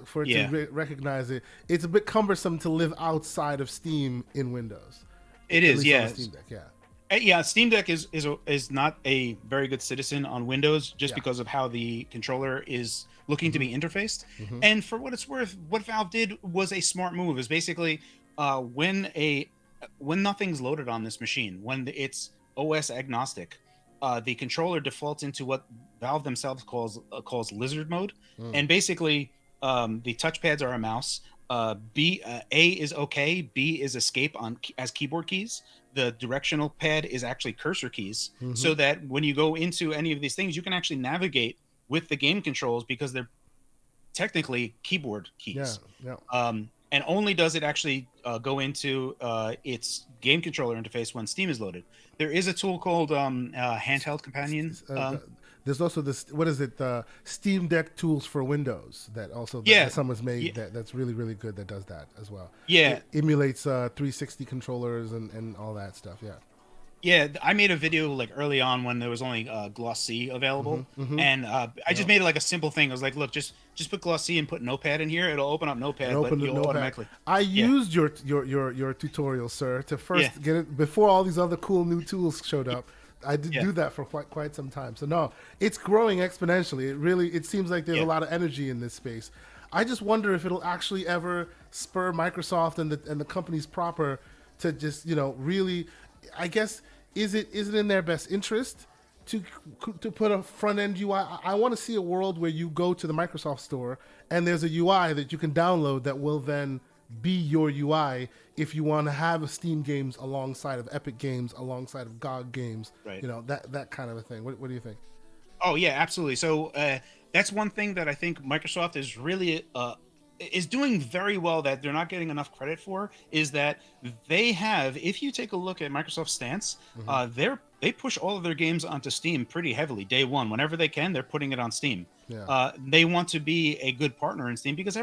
for it to recognize it. It's a bit cumbersome to live outside of Steam in Windows. It is, yeah. Steam Deck, yeah. Yeah, Steam Deck is not a very good citizen on Windows just because of how the controller is looking to be interfaced. And for what it's worth, what Valve did was a smart move. Is basically when nothing's loaded on this machine, when it's OS agnostic, the controller defaults into what Valve themselves calls lizard mode, and basically the touchpads are a mouse. A is okay, B is escape as keyboard keys. The directional pad is actually cursor keys, so that when you go into any of these things, you can actually navigate with the game controls because they're technically keyboard keys. And only does it actually go into its game controller interface when Steam is loaded. There is a tool called Handheld Companion. There's also this, what is it, the Steam Deck tools for Windows that also that someone's made that's really, really good that does that as well. Yeah. It emulates 360 controllers and all that stuff, Yeah, I made a video like early on when there was only Gloss C available, and I just made it like a simple thing. I was like, look, just put Gloss C and put Notepad in here. It'll open up Notepad, automatically. I used your tutorial, sir, to first get it before all these other cool new tools showed up. I did do that for quite some time. So no, it's growing exponentially. It seems like there's a lot of energy in this space. I just wonder if it'll actually ever spur Microsoft and the companies proper to just, really, I guess, is it in their best interest to put a front end UI? I want to see a world where you go to the Microsoft store and there's a UI that you can download that will then be your UI if you want to have Steam games alongside of Epic games, alongside of GOG games, that kind of a thing. What do you think? Oh yeah, absolutely. So that's one thing that I think Microsoft is really is doing very well that they're not getting enough credit for, is that they have, if you take a look at Microsoft's stance, they push all of their games onto Steam pretty heavily day one. Whenever they can, they're putting it on Steam. They want to be a good partner in Steam because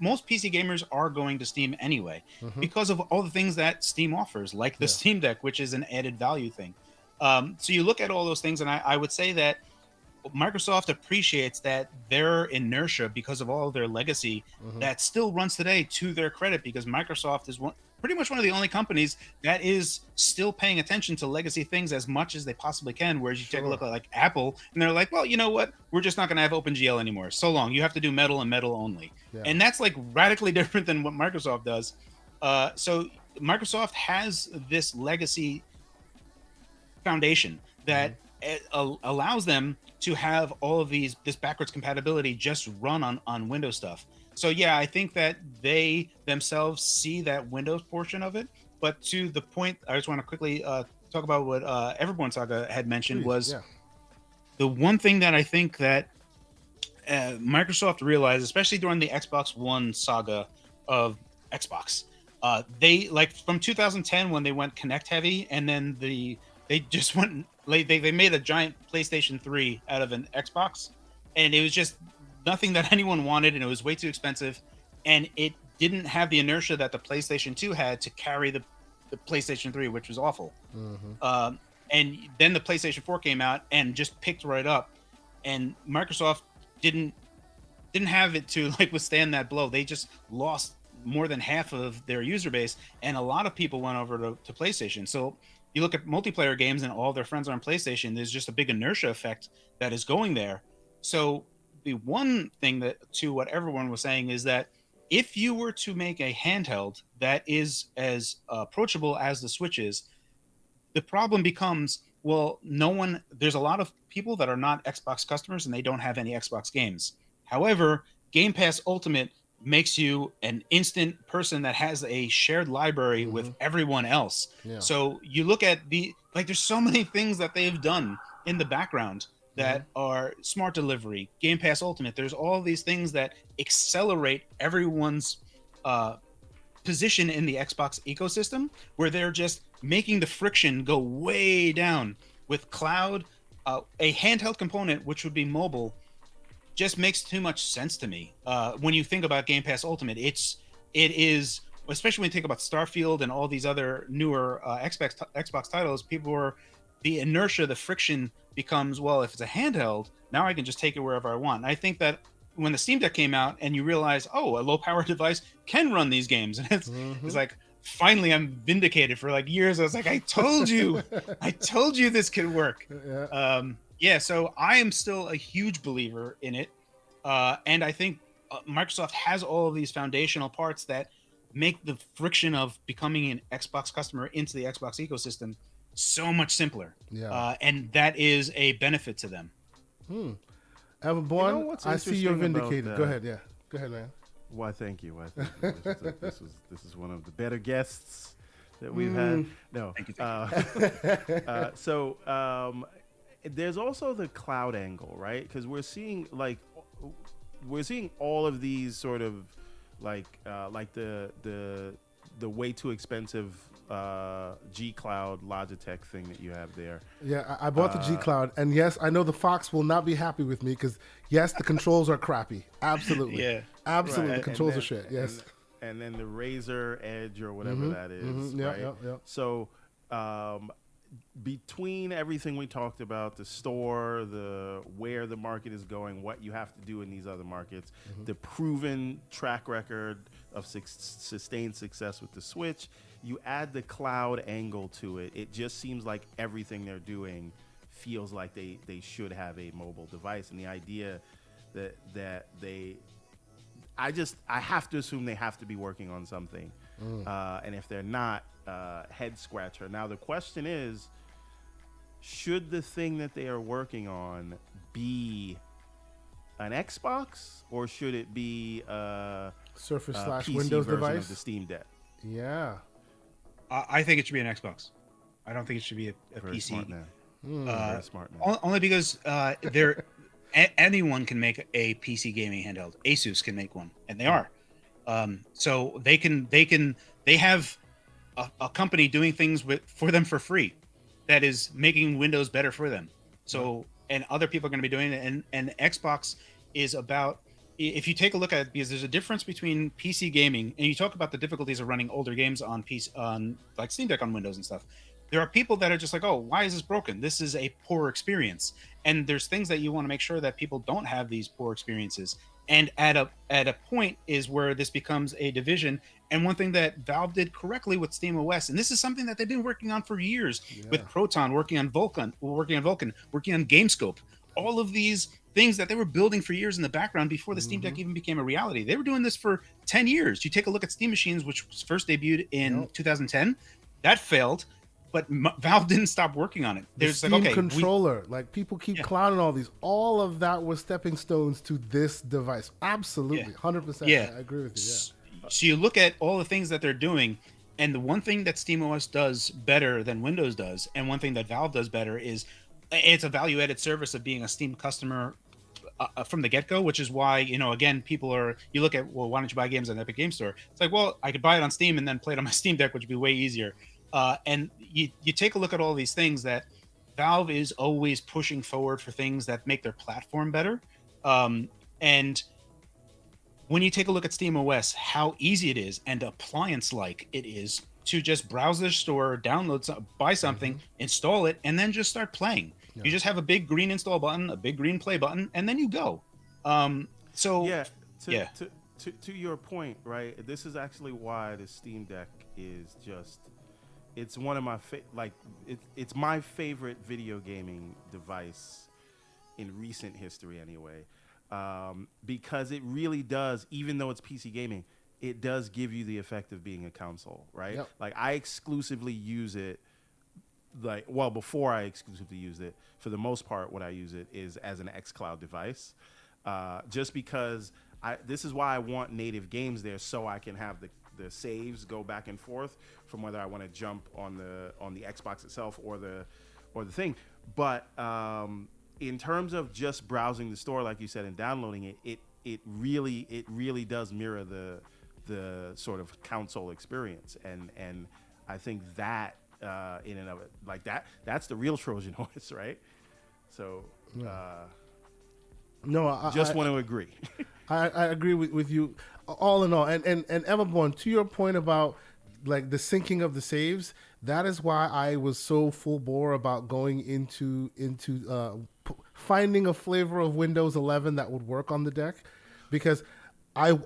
most PC gamers are going to Steam anyway because of all the things that Steam offers, like the Steam Deck, which is an added value thing. So you look at all those things, and I would say that Microsoft appreciates that their inertia, because of all of their legacy, that still runs today, to their credit, because Microsoft is pretty much one of the only companies that is still paying attention to legacy things as much as they possibly can. Whereas you take a look at like Apple, and they're like, well, you know what? We're just not going to have OpenGL anymore. So long. You have to do Metal and Metal only. And that's like radically different than what Microsoft does. So Microsoft has this legacy foundation that allows them to have all of this backwards compatibility just run on Windows stuff. So yeah, I think that they themselves see that Windows portion of it. But to the point, I just want to quickly talk about what Everborn Saga had mentioned. Please, was yeah. the one thing that I think that Microsoft realized, especially during the Xbox One saga of Xbox, they like from 2010 when they went Connect heavy, and then they just went like they made a giant PlayStation 3 out of an Xbox, and it was just nothing that anyone wanted, and it was way too expensive, and it didn't have the inertia that the PlayStation 2 had to carry the PlayStation 3, which was awful. And then the PlayStation 4 came out and just picked right up, and Microsoft didn't have it to like withstand that blow. They just lost more than half of their user base, and a lot of people went over to PlayStation. So you look at multiplayer games and all their friends are on PlayStation, there's just a big inertia effect that is going there. So the one thing that to what everyone was saying is that if you were to make a handheld that is as approachable as the Switch is, the problem becomes, well, there's a lot of people that are not Xbox customers and they don't have any Xbox games. However, Game Pass Ultimate makes you an instant person that has a shared library with everyone else. Yeah. So you look at there's so many things that they've done in the background that are smart delivery, Game Pass Ultimate. There's all these things that accelerate everyone's position in the Xbox ecosystem, where they're just making the friction go way down with cloud. A handheld component, which would be mobile, just makes too much sense to me. When you think about Game Pass Ultimate, it is, especially when you think about Starfield and all these other newer Xbox titles, the inertia, the friction becomes, well, if it's a handheld, now I can just take it wherever I want. And I think that when the Steam Deck came out and you realize, oh, a low power device can run these games, and it's like, finally I'm vindicated. For like years I was like, I told you this could work. So I am still a huge believer in it, and I think Microsoft has all of these foundational parts that make the friction of becoming an Xbox customer into the Xbox ecosystem so much simpler. And that is a benefit to them. Everborn, I see you're vindicated. Go ahead, man. Why, thank you. This is one of the better guests that we've had. No. Thank you. So there's also the cloud angle, right? Because we're seeing all of these sort of like the way too expensive G Cloud Logitech thing that you have there. Yeah, I bought the G Cloud, and yes, I know the Phawx will not be happy with me because yes, the controls are crappy. Absolutely, absolutely, right. The controls are shit. Yes, and then the Razer Edge or whatever that is. Right? Yeah. So between everything we talked about, the store, where the market is going, what you have to do in these other markets, the proven track record of sustained success with the Switch, you add the cloud angle to it, it just seems like everything they're doing feels like they should have a mobile device. And the idea that I have to assume they have to be working on something. And if they're not, head scratcher. Now the question is, should the thing that they are working on be an Xbox, or should it be a Surface / PC Windows version device of the Steam Deck? Yeah, I think it should be an Xbox. I don't think it should be a Very PC. Smart man. Very smart man. Only because anyone can make a PC gaming handheld. Asus can make one, and they are. So they have a company doing things for them for free, that is making Windows better for them. So, and other people are going to be doing it. And Xbox is about, if you take a look at it, because there's a difference between PC gaming, and you talk about the difficulties of running older games on PC, on like Steam Deck on Windows and stuff. There are people that are just like, oh, why is this broken? This is a poor experience. And there's things that you want to make sure that people don't have these poor experiences. And at a point is where this becomes a division. And one thing that Valve did correctly with SteamOS, and this is something that they've been working on for years with Proton, working on Vulkan, working on Gamescope, all of these things that they were building for years in the background before the Steam Deck even became a reality. They were doing this for 10 years. You take a look at Steam Machines, which was first debuted in 2010. That failed, but Valve didn't stop working on it. There's Steam controller. Like, people keep clowning all these. All of that was stepping stones to this device. Absolutely. 100%. Yeah. I agree with you. Yeah. So you look at all the things that they're doing, and the one thing that SteamOS does better than Windows does, and one thing that Valve does better, is it's a value-added service of being a Steam customer from the get-go, which is why, again, you look at, well, why don't you buy games on Epic Game Store? It's like, well, I could buy it on Steam and then play it on my Steam Deck, which would be way easier. And you take a look at all these things that Valve is always pushing forward for things that make their platform better. And when you take a look at SteamOS, how easy it is and appliance-like it is to just browse their store, download, buy something, install it, and then just start playing. Yeah. You just have a big green install button, a big green play button, and then you go. To your point, right? This is actually why the Steam Deck is it's one of my it's my favorite video gaming device in recent history, anyway. Because it really does, even though it's PC gaming, it does give you the effect of being a console, right? Yep. Like, I exclusively use it. Before I exclusively used it, for the most part, what I use it is as an xCloud device, just because this is why I want native games there, so I can have the saves go back and forth from whether I want to jump on the Xbox itself or the thing. But in terms of just browsing the store, like you said, and downloading it really does mirror the sort of console experience, and I think that. In and of it, like that's the real Trojan horse, right? So, I just want to agree. I agree with you, all in all. And Everborn, to your point about like the syncing of the saves, that is why I was so full bore about going into finding a flavor of Windows 11 that would work on the deck, because I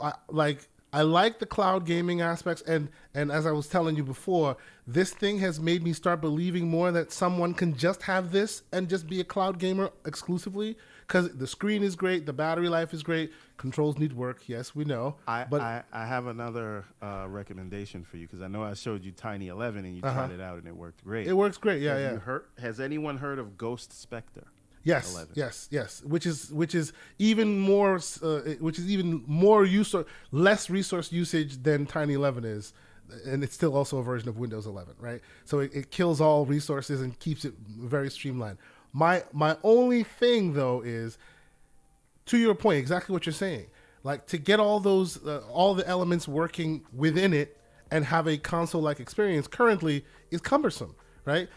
like the cloud gaming aspects, and as I was telling you before, this thing has made me start believing more that someone can just have this and just be a cloud gamer exclusively, because the screen is great, the battery life is great, controls need work, yes, we know. I have another recommendation for you, because I know I showed you Tiny 11 and you tried it out and it worked great. It works great, Has anyone heard of Ghost Spectre? Yes, 11. yes. Which is even more less resource usage than Tiny 11 is, and it's still also a version of Windows 11, right? So it kills all resources and keeps it very streamlined. My only thing though is, to your point, exactly what you're saying. Like, to get all those all the elements working within it and have a console-like experience currently is cumbersome. Right?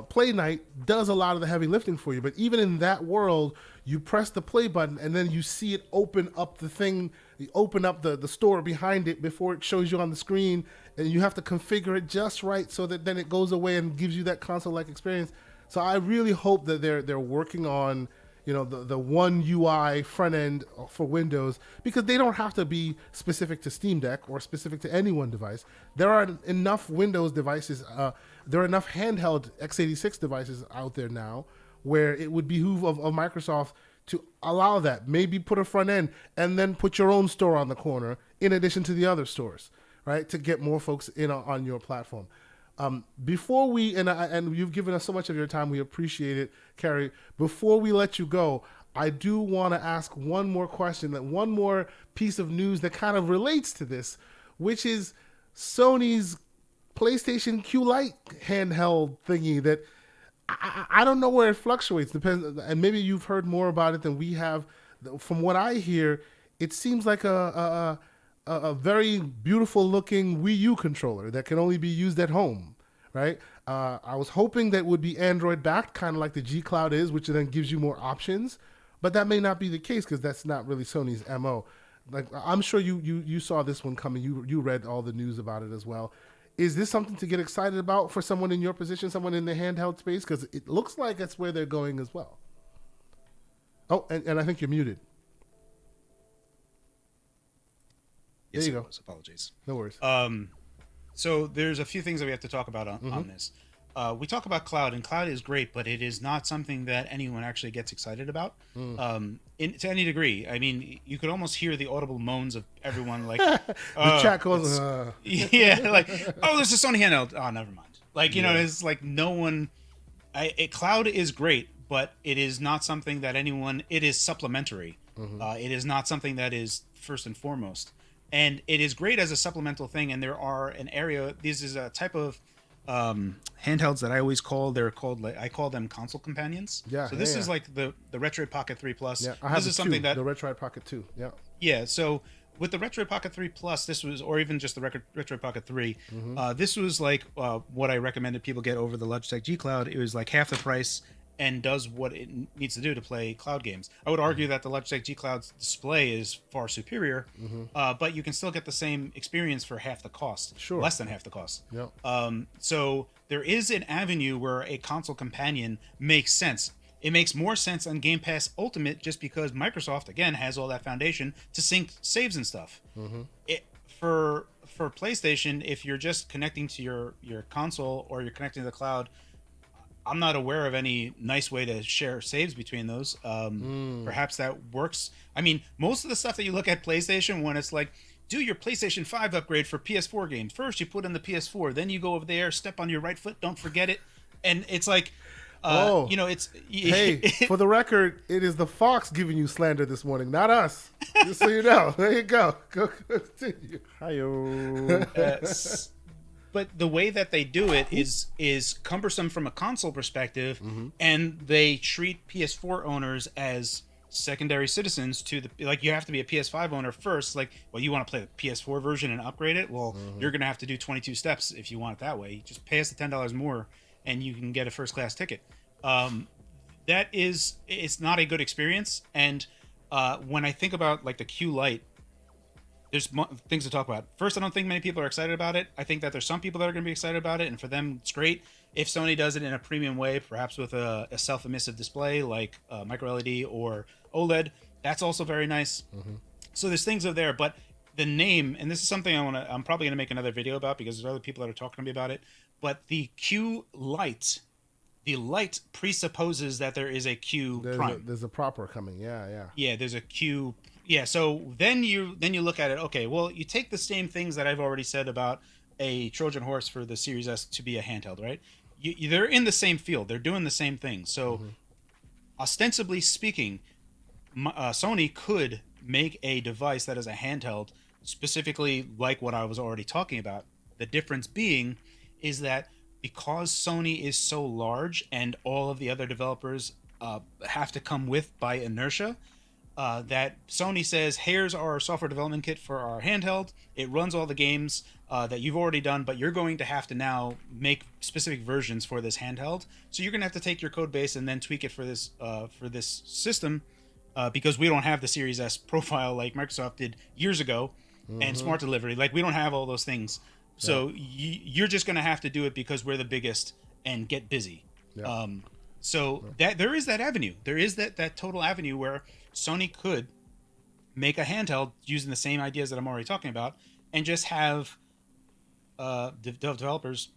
Play Night does a lot of the heavy lifting for you, but even in that world, you press the play button and then you see it open up the thing, you open up the store behind it before it shows you on the screen, and you have to configure it just right so that then it goes away and gives you that console-like experience. So I really hope that they're working on, the one UI front end for Windows, because they don't have to be specific to Steam Deck or specific to any one device. There are enough Windows devices, there are enough handheld x86 devices out there now where it would behoove of Microsoft to allow that. Maybe put a front end and then put your own store on the corner in addition to the other stores, right? To get more folks in on your platform. Before we, and you've given us so much of your time, we appreciate it, Carrie. Before we let you go, I do want to ask one more question, that one more piece of news that kind of relates to this, which is Sony's PlayStation Q Lite handheld thingy that I don't know where it fluctuates. Depends, and maybe you've heard more about it than we have. From what I hear, it seems like a very beautiful looking Wii U controller that can only be used at home, right? I was hoping that would be Android backed, kind of like the G Cloud is, which then gives you more options, but that may not be the case because that's not really Sony's MO. Like, I'm sure you saw this one coming. You read all the news about it as well. Is this something to get excited about for someone in your position, someone in the handheld space? Because it looks like that's where they're going as well. Oh, and I think you're muted. Yes, there you go. Apologies. No worries. So there's a few things that we have to talk about on this. we talk about cloud, and cloud is great, but it is not something that anyone actually gets excited about to any degree. I mean, you could almost hear the audible moans of everyone, like The chat goes, yeah, like, oh, there's a Sony handheld. Oh, never mind. Like, you know, it's like no one. Cloud is great, but it is not something that anyone. It is supplementary. It is not something that is first and foremost, and it is great as a supplemental thing. And there are an area. This is a type of handhelds that I always call. They're called, like, I call them console companions. Yeah. So this is like the Retroid Pocket 3 Plus. Yeah, I have this is something that the Retroid Pocket 2. Yeah. Yeah. So with the Retroid Pocket 3 Plus, this was, or even just the Retroid Pocket 3, this was like what I recommended people get over the Logitech G Cloud. It was like half the price and does what it needs to do to play cloud games. I would argue that the Logitech G Cloud's display is far superior, but you can still get the same experience for half the cost. Sure. Less than half the cost. Yeah. So there is an avenue where a console companion makes sense. It makes more sense on Game Pass Ultimate just because Microsoft, again, has all that foundation to sync saves and stuff. For PlayStation, if you're just connecting to your console or you're connecting to the cloud, I'm not aware of any nice way to share saves between those. Perhaps that works. I mean, most of the stuff that you look at PlayStation, when it's like, do your PlayStation 5 upgrade for PS4 games. First, you put in the PS4, then you go over there, step on your right foot, don't forget it. And it's like, you know, it's... Hey, for the record, it is the Phawx giving you slander this morning, not us. Just so you know. There you go. Go continue. Hi-yo. But the way that they do it is cumbersome from a console perspective, and they treat PS4 owners as secondary citizens to the, like, you have to be a PS5 owner first. Like, well, you want to play the PS4 version and upgrade it? Well, you're going to have to do 22 steps if you want it that way. Just pay us the $10 more, and you can get a first class ticket. It's not a good experience. And when I think about like the Q Lite, there's things to talk about. First, I don't think many people are excited about it. I think that there's some people that are going to be excited about it, and for them, it's great. If Sony does it in a premium way, perhaps with a self-emissive display like micro LED or OLED, that's also very nice. So there's things over there, but the name, and this is something I'm probably going to make another video about because there's other people that are talking to me about it. But the Q Lite, the Lite presupposes that there is a Q Prime. There's a proper coming. Yeah. Yeah, there's a Q. Yeah, so then you look at it. Okay, well, you take the same things that I've already said about a Trojan horse for the Series S to be a handheld, right? They're in the same field. They're doing the same thing. So, ostensibly speaking, Sony could make a device that is a handheld, specifically like what I was already talking about. The difference being is that because Sony is so large and all of the other developers have to come with by inertia, that Sony says, here's our software development kit for our handheld. It runs all the games that you've already done, but you're going to have to now make specific versions for this handheld. So you're going to have to take your code base and then tweak it for this system because we don't have the Series S profile like Microsoft did years ago and smart delivery. Like, we don't have all those things. So you're just going to have to do it because we're the biggest and get busy. So that there is that avenue. There is that total avenue where Sony could make a handheld using the same ideas that I'm already talking about and just have developers,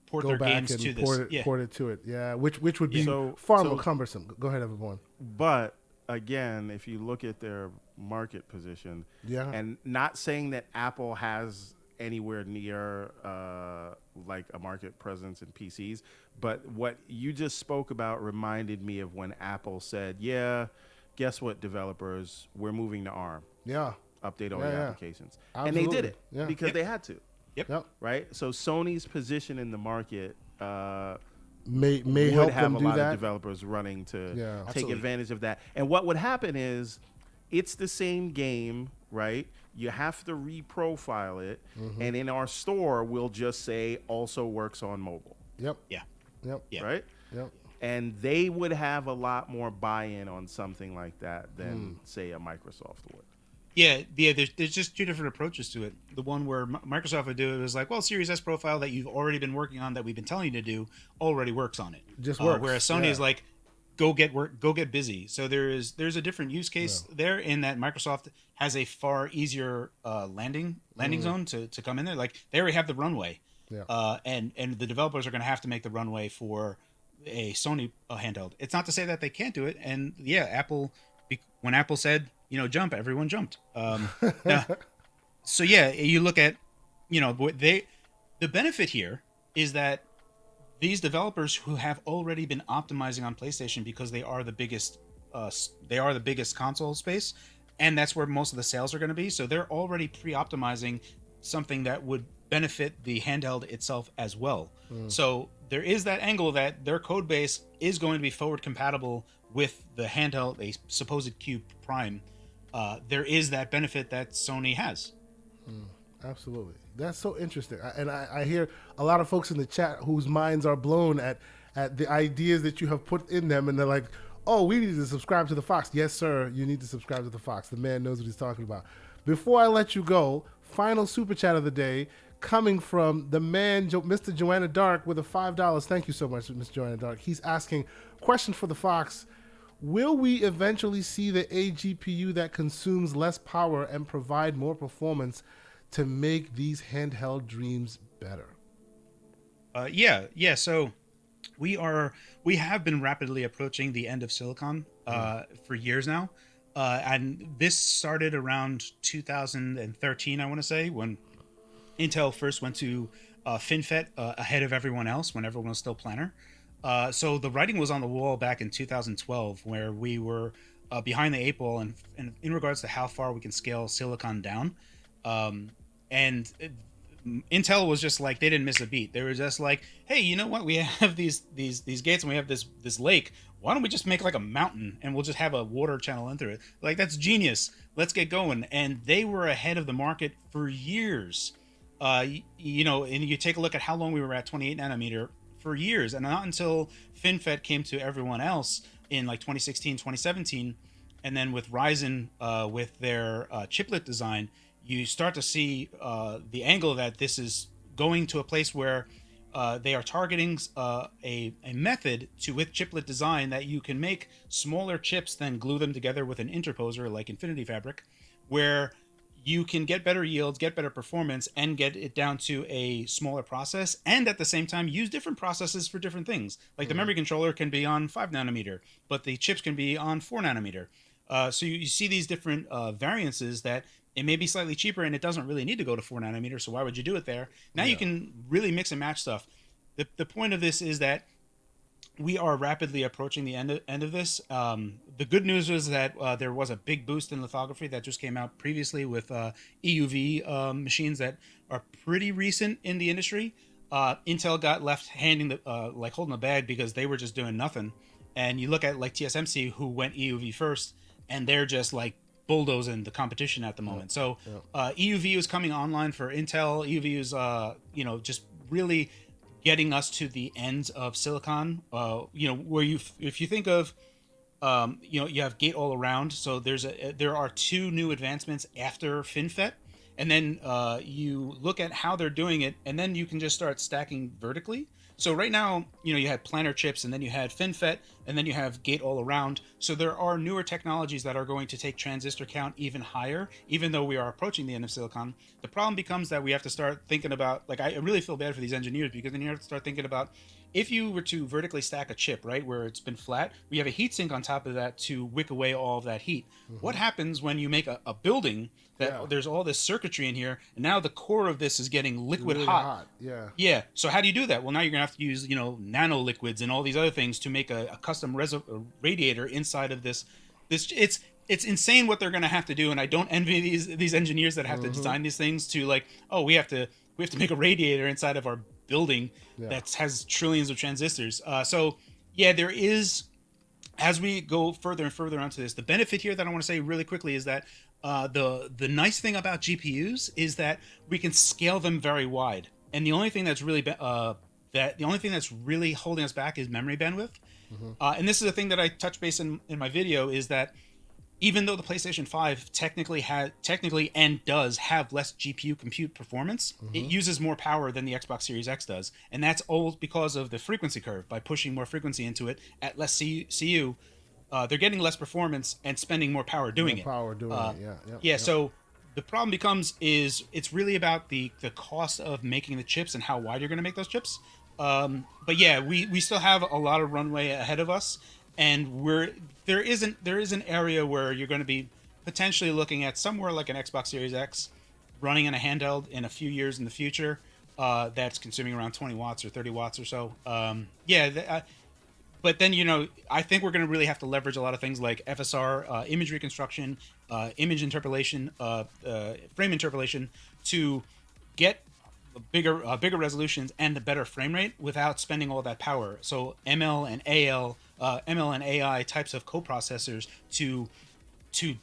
port their games to this. Port it to it. Yeah, which would be far more cumbersome. Go ahead, everyone. But again, if you look at their market position, and not saying that Apple has anywhere near like a market presence in PCs, but what you just spoke about reminded me of when Apple said, guess what, developers, we're moving to ARM. Update all your applications. Absolutely. And they did it because they had to. Right? So Sony's position in the market may help have them a do lot that. of developers running to take Absolutely. advantage of that. And what would happen is it's the same game, right? You have to reprofile it, and in our store, we'll just say also works on mobile. Right? And they would have a lot more buy-in on something like that than, say, a Microsoft would. Yeah. There's just two different approaches to it. The one where Microsoft would do it was like, well, Series S profile that you've already been working on that we've been telling you to do already works on it. Just works. Whereas Sony is like, go get work, go get busy. So there's a different use case there in that Microsoft has a far easier landing zone to come in there. Like, they already have the runway. and the developers are going to have to make the runway for a Sony handheld. It's not to say that they can't do it. And yeah, when Apple said, jump, everyone jumped. Now, so yeah, you look at, the benefit here is that these developers who have already been optimizing on PlayStation because they are the biggest console space, and that's where most of the sales are going to be. So they're already pre-optimizing something that would benefit the handheld itself as well. So there is that angle that their code base is going to be forward compatible with the handheld, a supposed Cube Prime. There is that benefit that Sony has. Absolutely. That's so interesting. I hear a lot of folks in the chat whose minds are blown at the ideas that you have put in them, and they're like, oh, we need to subscribe to the Phawx. Yes, sir, you need to subscribe to the Phawx. The man knows what he's talking about. Before I let you go, final super chat of the day coming from the man, Mr. Joanna Dark, with a $5. Thank you so much, Mr. Joanna Dark. He's asking, question for the Phawx. Will we eventually see the AGPU that consumes less power and provide more performance to make these handheld dreams better? Yeah. So we have been rapidly approaching the end of silicon for years now. And this started around 2013, I want to say, when Intel first went to FinFET ahead of everyone else, when everyone was still planar. So the writing was on the wall back in 2012, where we were behind the eight ball and in regards to how far we can scale silicon down. And Intel was just like, they didn't miss a beat. They were just like, hey, you know what? We have these gates and we have this lake. Why don't we just make like a mountain and we'll just have a water channel into it? Like, that's genius. Let's get going. And they were ahead of the market for years. And you take a look at how long we were at 28 nanometer for years, and not until FinFET came to everyone else in like 2016, 2017, and then with Ryzen with their chiplet design, you start to see the angle that this is going to a place where they are targeting a method with chiplet design that you can make smaller chips, then glue them together with an interposer like Infinity Fabric, where you can get better yields, get better performance, and get it down to a smaller process, and at the same time use different processes for different things. Like the memory controller can be on 5 nanometer, but the chips can be on 4 nanometer. So you see these different variances that it may be slightly cheaper and it doesn't really need to go to 4 nanometer, so why would you do it there? Now you can really mix and match stuff. The point of this is that we are rapidly approaching the end of this. The good news is that there was a big boost in lithography that just came out previously with EUV machines that are pretty recent in the industry. Intel got left holding the bag because they were just doing nothing. And you look at like TSMC, who went EUV first, and they're just like bulldozing the competition at the moment. So EUV is coming online for Intel. EUV is just really getting us to the ends of silicon, where if you think of, you have gate all around. So there are two new advancements after FinFET, and then you look at how they're doing it, and then you can just start stacking vertically. So right now, you had planar chips, and then you had FinFET, and then you have gate all around. So there are newer technologies that are going to take transistor count even higher, even though we are approaching the end of silicon. The problem becomes that we have to start thinking about, like, I really feel bad for these engineers, because then you have to start thinking about, if you were to vertically stack a chip, right, where it's been flat, we have a heat sink on top of that to wick away all of that heat. What happens when you make a building that there's all this circuitry in here, and now the core of this is getting liquid really hot? Yeah. So how do you do that? Well, now you're gonna have to use nano liquids and all these other things to make a custom radiator inside of this. It's insane what they're gonna have to do, and I don't envy these engineers that have to design these things to, like, oh, we have to make a radiator inside of our building that has trillions of transistors. There is, as we go further and further onto this, the benefit here that I want to say really quickly is that the nice thing about GPUs is that we can scale them very wide, and the only thing that's really holding us back is memory bandwidth. And this is a thing that I touch base in my video, is that even though the PlayStation 5 technically and does have less GPU compute performance, it uses more power than the Xbox Series X does. And that's all because of the frequency curve. By pushing more frequency into it at less CU, they're getting less performance and spending more power doing it. So The problem is it's really about the cost of making the chips and how wide you're going to make those chips. But yeah, we still have a lot of runway ahead of us, and there is an area where you're going to be potentially looking at somewhere like an Xbox Series X running in a handheld in a few years in the future. That's consuming around 20 watts or 30 watts or so. But then, I think we're going to really have to leverage a lot of things like FSR, image reconstruction, image interpolation, frame interpolation to get bigger resolutions and the better frame rate without spending all that power. So ML and AI types of coprocessors to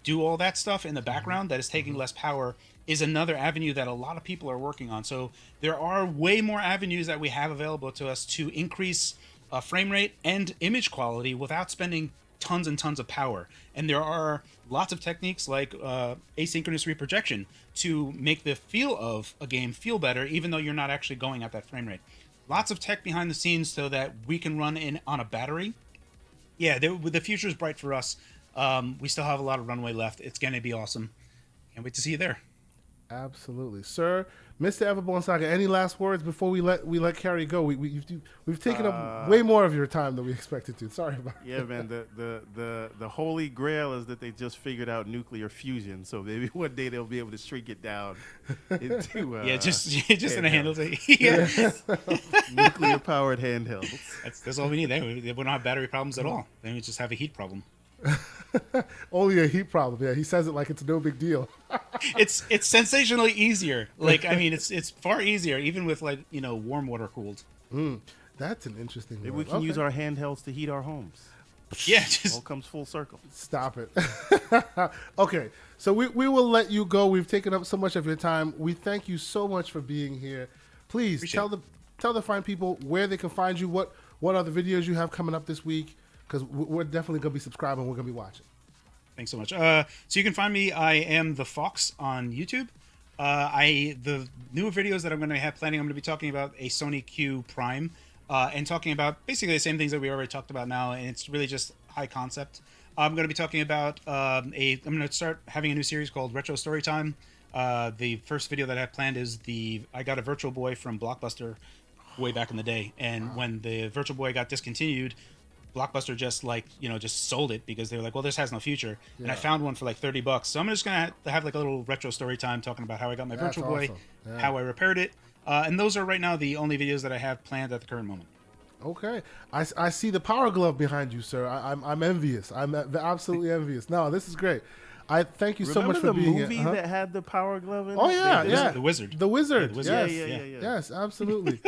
do all that stuff in the background that is taking less power is another avenue that a lot of people are working on. So there are way more avenues that we have available to us to increase frame rate and image quality without spending tons and tons of power. And there are lots of techniques like asynchronous reprojection to make the feel of a game feel better, even though you're not actually going at that frame rate. Lots of tech behind the scenes so that we can run on a battery. Yeah, the future is bright for us. We still have a lot of runway left. It's going to be awesome. Can't wait to see you there. Absolutely, sir. Mr. Everborn Saga, any last words before we let Carrie go? We've taken up way more of your time than we expected to. Sorry about that. Yeah, man. The holy grail is that they just figured out nuclear fusion. So maybe one day they'll be able to shrink it down into just in a handheld. Yeah, nuclear powered handhelds. That's all we need. Then we don't have battery problems at all. Then we just have a heat problem. Only a heat problem. Yeah, he says it like it's no big deal. It's sensationally easier. Like, I mean, it's far easier, even with warm water cooled. That's an interesting. Maybe we can use our handhelds to heat our homes. Yeah, all comes full circle. Stop it. Okay, so we will let you go. We've taken up so much of your time. We thank you so much for being here. Please tell the fine people where they can find you. What other videos you have coming up this week? Because we're definitely going to be subscribing. We're going to be watching. Thanks so much. So you can find me. I am the Phawx on YouTube. The new videos that I'm going to have planning, I'm going to be talking about a Sony Q Prime and talking about basically the same things that we already talked about now. And it's really just high concept. I'm going to be talking about I'm going to start having a new series called Retro Storytime. The first video that I have planned is I got a Virtual Boy from Blockbuster way back in the day. And when the Virtual Boy got discontinued, Blockbuster just sold it because they were like, well, this has no future. Yeah. And I found one for like $30. So I'm just going to have like a little retro story time talking about how I got my Virtual Boy, how I repaired it. And those are right now the only videos that I have planned at the current moment. Okay. I see the Power Glove behind you, sir. I'm envious. I'm absolutely envious. No, this is great. I thank you so much for being here. Remember the movie that had the Power Glove in it? Oh, yeah. The Wizard. The Wizard. Yeah, the Wizard. Yes. Yes, absolutely.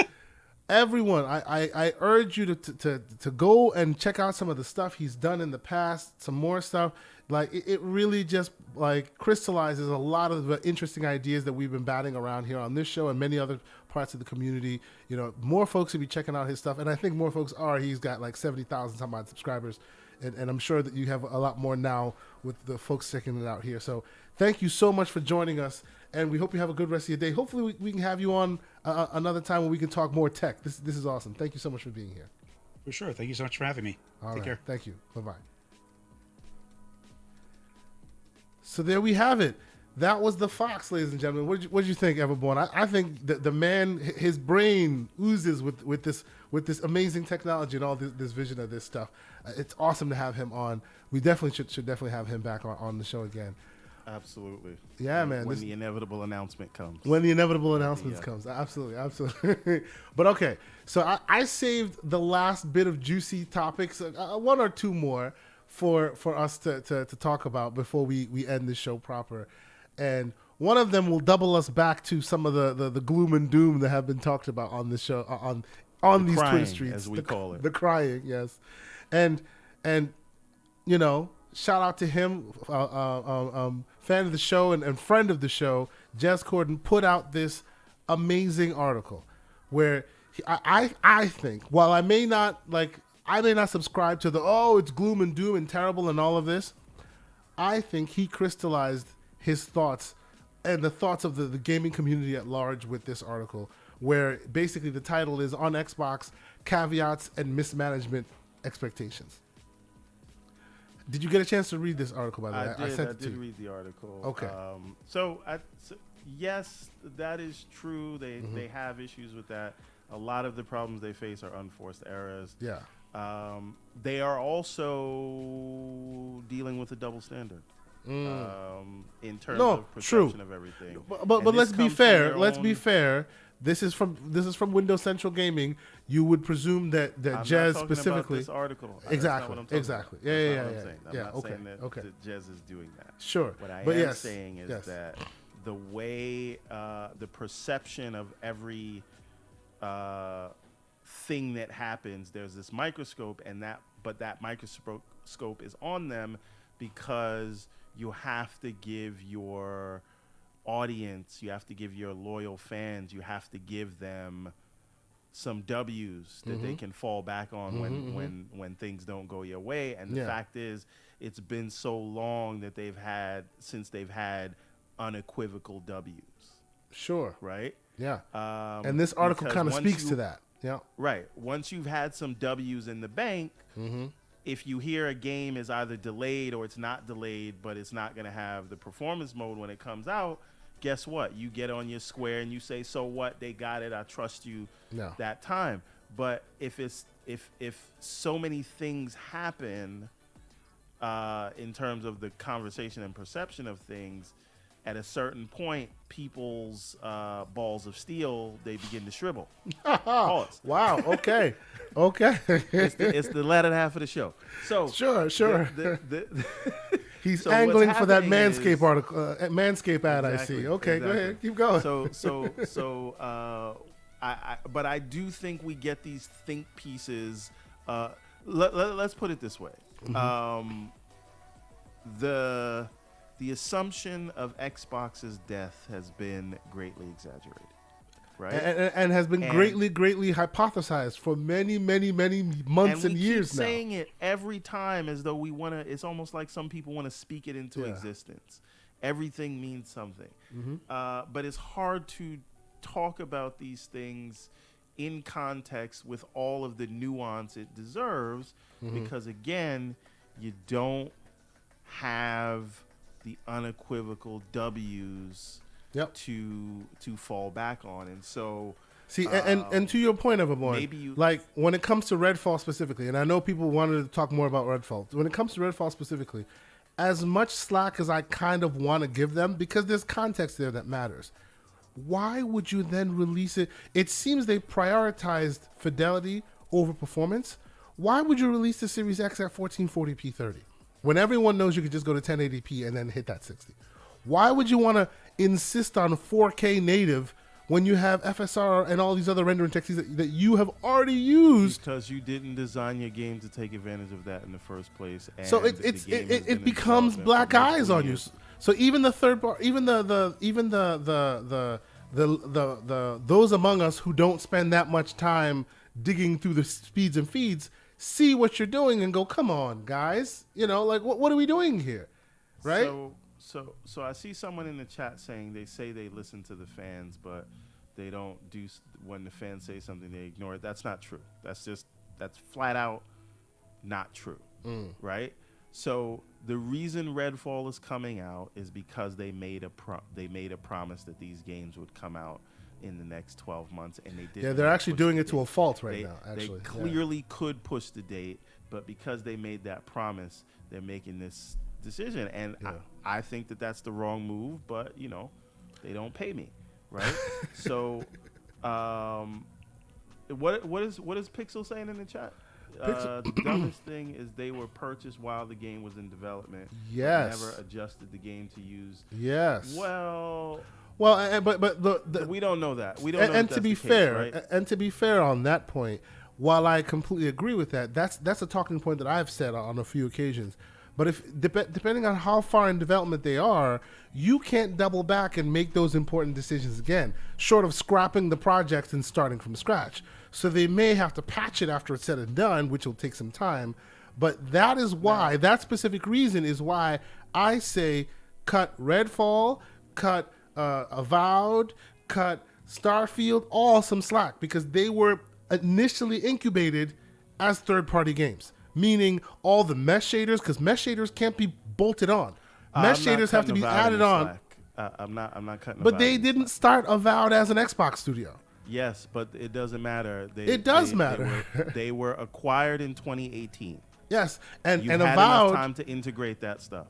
Everyone, I urge you to go and check out some of the stuff he's done in the past, some more stuff. Like it really just like crystallizes a lot of the interesting ideas that we've been batting around here on this show and many other parts of the community. More folks will be checking out his stuff, and I think more folks are. He's got like 70,000 some odd subscribers, and I'm sure that you have a lot more now with the folks checking it out here. So thank you so much for joining us, and we hope you have a good rest of your day. Hopefully we can have you on another time when we can talk more tech. This is awesome. Thank you so much for being here. For sure. Thank you so much for having me. All Take care. Thank you. Bye-bye. So there we have it. That was the Phawx, ladies and gentlemen. What did you think, Everborn? I think that the man, his brain oozes with this amazing technology and all this vision of this stuff. It's awesome to have him on. We definitely should definitely have him back on the show again. Absolutely. Yeah, man. When the inevitable announcement comes. When the inevitable announcement comes. Absolutely. But okay, so I saved the last bit of juicy topics, one or two more, for us to talk about before we end the show proper. And one of them will double us back to some of the gloom and doom that have been talked about on this show, on these Twitter streets. As we call it. The crying, yes. And shout out to him, fan of the show and friend of the show, Jez Cordon, put out this amazing article where I think, while I may not subscribe to it's gloom and doom and terrible and all of this, I think he crystallized his thoughts and the thoughts of the gaming community at large with this article, where basically the title is On Xbox, Caveats and Mismanagement Expectations. Did you get a chance to read this article, by the way? I sent it to did you. read the article. Okay. So yes, that is true. They have issues with that. A lot of the problems they face are unforced errors. Yeah. They are also dealing with a double standard in terms of perception of everything. But let's be fair. Let's be fair. This is from Windows Central Gaming. You would presume that Jez specifically. About this article. Exactly. About. Yeah. I'm not saying that Jez is doing that. Sure. What I am saying is that the way the perception of every thing that happens, there's this microscope, but that microscope is on them because you have to give your audience, you have to give your loyal fans, you have to give them some W's that they can fall back on when things don't go your way. And the fact is, it's been so long that they've had unequivocal W's. Sure. Right? Yeah. And this article kind of speaks to that. Yeah. Right. Once you've had some W's in the bank, if you hear a game is either delayed or it's not delayed, but it's not going to have the performance mode when it comes out, guess what? You get on your square and you say, so what? They got it. I trust you that time. But if so many things happen in terms of the conversation and perception of things, at a certain point, people's balls of steel, they begin to shrivel. Pause. Wow. Okay. It's the latter half of the show. So sure. He's so angling for that Manscaped article, Manscaped ad. Exactly, I see. Okay, exactly. Go ahead. Keep going. But I do think we get these think pieces. Let's put it this way. The assumption of Xbox's death has been greatly exaggerated, right? And has been greatly hypothesized for many months and years now. And we keep saying it every time as though we want to. It's almost like some people want to speak it into existence. Everything means something, but it's hard to talk about these things in context with all of the nuance it deserves, because again, you don't have the unequivocal W's to fall back on. And so see, and to your point, Everborn, like when it comes to Redfall specifically, and I know people wanted to talk more about Redfall, when it comes to Redfall specifically, as much slack as I kind of want to give them, because there's context there that matters, why would you then release it? It seems they prioritized fidelity over performance. Why would you release the Series X at 1440p 30? When everyone knows you could just go to 1080p and then hit that 60. Why would you want to insist on 4K native when you have FSR and all these other rendering techniques that you have already used? Because you didn't design your game to take advantage of that in the first place. And so it becomes black eyes on you. So even the third part, even the those among us who don't spend that much time digging through the speeds and feeds see what you're doing and go, come on, guys. You know, like, what are we doing here? Right? So I see someone in the chat saying they say they listen to the fans, but they don't do, when the fans say something, they ignore it. That's not true. That's flat out not true. Right? So the reason Redfall is coming out is because they made a promise that these games would come out in the next 12 months, and they did. Yeah, they're actually doing it to a fault right now. Actually, they clearly could push the date, but because they made that promise, they're making this decision, and I think that that's the wrong move. But you know, they don't pay me, right? So, what is Pixel saying in the chat? The dumbest thing is they were purchased while the game was in development. Yes. Never adjusted the game to use. Yes. Well, but we don't know that. We don't know. And to be fair, right? and to be fair on that point, while I completely agree with that, that's a talking point that I've said on a few occasions. But if depending on how far in development they are, you can't double back and make those important decisions again, short of scrapping the projects and starting from scratch. So they may have to patch it after it's said and done, which will take some time. But that is why, that specific reason is why I say cut Redfall, cut Avowed, cut Starfield, all some slack, because they were initially incubated as third-party games. meaning all the mesh shaders, because mesh shaders can't be bolted on. Mesh shaders have to be added on. I'm not cutting. But they didn't start Avowed as an Xbox studio. Yes, but it doesn't matter. It does matter. They were acquired in 2018. Yes, and you had Avowed, enough time to integrate that stuff.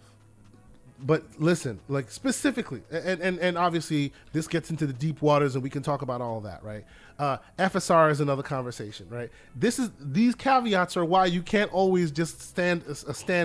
But listen, like specifically, and obviously this gets into the deep waters, and we can talk about all that, right? FSR is another conversation, right? These caveats are why you can't always just stand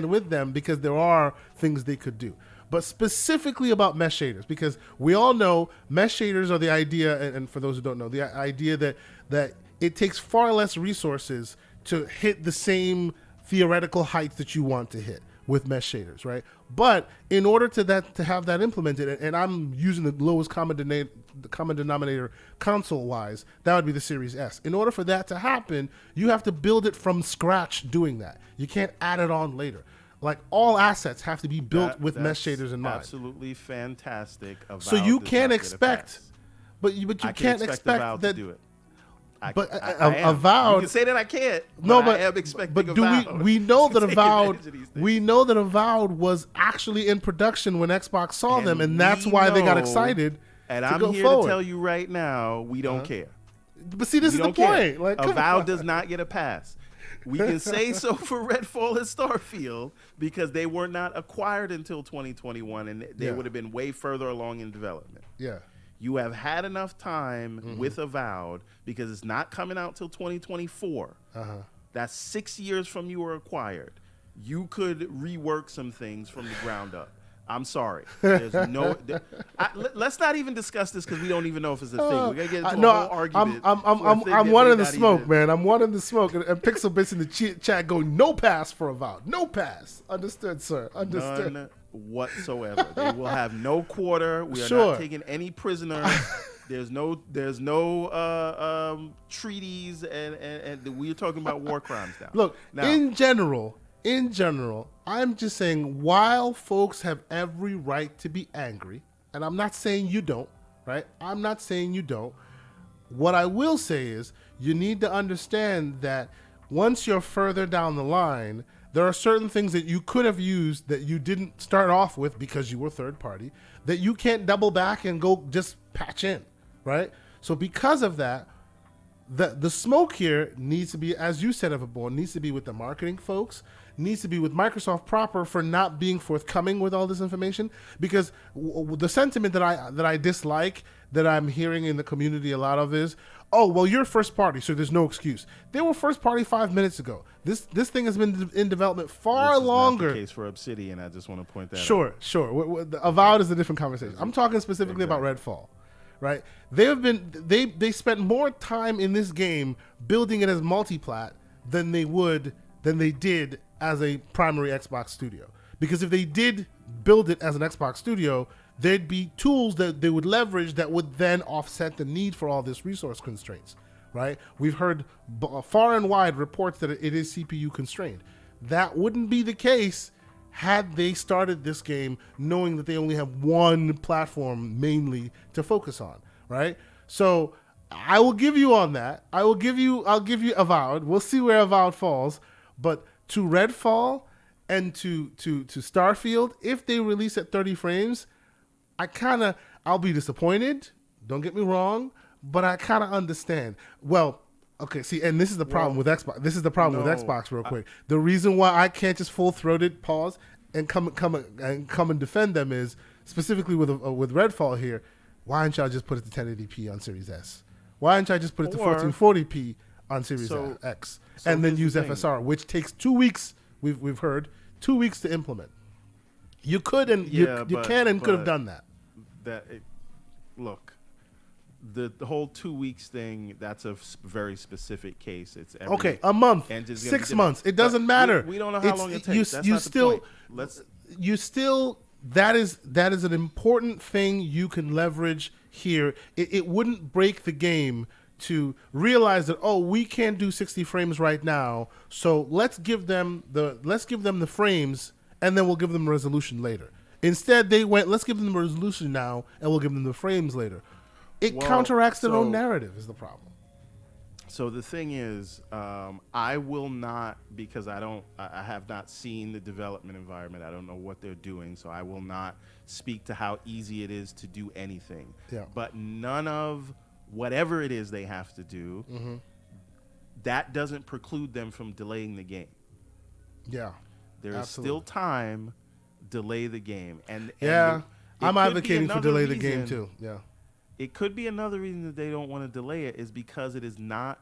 with them, because there are things they could do. But specifically about mesh shaders, because we all know mesh shaders are the idea, and for those who don't know, the idea that it takes far less resources to hit the same theoretical heights that you want to hit with mesh shaders, right? But in order to have that implemented, and I'm using the lowest common denominator console-wise, that would be the Series S. In order for that to happen, you have to build it from scratch doing that. You can't add it on later. Like, all assets have to be built with mesh shaders in mind. Absolutely fantastic. So you can't expect, but you can't expect that to do it. But Avowed, you can say that I can't. No, but I am expecting. But we know that Avowed was actually in production when Xbox saw them, and that's why they got excited. And I'm here to tell you right now, we don't care. But see, this is the point. Like, Avowed does not get a pass. We can say so for Redfall and Starfield, because they were not acquired until 2021, and they would have been way further along in development. Yeah. You have had enough time with Avowed, because it's not coming out till 2024. That's 6 years from you were acquired. You could rework some things from the ground up. I'm sorry. There's no. Let's not even discuss this, because we don't even know if it's a thing. We're gonna get into a whole argument. I'm wanting the smoke, man. I'm wanting the smoke. And Pixel Bits in the chat going, no pass for Avowed. No pass. Understood, sir. Understood. None whatsoever. They will have no quarter. We are not taking any prisoners. There's no treaties, and we're talking about war crimes now. Look, in general, I'm just saying, while folks have every right to be angry, and I'm not saying you don't, right? I'm not saying you don't. What I will say is, you need to understand that once you're further down the line, there are certain things that you could have used that you didn't start off with because you were third party, that you can't double back and go just patch in, right? So because of that, the smoke here needs to be, as you said, Everborn, needs to be with the marketing folks, needs to be with Microsoft proper for not being forthcoming with all this information, because the sentiment that I dislike, that I'm hearing in the community a lot of is, oh, well, you're first party, so there's no excuse. They were first party 5 minutes ago. This thing has been in development far longer. Not the case for Obsidian. I just want to point that out. Sure. Avowed is a different conversation. I'm talking specifically about Redfall, right? They spent more time in this game building it as multiplat than they did as a primary Xbox studio. Because if they did build it as an Xbox studio, there'd be tools that they would leverage that would then offset the need for all this resource constraints, right? We've heard far and wide reports that it is CPU constrained. That wouldn't be the case had they started this game knowing that they only have one platform mainly to focus on, right? So I will give you on that. I'll give you Avowed. We'll see where Avowed falls. But to Redfall and to Starfield, if they release at 30 frames, I'll be disappointed. Don't get me wrong, but I kind of understand. Well, okay, see, and this is the problem with Xbox. This is the problem with Xbox, real quick. The reason why I can't just full-throated pause and come and defend them is, specifically with Redfall here, why didn't y'all just put it to 1080p on Series S? Why didn't y'all just put it to 1440p on Series X and then use FSR, which takes 2 weeks, we've heard, 2 weeks to implement. You could and you can and could have done that. Look, the whole 2 weeks thing, that's a very specific case. It's a month, 6 months. It doesn't matter. We don't know how long it takes. That's not the point. That is an important thing you can leverage here. It wouldn't break the game to realize that, oh, we can't do 60 frames right now, so let's give them the frames and then we'll give them resolution later. Instead, they went, let's give them the resolution now and we'll give them the frames later. It counteracts their own narrative is the problem. So the thing is, I will not, because I have not seen the development environment. I don't know what they're doing, so I will not speak to how easy it is to do anything. Yeah. But none of whatever it is they have to do, that doesn't preclude them from delaying the game. Yeah. There is Absolutely. still time. Delay the game, and Yeah, it I'm could be advocating for another delay the game reason- too. Yeah. It could be another reason that they don't want to delay it is because it is not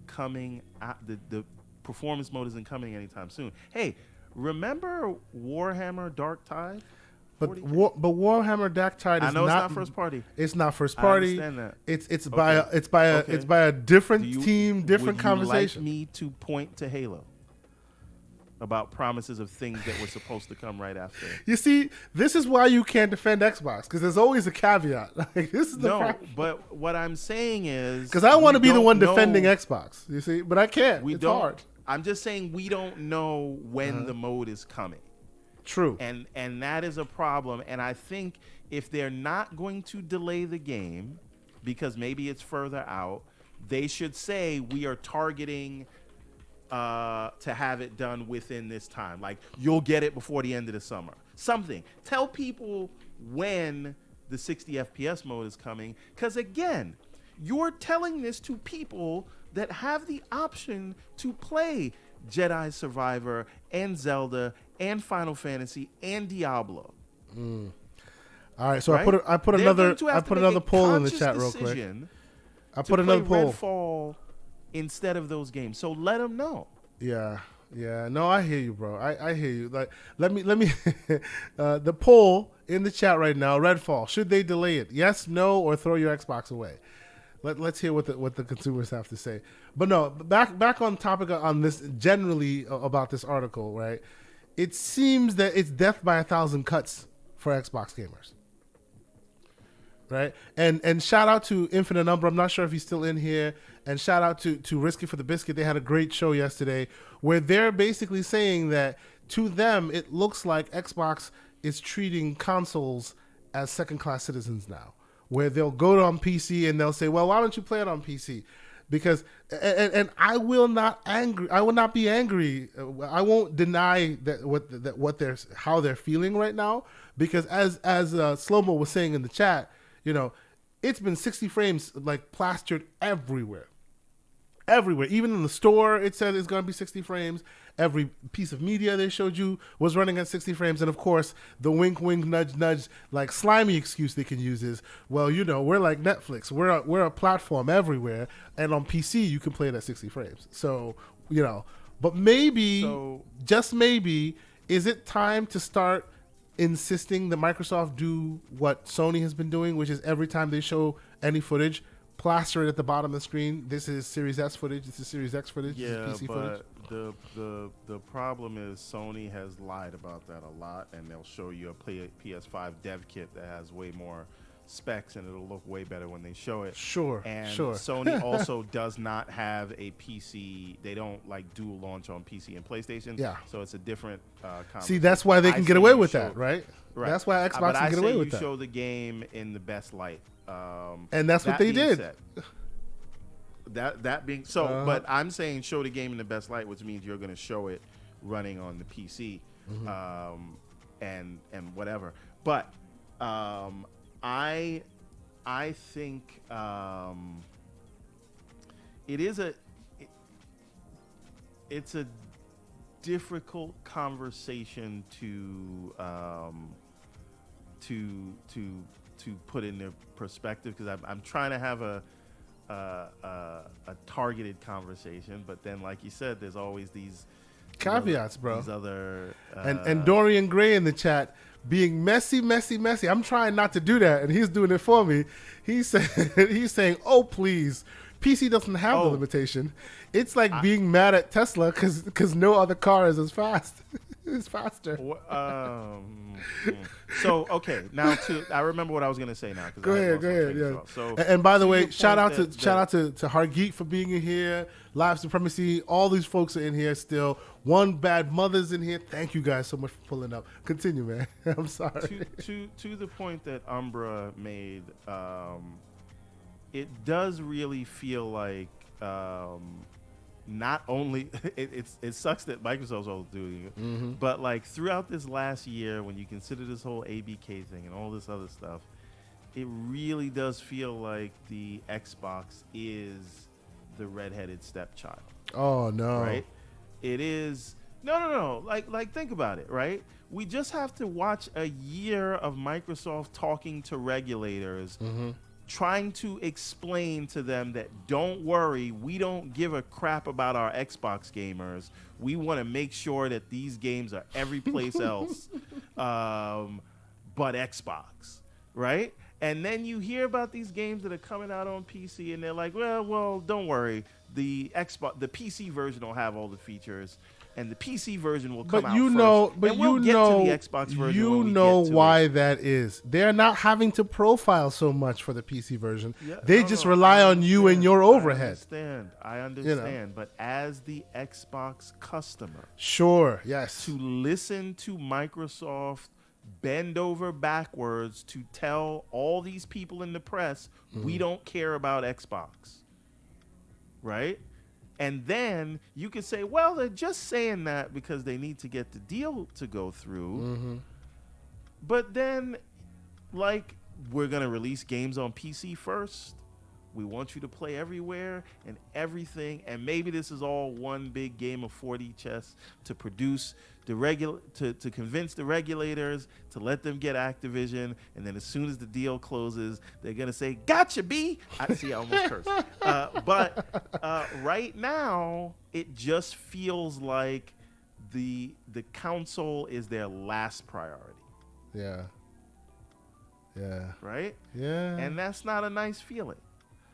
coming out. The performance mode isn't coming anytime soon. Hey, remember Warhammer Dark Tide? But 40K? Warhammer Dark Tide is I know it's not first party. It's not first I party. understand that. It's Okay. by a different Do you- team, different would conversation. You like me to point to Halo about promises of things that were supposed to come right after? You see, this is why you can't defend Xbox, because there's always a caveat. Like, this is the No, but what I'm saying is because I want to we be the don't one know- defending Xbox. You see, but I can't. We It's don't. hard. I'm just saying we don't know when the mode is coming. True. And that is a problem. And I think if they're not going to delay the game because maybe it's further out, they should say we are targeting to have it done within this time. Like, you'll get it before the end of the summer. Something. Tell people when the 60 FPS mode is coming. Because again, you're telling this to people that have the option to play Jedi Survivor and Zelda and Final Fantasy and Diablo. All right, so right? I put They're another going to have to make another a poll in the conscious chat real quick. decision I to put another play poll. Redfall instead of those games. So let them know. Yeah. No, I hear you, bro. I hear you. Like, let me the poll in the chat right now. Redfall, should they delay it? Yes, no, or throw your Xbox away? Let's hear what the consumers have to say. But no, back on topic on this generally about this article, right? It seems that it's death by 1,000 cuts for Xbox gamers. Right, and shout out to Infinite Number. I'm not sure if he's still in here. And shout out to Risky for the Biscuit. They had a great show yesterday where they're basically saying that to them it looks like Xbox is treating consoles as second-class citizens now, where they'll go on PC and they'll say, "Well, why don't you play it on PC?" Because and I will not be angry. I won't deny that how they're feeling right now. Because as Slow-Mo was saying in the chat, you know, it's been 60 frames like plastered everywhere. Even in the store, it said it's going to be 60 frames. Every piece of media they showed you was running at 60 frames. And of course, the wink, wink, nudge, nudge, like slimy excuse they can use is, well, you know, we're like Netflix. We're a platform everywhere. And on PC, you can play it at 60 frames. So, you know, but maybe, just maybe, is it time to start insisting that Microsoft do what Sony has been doing, which is every time they show any footage, plaster it at the bottom of the screen. This is Series S footage. This is Series X footage. Yeah, this is PC footage. but the problem is Sony has lied about that a lot, and they'll show you a PS5 dev kit that has way more specs, and it'll look way better when they show it. Sure. Sony also does not have a PC. They don't like dual launch on PC and PlayStation. Yeah. So it's a different conversation. See, that's why they can get away with that, right? That's why Xbox can get away with that. You show the game in the best light. And that's what they did. That being so, but I'm saying show the game in the best light, which means you're going to show it running on the PC, and whatever. But I think it's a difficult conversation to put in their perspective, because I'm trying to have a targeted conversation, but then, like you said, there's always these caveats, bro. These other and Dorian Gray in the chat being messy. I'm trying not to do that, and he's doing it for me. He's saying, "Oh, please, PC doesn't have the limitation. It's like being mad at Tesla because no other car is as fast." It's faster. So okay, now I remember what I was gonna say now. Go ahead. Yeah. So, and by the way, shout out to Hargeet for being in here. Live Supremacy, all these folks are in here still. One Bad Mother's in here. Thank you guys so much for pulling up. Continue, man. I'm sorry. To the point that Umbra made, it does really feel like not only it sucks that Microsoft's all doing it, but like throughout this last year, when you consider this whole ABK thing and all this other stuff, it really does feel like the Xbox is the redheaded stepchild. Oh no! Right? It is. No. Like think about it. Right? We just have to watch a year of Microsoft talking to regulators, trying to explain to them that don't worry, we don't give a crap about our Xbox gamers. We want to make sure that these games are every place else, but Xbox, right? And then you hear about these games that are coming out on PC, and they're like, well, don't worry, the PC version will have all the features, and the PC version will come out first. But and we'll get to the Xbox version when we get to why it. that is. They're not having to profile so much for the PC version. Yeah, they just rely on you and your overhead. I understand. But as the Xbox customer, sure, yes, to listen to Microsoft bend over backwards to tell all these people in the press, we don't care about Xbox, right? And then you can say, well, they're just saying that because they need to get the deal to go through. But then, like, we're going to release games on PC first. We want you to play everywhere and everything. And maybe this is all one big game of 4D chess to produce the to convince the regulators to let them get Activision. And then as soon as the deal closes, they're going to say, gotcha, B. I almost cursed. But right now, it just feels like the console is their last priority. Yeah. Right? Yeah. And that's not a nice feeling.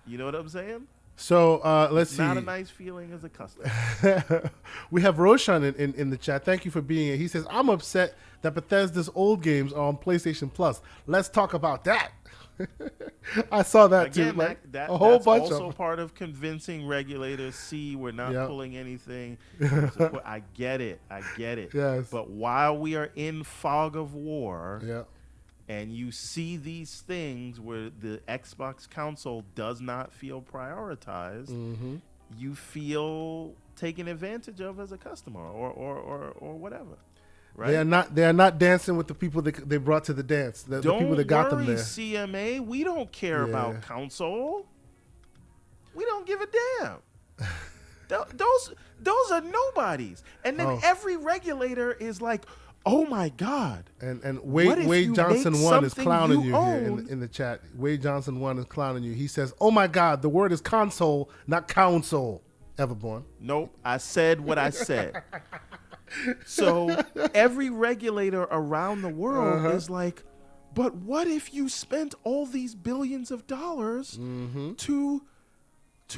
You know what I'm saying? So let's see. Not a nice feeling as a customer. We have Roshan in the chat. Thank you for being here. He says, I'm upset that Bethesda's old games are on PlayStation Plus. Let's talk about that. I saw that Again, too. Like, that's a whole bunch also of part of convincing regulators. See, we're not pulling anything. I get it. Yes. But while we are in fog of war, yeah. and you see these things where the Xbox console does not feel prioritized, you feel taken advantage of as a customer or whatever. Right? They are not dancing with the people they brought to the dance. The people that got them there. CMA, we don't care about console. We don't give a damn. Those are nobodies. And then every regulator is like, oh my God! And Wade Johnson 1 is clowning you here in the chat. Wade Johnson 1 is clowning you. He says, "Oh my God, the word is console, not council." Everborn. Nope, I said what I said. So every regulator around the world is like, but what if you spent all these billions of dollars to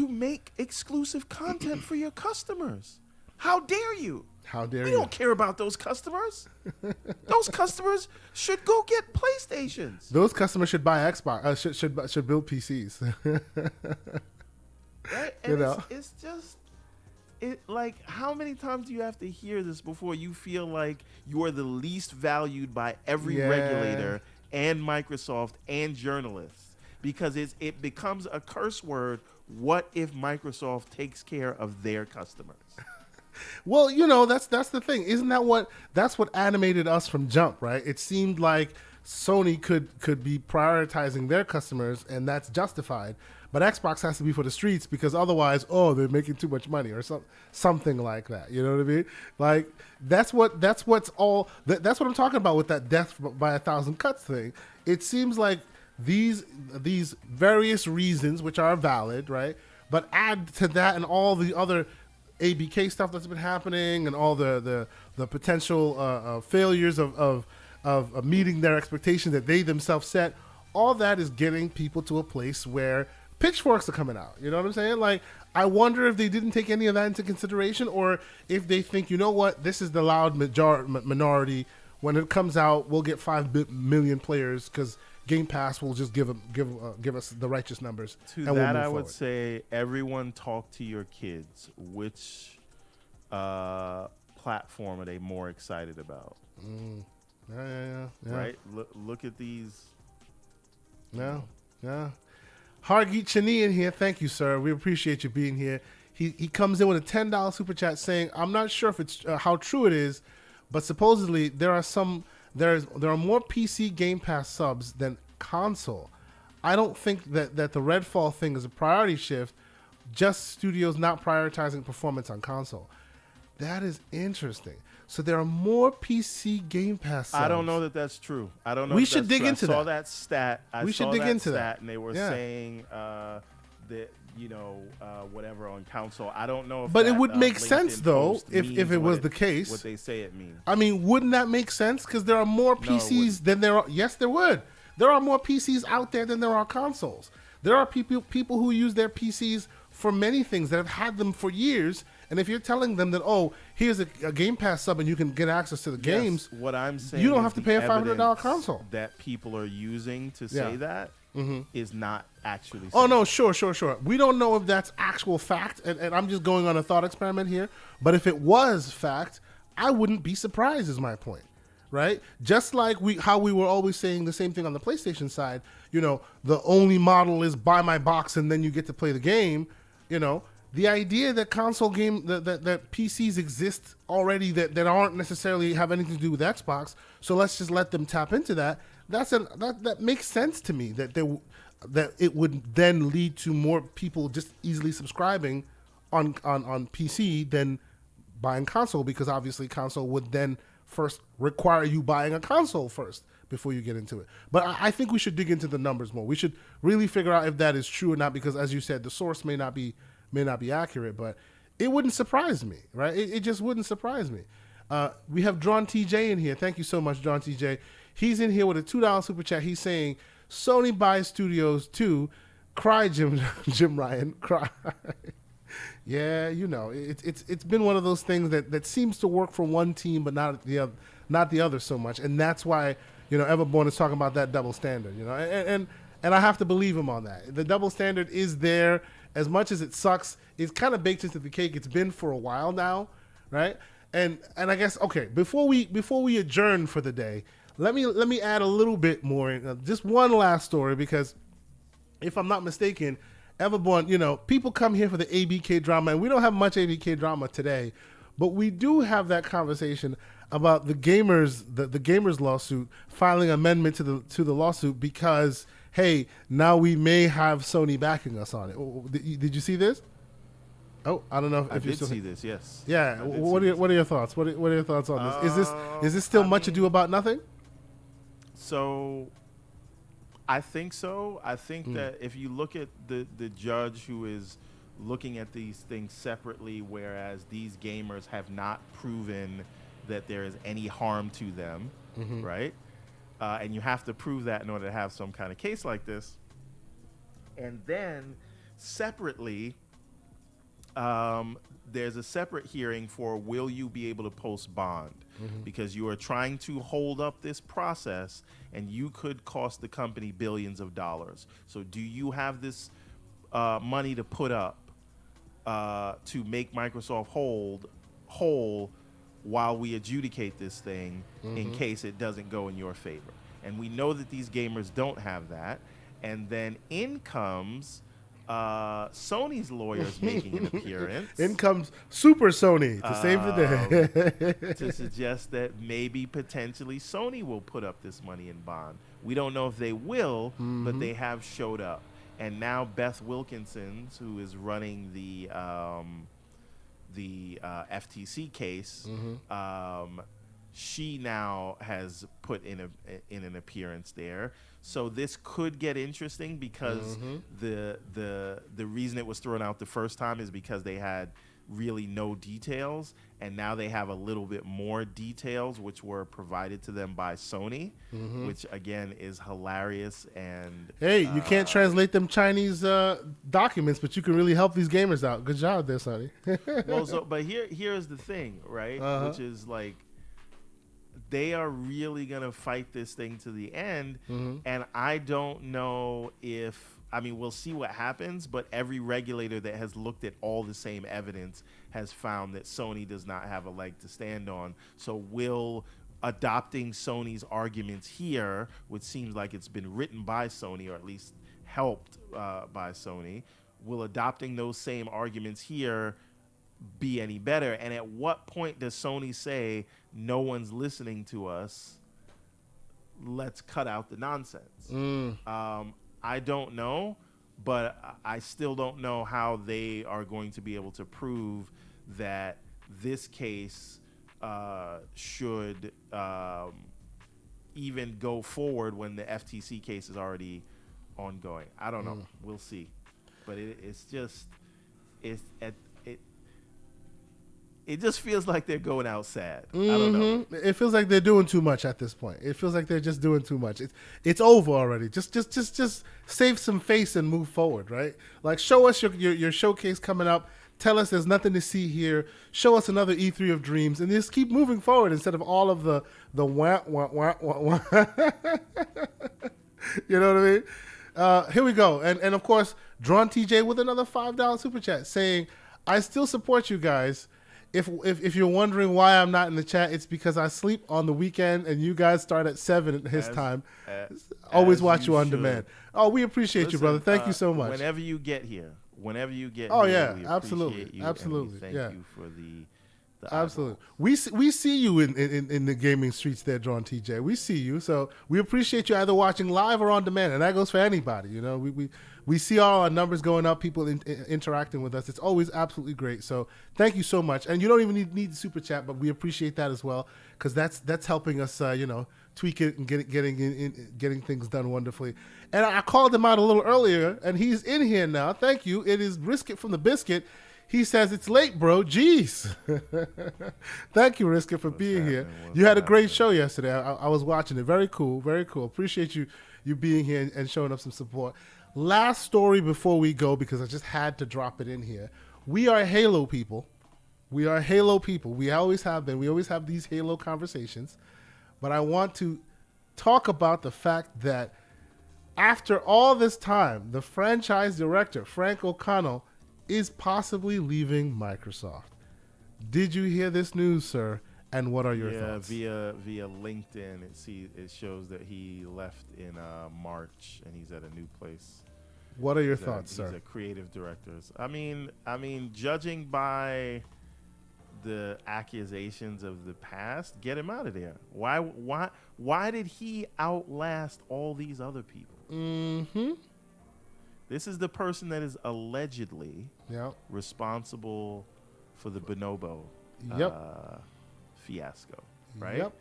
make exclusive content for your customers? How dare you? How dare you? We don't care about those customers. Those customers should go get PlayStations. Those customers should buy Xbox. Should build PCs. Right? And it's just like, how many times do you have to hear this before you feel like you are the least valued by every regulator and Microsoft and journalists? Because it becomes a curse word. What if Microsoft takes care of their customers? Well, that's the thing. Isn't that's what animated us from jump, right? It seemed like Sony could be prioritizing their customers, and that's justified. But Xbox has to be for the streets, because otherwise, they're making too much money or something like that. You know what I mean? Like that's what I'm talking about with that death by 1,000 cuts thing. It seems like these various reasons, which are valid, right? But add to that and all the other ABK stuff that's been happening and all the potential failures of meeting their expectations that they themselves set. All that is getting people to a place where pitchforks are coming out. You know what I'm saying? Like, I wonder if they didn't take any of that into consideration, or if they think, you know what, this is the loud minority. When it comes out, we'll get 5 million players because Gamepass will just give us the righteous numbers. To that, I would say, everyone talk to your kids. Which platform are they more excited about? Yeah. Right? Look at these. Yeah. Hargeet Chani in here. Thank you, sir. We appreciate you being here. He comes in with a $10 super chat saying, "I'm not sure if it's how true it is, but supposedly there are more PC Game Pass subs than console. I don't think that the Redfall thing is a priority shift, just studios not prioritizing performance on console." That is interesting. So there are more PC Game Pass subs. I don't know that that's true. I don't know. We if should that's dig true. into I saw that. that stat. We should dig into that. And they were Yeah. saying that whatever on console. I don't know if But that, it would make sense LinkedIn though post if means it what was the case. What they say it means. I mean, wouldn't that make sense? Because there are more PCs than there are. Yes, there would. There are more PCs out there than there are consoles. There are people who use their PCs for many things that have had them for years. And if you're telling them that, oh, here's a Game Pass sub and you can get access to the games, what I'm saying, you don't is have to the pay a $500 evidence console. that people are using to Yeah. say that is not actually. Oh, saying no, that. sure. We don't know if that's actual fact, and I'm just going on a thought experiment here. But if it was fact, I wouldn't be surprised, is my point, right? Just like how we were always saying the same thing on the PlayStation side, the only model is buy my box and then you get to play the game, The idea that console game, that PCs exist already that aren't necessarily have anything to do with Xbox, so let's just let them tap into that. That makes sense to me. That it would then lead to more people just easily subscribing on PC than buying console, because obviously console would then first require you buying a console first before you get into it. But I think we should dig into the numbers more. We should really figure out if that is true or not, because as you said, the source may not be accurate, but it wouldn't surprise me, right? It just wouldn't surprise me. We have Drawn TJ in here. Thank you so much, Drawn TJ. He's in here with a $2 super chat. He's saying, Sony buys studios too. Cry, Jim Ryan. Cry. Yeah, it's been one of those things that seems to work for one team, but not the other so much. And that's why, Everborn is talking about that double standard, and I have to believe him on that. The double standard is there. As much as it sucks, it's kind of baked into the cake. It's been for a while now, right? And I guess, okay, before we adjourn for the day, let me add a little bit more, just one last story, because if I'm not mistaken, Everborn, people come here for the ABK drama, and we don't have much ABK drama today, but we do have that conversation about the gamers lawsuit, filing amendment to the lawsuit because, hey, now we may have Sony backing us on it. Did you see this? Oh, I don't know if you see this. Yes. Yeah. What are your thoughts? What are your thoughts on this? Is this still much ado about nothing? So, I think so. I think that if you look at the judge who is looking at these things separately, whereas these gamers have not proven that there is any harm to them, right? And you have to prove that in order to have some kind of case like this. And then separately, there's a separate hearing for will you be able to post bond, because you are trying to hold up this process and you could cost the company billions of dollars. So do you have this money to put up to make Microsoft whole while we adjudicate this thing in case it doesn't go in your favor? And we know that these gamers don't have that. And then in comes Sony's lawyers making an appearance. In comes Super Sony to save the day. To suggest that maybe potentially Sony will put up this money in bond. We don't know if they will, but they have showed up. And now Beth Wilkinson, who is running the FTC case, she now has put in an appearance there. So this could get interesting because the reason it was thrown out the first time is because they had really no details, and now they have a little bit more details, which were provided to them by Sony, which again is hilarious. And hey, you can't translate them Chinese documents, but you can really help these gamers out. Good job there, Sony. But here's the thing, right? Which is like, they are really gonna fight this thing to the end, and I don't know if. I mean, we'll see what happens, but every regulator that has looked at all the same evidence has found that Sony does not have a leg to stand on. So will adopting Sony's arguments here, which seems like it's been written by Sony, or at least helped by Sony. Will adopting those same arguments here be any better? And at what point does Sony say, no one's listening to us, let's cut out the nonsense? I don't know, but I still don't know how they are going to be able to prove that this case should even go forward when the FTC case is already ongoing. I don't know. We'll see. But it just feels like they're going out sad. I don't know. It feels like they're doing too much at this point. It feels like they're just doing too much. It's over already. Just save some face and move forward, right? Like, show us your showcase coming up. Tell us there's nothing to see here. Show us another E3 of dreams, and just keep moving forward instead of all of the wah, wah, wah, wah, wah. You know what I mean? Here we go. And of course, Drawn TJ with another $5 super chat saying, I still support you guys. If you're wondering why I'm not in the chat, it's because I sleep on the weekend and you guys start at 7 his time. Always watch you on demand. Oh, we appreciate you, brother. Thank you so much. Whenever you get here. Oh, yeah, we absolutely. you, absolutely. Thank you for the absolutely. We see you in the gaming streets there, Drawn TJ. We see you. So we appreciate you either watching live or on demand. And that goes for anybody. You know, we see all our numbers going up, people interacting with us. It's always absolutely great. So thank you so much. And you don't even need the super chat, but we appreciate that as well, because that's helping us, tweak it and getting things done wonderfully. And I called him out a little earlier, and he's in here now. Thank you. It is Brisket from the Biscuit. He says, it's late, bro. Jeez. Thank you, Brisket, for being here. You had a great show yesterday. I was watching it. Very cool. Very cool. Appreciate you being here and showing up some support. Last story before we go, because I just had to drop it in here. We are Halo people. We are Halo people. We always have been. We always have these Halo conversations. But I want to talk about the fact that after all this time, the franchise director, Frank Ocannor, is possibly leaving Microsoft. Did you hear this news, sir? And what are your thoughts? Via LinkedIn, it shows that he left in March and he's at a new place. What are your thoughts, sir? He's a creative director. I mean, judging by the accusations of the past, get him out of there. Why did he outlast all these other people? This is the person that is allegedly responsible for the Bonobo fiasco, right? Yep.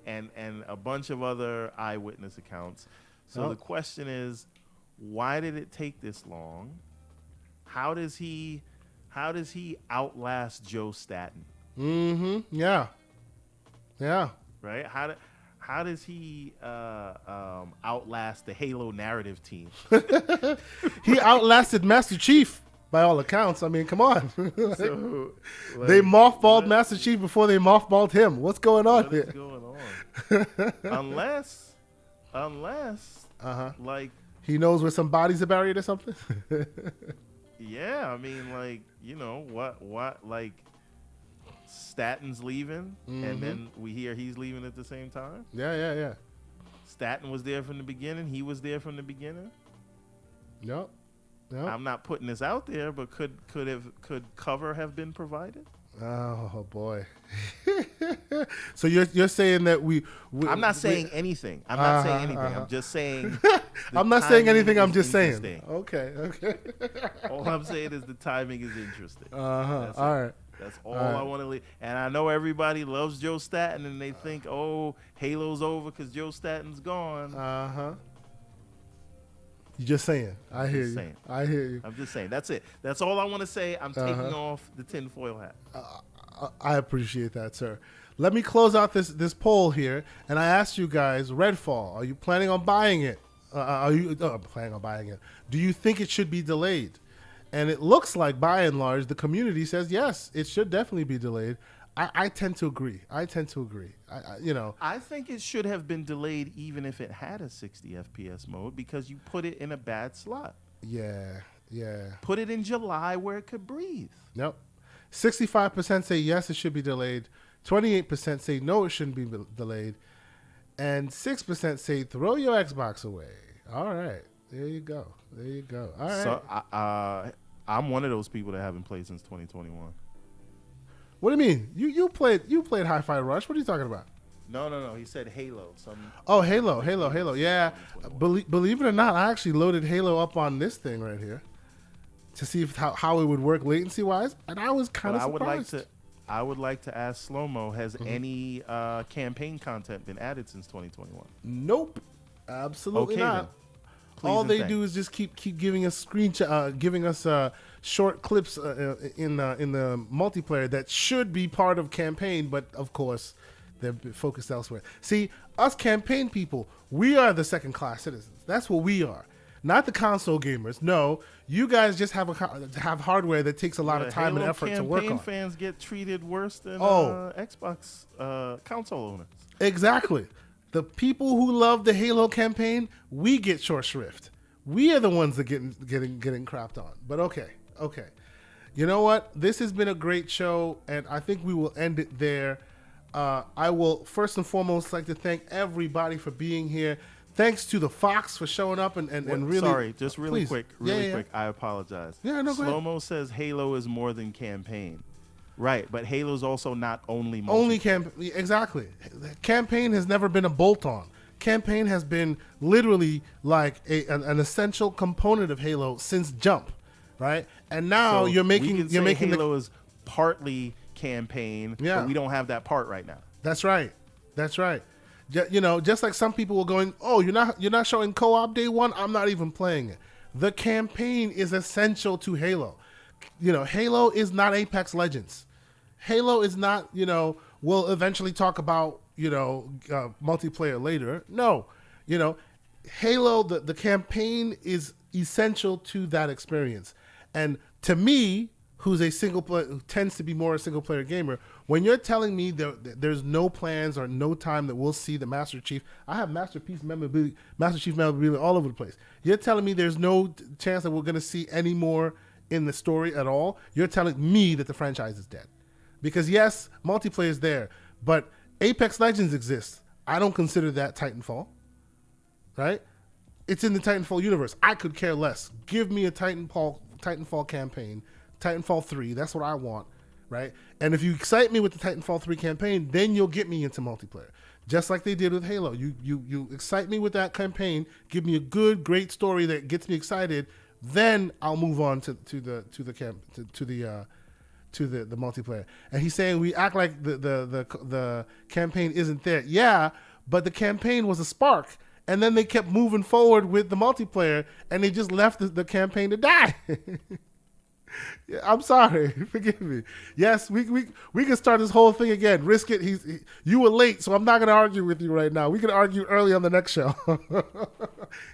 And a bunch of other eyewitness accounts. So the question is, why did it take this long? How does he outlast Joe Staten? Yeah. Right? How does he outlast the Halo narrative team? He outlasted Master Chief, by all accounts. I mean, come on. So, they mothballed Master Chief before they mothballed him. What's going on here? What's going on? Unless, like, he knows where some bodies are buried or something. Yeah, I mean, like, what, like, Staten's leaving, and then we hear he's leaving at the same time. Yeah. Staten was there from the beginning. He was there from the beginning. Yep. I'm not putting this out there, but could cover have been provided? Oh boy. So you're saying that we I'm not saying anything. I'm not saying anything. I'm just saying. I'm not saying anything. I'm just saying. Okay. All I'm saying is the timing is interesting. All right. That's all I want to leave. And I know everybody loves Joe Staten, and they think, oh, Halo's over because Joe Staten's gone. You're just saying. I hear you. I'm just saying. That's it. That's all I want to say. I'm taking off the tinfoil hat. I appreciate that, sir. Let me close out this poll here, and I asked you guys, Redfall, are you planning on buying it? Are you planning on buying it? Do you think it should be delayed? And it looks like, by and large, the community says yes, it should definitely be delayed. I tend to agree. I think it should have been delayed even if it had a 60 FPS mode, because you put it in a bad slot. Yeah. Put it in July where it could breathe. Nope. 65% say yes, it should be delayed. 28% say no, it shouldn't be delayed. And 6% say throw your Xbox away. All right. There you go. There you go. All right. So I'm one of those people that haven't played since 2021. What do you mean? You played Hi-Fi Rush. What are you talking about? No. He said Halo. Halo. Yeah. Believe it or not, I actually loaded Halo up on this thing right here to see how it would work latency wise, and I was kind of surprised. I would like to ask Slow-Mo, has any campaign content been added since 2021? Nope. Absolutely not. Then. All they do is just keep giving us giving us short clips in the multiplayer that should be part of campaign, but of course they're focused elsewhere. See, us campaign people, we are the second class citizens. That's what we are. Not the console gamers. No, you guys just have hardware that takes a lot of time Halo and effort to work on. Campaign fans get treated worse than Xbox console owners. Exactly. The people who love the Halo campaign, we get short shrift. We are the ones that getting crapped on. But okay. You know what? This has been a great show, and I think we will end it there. I will first and foremost like to thank everybody for being here. Thanks to the Phawx for showing up and really. Sorry, just really please. quick. I apologize. Yeah, no, go ahead. Slow-Mo says Halo is more than campaign. Right, but Halo's also not only multiplayer. Only campaign. Exactly. Campaign has never been a bolt-on. Campaign has been literally like an essential component of Halo since Jump, right? And now you're making Halo is partly campaign, but we don't have that part right now. That's right. You know, just like some people were going, oh, you're not showing co-op day one. I'm not even playing it. The campaign is essential to Halo. You know, Halo is not Apex Legends. Halo is not, you know, we'll eventually talk about, you know, multiplayer later. No, you know, Halo, the campaign is essential to that experience. And to me, who tends to be more a single player gamer, when you're telling me there's no plans or no time that we'll see the Master Chief, I have Master Chief memorabilia all over the place. You're telling me there's no chance that we're going to see any more in the story at all. You're telling me that the franchise is dead. Because yes, multiplayer is there, but Apex Legends exists. I don't consider that Titanfall, right? It's in the Titanfall universe. I could care less. Give me a Titanfall campaign, Titanfall 3. That's what I want, right? And if you excite me with the Titanfall 3 campaign, then you'll get me into multiplayer, just like they did with Halo. You excite me with that campaign, give me a good, great story that gets me excited, then I'll move on to the multiplayer. And he's saying we act like the campaign isn't there. Yeah, but the campaign was a spark, and then they kept moving forward with the multiplayer, and they just left the campaign to die. Yeah, I'm sorry. Forgive me. Yes, we can start this whole thing again. Risk it. You were late, so I'm not going to argue with you right now. We can argue early on the next show.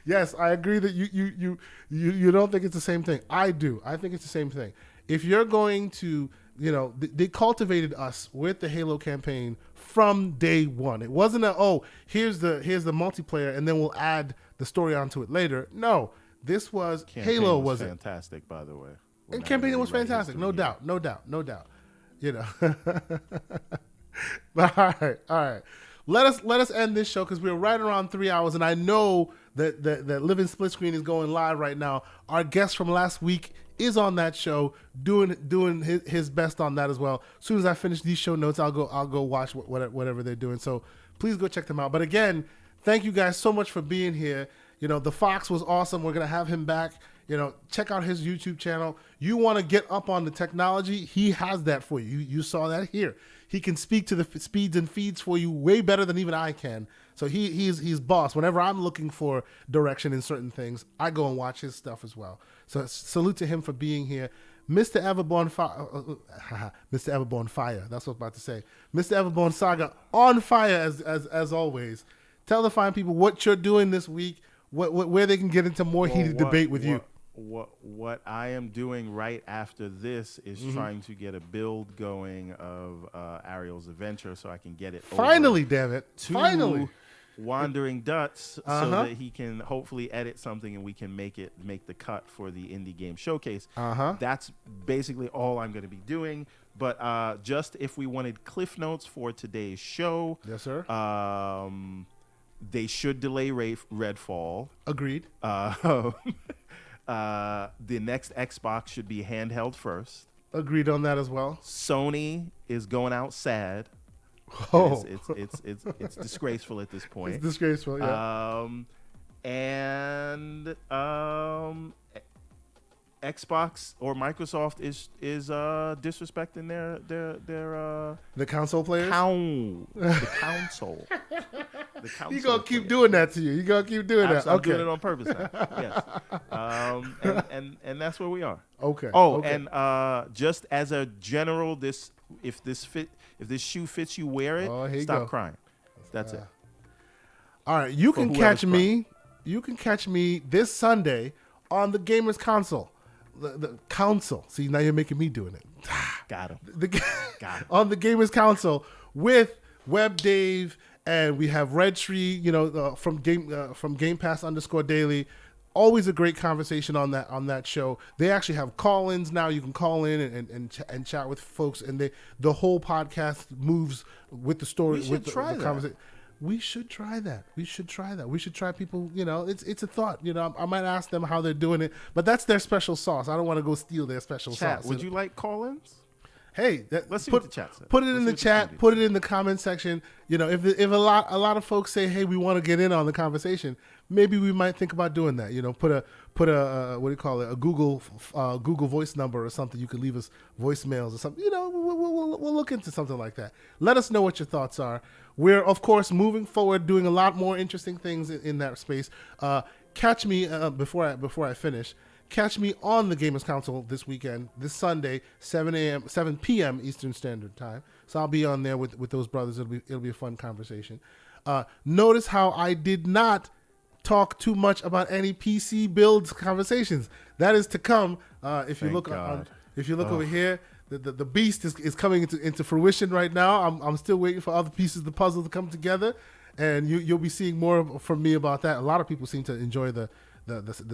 Yes, I agree that you don't think it's the same thing. I do. I think it's the same thing. If you're going to, you know, they cultivated us with the Halo campaign from day one. It wasn't here's the multiplayer and then we'll add the story onto it later. No, this was Halo was fantastic, by the way. And campaign was fantastic, no doubt. You know. But all right. Let us end this show because we're right around 3 hours, and I know that Living Split Screen is going live right now. Our guest from last week is on that show, doing his best on that as well. As soon as I finish these show notes, I'll go watch whatever they're doing. So please go check them out. But again, thank you guys so much for being here. You know, the Phawx was awesome. We're gonna have him back. You know, check out his YouTube channel. You want to get up on the technology, he has that for you. You saw that here. He can speak to the speeds and feeds for you way better than even I can. So he's boss. Whenever I'm looking for direction in certain things, I go and watch his stuff as well. So salute to him for being here. Mr. Everborn Mr. Everborn Fire. That's what I was about to say. Mr. Everborn Saga on fire as always. Tell the fine people what you're doing this week, where they can get into more heated debate with you. What I am doing right after this is trying to get a build going of Ariel's Adventure so I can get it finally, damn it. Finally. Wandering Duts so that he can hopefully edit something and we can make the cut for the Indie Game Showcase. That's basically all I'm going to be doing. But just if we wanted cliff notes for today's show. Yes, sir. They should delay Redfall. Agreed. The next Xbox should be handheld first. Agreed on that as well. Sony is going out sad. Oh, it's disgraceful at this point. It's disgraceful. Yeah. And Xbox or Microsoft is disrespecting their the console players. the council. The council. You gonna keep doing that to you. You gonna keep doing that. I'm Okay. doing it on purpose now. Yes. And that's where we are. Okay. Oh, okay. and just as a general, if this shoe fits you, wear it. Oh, here you Stop go. crying. That's it. All right, you For can whoever's catch me. You can catch me this Sunday on the Gamers Console. The console. See, now you're making me doing it. Got him. Got it. On the Gamers Console with Web Dave, and we have Red Tree. From Gamepass _daily. Always a great conversation on that show. They actually have call-ins now. You can call in and chat with folks, and the whole podcast moves with the story. We should with the try that. conversation. We should try that. We should try people. It's a thought. I might ask them how they're doing it, but that's their special sauce. I don't want to go steal their special Chat. sauce. Would you like call-ins? Hey, Let's see what the chat says. Put it in the chat. Put it in the comment section. If a lot of folks say, hey, we want to get in on the conversation, maybe we might think about doing that. Put a what do you call it? A Google Voice number or something. You could leave us voicemails or something. We'll look into something like that. Let us know what your thoughts are. We're of course moving forward, doing a lot more interesting things in that space. Catch me before I finish. Catch me on the Gamers Console this weekend, this Sunday, 7 p.m. Eastern Standard Time. So I'll be on there with those brothers. It'll be a fun conversation. Notice how I did not talk too much about any PC builds conversations. That is to come. If you look over here, the beast is coming into fruition right now. I'm still waiting for other pieces of the puzzle to come together, and you'll be seeing more from me about that. A lot of people seem to enjoy the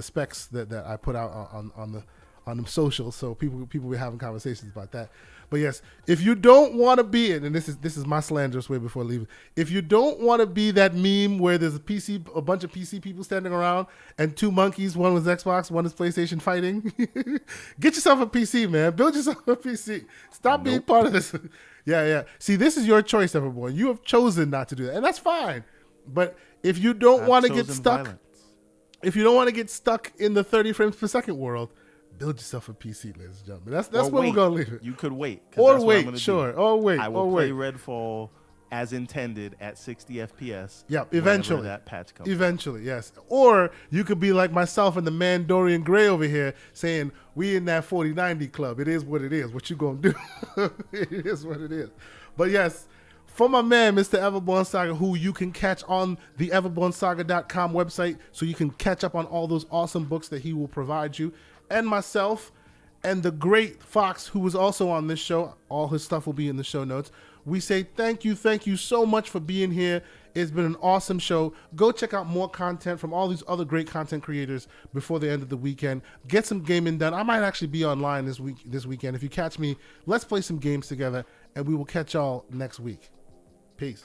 specs that I put out on the socials, so people were having conversations about that. But yes, if you don't want to be it, and this is my slanderous way before leaving, if you don't want to be that meme where there's a bunch of PC people standing around and two monkeys, one was Xbox, one is PlayStation fighting, get yourself a PC, man. Build yourself a PC. Stop being part of this. Yeah. See, this is your choice, everyone. You have chosen not to do that, and that's fine. But if you don't want to get stuck. Violence. If you don't want to get stuck in the 30 frames per second world, build yourself a PC, ladies and gentlemen. That's where we're going to leave it. You could wait. Or wait, sure. Or wait. I will play Redfall as intended at 60 FPS. Yeah, eventually. That patch comes. Eventually, yes. Or you could be like myself and the man Dorian Gray over here saying, we in that 4090 club. It is what it is. What you going to do? It is what it is. But yes, for my man, Mr. Everborn Saga, who you can catch on the everbornsaga.com website, so you can catch up on all those awesome books that he will provide you, and myself, and the great Phawx, who was also on this show. All his stuff will be in the show notes. We say thank you so much for being here. It's been an awesome show. Go check out more content from all these other great content creators before the end of the weekend. Get some gaming done. I might actually be online this weekend. If you catch me, let's play some games together, and we will catch y'all next week. Peace.